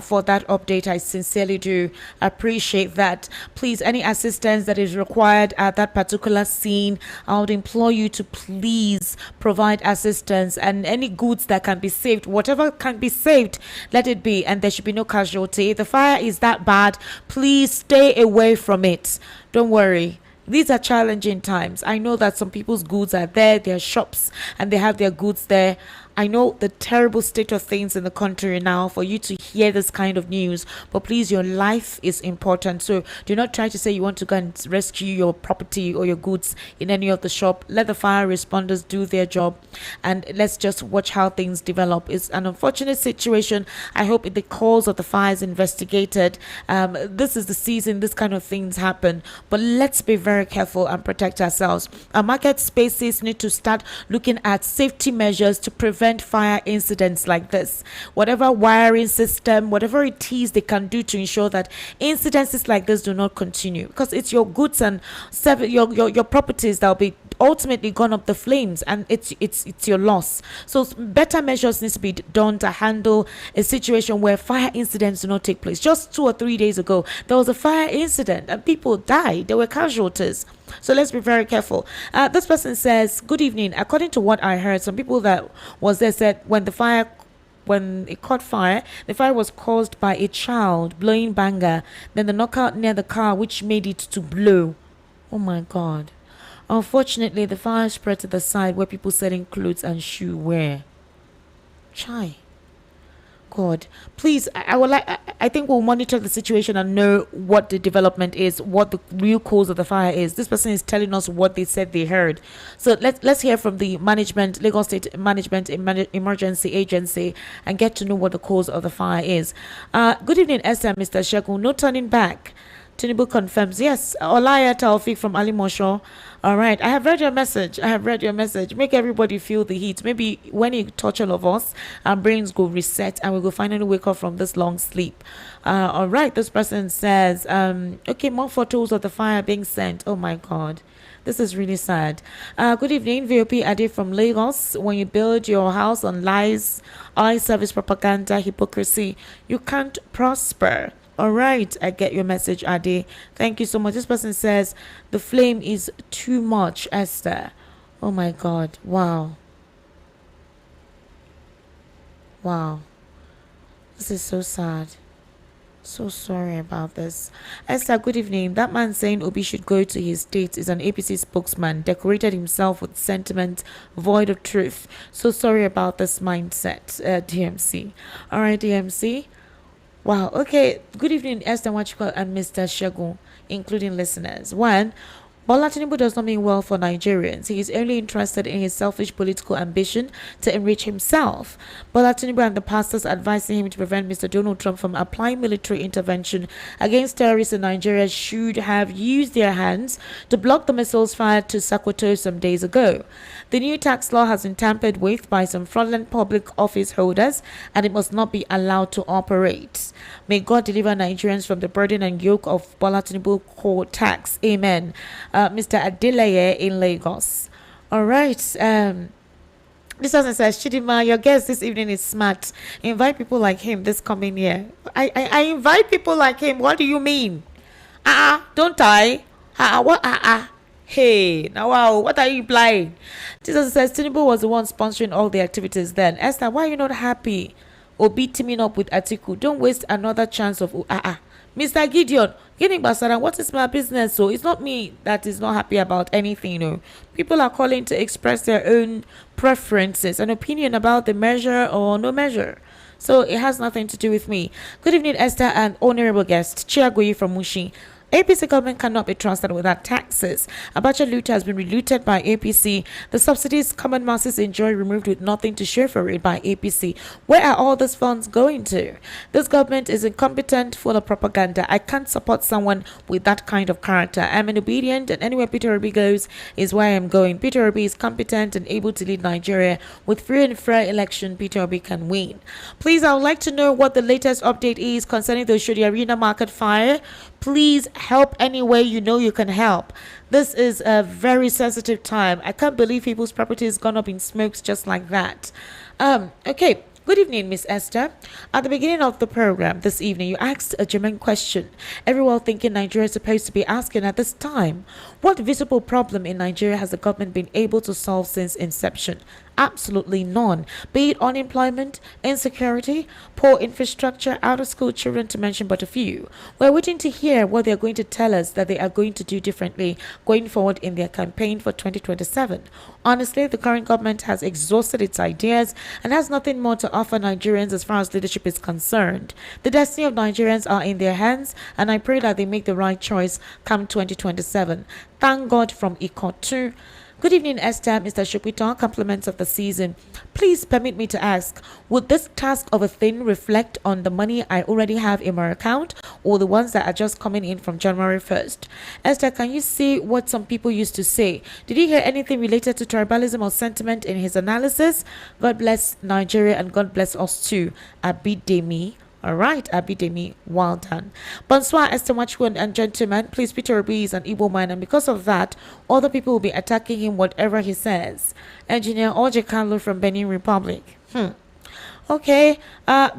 for that update. I sincerely do appreciate that. Please, any assistance that is required at that particular scene, I would implore you to please provide assistance, and any goods that can be saved, whatever can be saved, let it be, and there should be no casualty. If the fire is that bad, please stay away from it. Don't worry. These are challenging times. I know that some people's goods are there, their shops, and they have their goods there. I know the terrible state of things in the country now for you to hear this kind of news, but please, your life is important. So do not try to say you want to go and rescue your property or your goods in any of the shop. Let the fire responders do their job, and let's just watch how things develop. It's an unfortunate situation. I hope the cause of the fire is investigated. This is the season this kind of things happen, but let's be very careful and protect ourselves. Our market spaces need to start looking at safety measures to prevent fire incidents like this. Whatever wiring system, whatever it is they can do to ensure that incidences like this do not continue, because it's your goods and your properties that will be ultimately gone up the flames, and it's your loss. So better measures needs to be done to handle a situation where fire incidents do not take place. Just 2 or 3 days ago, there was a fire incident and people died. There were casualties. So let's be very careful. This person says, good evening. According to what I heard, some people that was there said when it caught fire, the fire was caused by a child blowing banger, then the knockout near the car which made it to blow. Oh my God. Unfortunately, the fire spread to the side where people selling clothes and shoe wear. Chai. God, please, I think we'll monitor the situation and know what the development is, what the real cause of the fire is. This person is telling us what they said they heard. So let's hear from the management, Lagos State Management Emergency Agency, and get to know what the cause of the fire is. Good evening, Esther, Mr. Shegun. No turning back. Tinubu confirms. Yes, Olaya Taufik from Ali Mosho. All right, I have read your message. Make everybody feel the heat. Maybe when you touch all of us, our brains go reset and we will finally wake up from this long sleep. All right, this person says, okay, more photos of the fire being sent. Oh my God. This is really sad. Good evening, VOP Ade from Lagos. When you build your house on lies, eye service, propaganda, hypocrisy, you can't prosper. All right, I get your message, Ade. Thank you so much. This person says, the flame is too much, Esther. Oh my God. Wow. Wow. This is so sad. So sorry about this. Esther, good evening. That man saying Obi should go to his state is an APC spokesman, decorated himself with sentiment void of truth. So sorry about this mindset, DMC. All right, DMC. Wow. Okay. Good evening, Esther Wachiko and Mr. Shegun, including listeners. One, Bola Tinubu does not mean well for Nigerians. He is only interested in his selfish political ambition to enrich himself. Bola Tinubu and the pastors advising him to prevent Mr. Donald Trump from applying military intervention against terrorists in Nigeria should have used their hands to block the missiles fired to Sokoto some days ago. The new tax law has been tampered with by some fraudulent public office holders, and it must not be allowed to operate. May God deliver Nigerians from the burden and yoke of Bola Tinubu core tax. Amen. Mr. Adeleye in Lagos. All right. This person says, Chidima, your guest this evening is smart. Invite people like him this coming year. I invite people like him. What do you mean? Don't I? What? Hey, now wow, what are you implying? Jesus says, Tinubu was the one sponsoring all the activities then. Esther, why are you not happy? Obi teaming up with Atiku. Don't waste another chance of Mr. Gideon, getting Basara, what is my business? So it's not me that is not happy about anything, you know. People are calling to express their own preferences and opinion about the measure or no measure. So it has nothing to do with me. Good evening, Esther and honorable guest, Chiagoyi from Mushi. APC government cannot be trusted without taxes. Abacha loot has been relooted by APC. The subsidies common masses enjoy removed with nothing to show for it by APC. Where are all these funds going to? This government is incompetent, full of propaganda. I can't support someone with that kind of character. I'm an obedient, and anywhere Peter Obi goes is where I'm going. Peter Obi is competent and able to lead Nigeria. With free and fair election, Peter Obi can win. Please, I would like to know what the latest update is concerning the Oshodi Arena market fire. Please help any way you know you can help. This is a very sensitive time. I can't believe people's property has gone up in smokes just like that. Okay. Good evening, Miss Esther. At the beginning of the program this evening, you asked a german question everyone thinking Nigeria is supposed to be asking at this time. What visible problem in Nigeria has the government been able to solve since inception? Absolutely none. Be it unemployment, insecurity, poor infrastructure, out of school children, to mention but a few. We're waiting to hear what they're going to tell us that they are going to do differently going forward in their campaign for 2027. Honestly, the current government has exhausted its ideas and has nothing more to offer Nigerians as far as leadership is concerned. The destiny of Nigerians are in their hands, and I pray that they make the right choice come 2027. Thank God from Ikotu. Good evening, Esther, Mr. Shupito, compliments of the season. Please permit me to ask, would this task of a thing reflect on the money I already have in my account or the ones that are just coming in from January 1st? Esther, can you see what some people used to say? Did you hear anything related to tribalism or sentiment in his analysis? God bless Nigeria and God bless us too. Abidemi. All right, Abidemi, well done. Bonsoir, Esther Machwan and gentlemen. Please, Peter Obi is an Igbo man, and because of that, other people will be attacking him whatever he says. Engineer Oje Carlo from Benin Republic. Okay,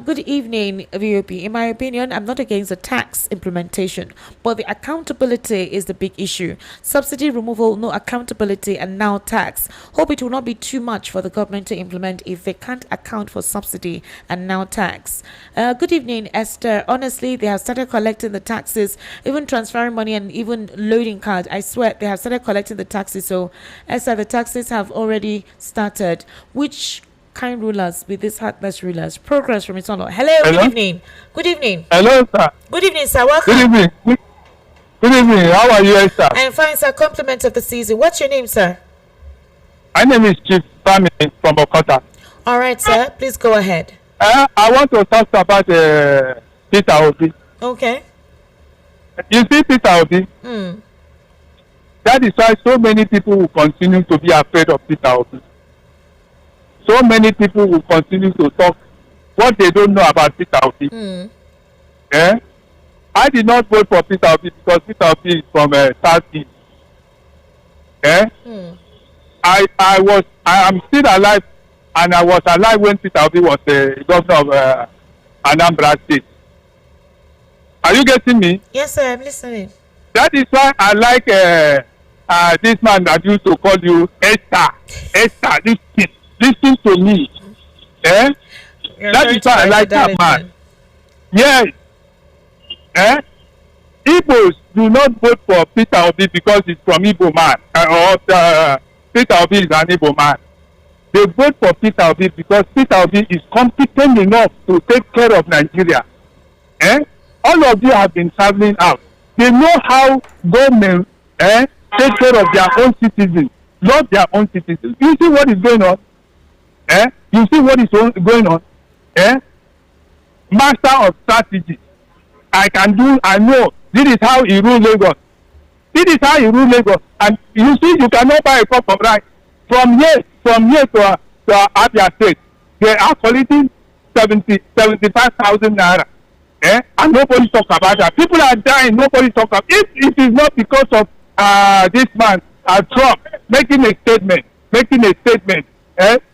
good evening, VOP. In my opinion, I'm not against the tax implementation, but the accountability is the big issue. Subsidy removal, no accountability, and now tax. Hope it will not be too much for the government to implement if they can't account for subsidy and now tax. Good evening, Esther. Honestly, they have started collecting the taxes, even transferring money and even loading cards. I swear, they have started collecting the taxes. So, Esther, the taxes have already started. Which kind rulers with these heartless rulers? Progress from Itono. Hello, good evening. Good evening. Hello, sir. Good evening, sir. Welcome. Good evening. Good evening. How are you, sir? I am fine, sir. Compliments of the season. What's your name, sir? My name is Chief Sami from Okota. All right, sir. Please go ahead. I want to talk about Peter Obi. Okay. You see, Peter Obi? That is why so many people will continue to be afraid of Peter Obi. So many people will continue to talk what they don't know about Peter Obi. I did not vote for Peter Obi because Peter Obi is from Southeast. I am still alive, and I was alive when Peter Obi was the governor of Anambra State. Are you getting me? Yes, sir. I'm listening. That is why I like this man that used to call you Esther. Esther, listen to me. That is why I like that man. Yes. Igbos do not vote for Peter Obi because he's from Igbo man. Peter Obi is an Igbo man. They vote for Peter Obi because Peter Obi is competent enough to take care of Nigeria. All of you have been traveling out. They know how government take care of their own citizens, not their own citizens. You see what is going on? You see what is going on? Master of strategy. I know. This is how he rule Lagos. This is how he rule Lagos. And you see, you cannot buy a cup of rice. From here to Abia State, they are collecting 75,000 naira. And nobody talk about that. People are dying, nobody talk about it. If it is not because of this man, Trump, making a statement,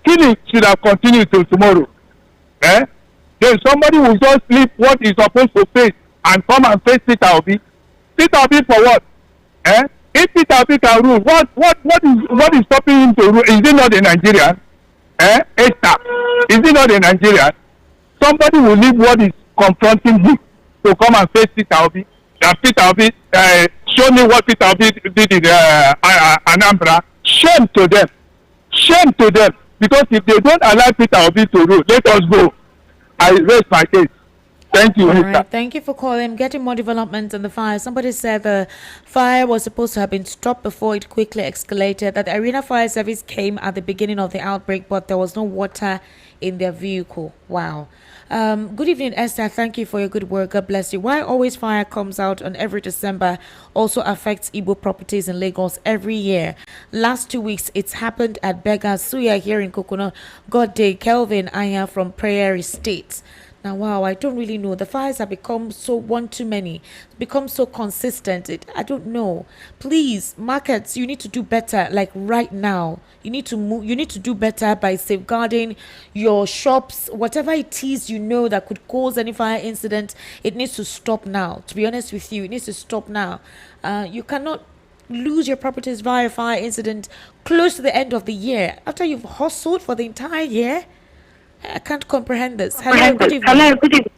killing should have continued till tomorrow. Then somebody will just leave what he's supposed to face and come and face Peter Obi. Peter Obi for what? If Peter Obi can rule, what is stopping him to rule? Is he not a Nigerian? Esther, is he not a Nigerian? Somebody will leave what is confronting him to come and face Peter Obi. Peter Obi, show me what Peter Obi did in Anambra. Shame to them. Shame to them. Because if they don't allow Peter Obi to rule, let us go. I raise my case. Thank you. All right. Thank you for calling. Getting more developments on the fire. Somebody said the fire was supposed to have been stopped before it quickly escalated. That the Arena Fire Service came at the beginning of the outbreak, but there was no water in their vehicle. Wow. Good evening, Esther. Thank you for your good work. God bless you. Why always fire comes out on every December also affects Igbo properties in Lagos every year. Last 2 weeks, it's happened at Bega Suya here in Kokono. God Day, Kelvin Aya from Prairie State. Now, wow, I don't really know. The fires have become so one too many, become so consistent. I don't know. Please, markets, you need to do better. Like right now, you need to move. You need to do better by safeguarding your shops, whatever it is you know that could cause any fire incident. It needs to stop now. To be honest with you, it needs to stop now. You cannot lose your properties via fire incident close to the end of the year after you've hustled for the entire year? I can't comprehend this. Hello, good evening. Hello, good evening.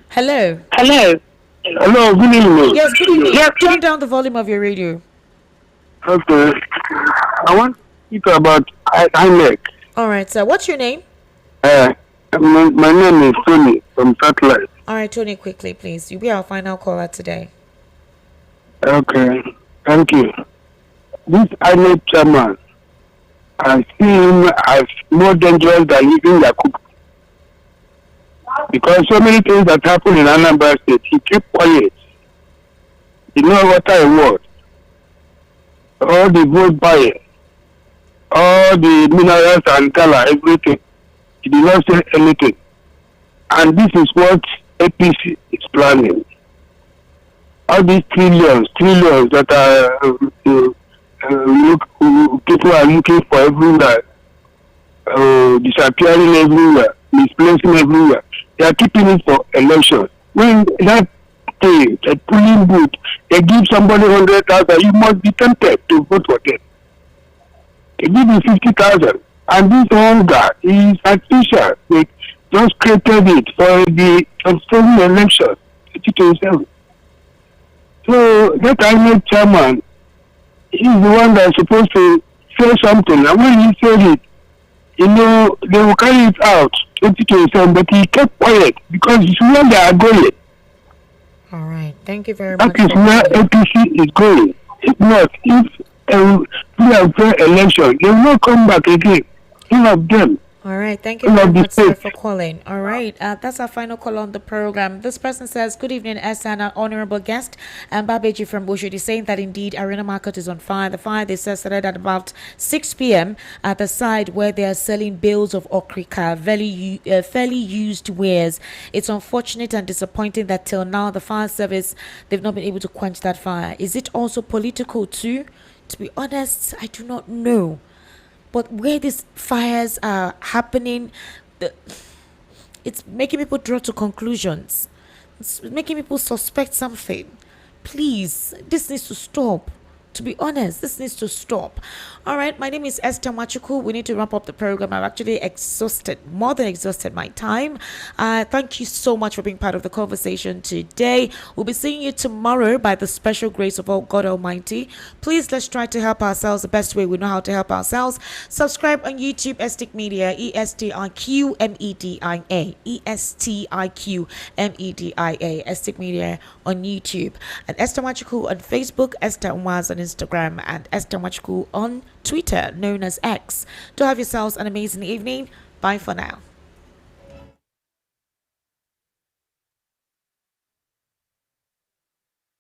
Hello. Hello. Hello, good evening. Yes, good evening. Yes, turn down the volume of your radio. Okay. I want to speak about INEC. All right, sir. What's your name? My name is Tony from Satellite. All right, Tony, quickly, please. You'll be our final caller today. Okay. Thank you. This INEC chairman, I see him as more dangerous than even Yakubu. Because so many things that happen in Anambra State, he kept quiet. He know what I want. All the vote buyers, all the minerals and color, everything. He did not say anything. And this is what APC is planning. All these trillions that people are looking for everywhere, disappearing everywhere, misplacing everywhere. They are keeping it for elections. When that thing, that polling booth, they give somebody 100,000, you must be tempted to vote for them. They give you 50,000, and this hunger is artificial. They just created it for the 2027 election, 2027. So that INEC chairman is the one that is supposed to say something, and when he said it, they will carry it out 2027, but he kept quiet because it's where they are going. All right, thank you very much. That is where APC is going. If not, if we have fair election, they will not come back again. None of them. All right, thank you very much, sir, for calling. All right, that's our final call on the program. This person says, good evening, Esan, our honorable guest, and Babeji from Bushidi, saying that indeed Arena Market is on fire. The fire, they said, started at about 6 p.m. at the side where they are selling bales of okrika, fairly used wares. It's unfortunate and disappointing that till now the fire service, they've not been able to quench that fire. Is it also political too? To be honest, I do not know. But where these fires are happening, it's making people draw to conclusions. It's making people suspect something. Please, this needs to stop. To be honest, this needs to stop. All right, my name is Esther Machuku. We need to wrap up the program. I've actually exhausted, more than exhausted my time. Thank you so much for being part of the conversation today. We'll be seeing you tomorrow by the special grace of God Almighty. Please, let's try to help ourselves the best way we know how to help ourselves. Subscribe on YouTube, Estiq Media, ESTIQMEDIA, ESTIQMEDIA, Estiq Media on YouTube, and Esther Machuku on Facebook, Esther Umaz on Instagram, and Esther Machuku on Twitter, known as X. Do have yourselves an amazing evening. Bye for now.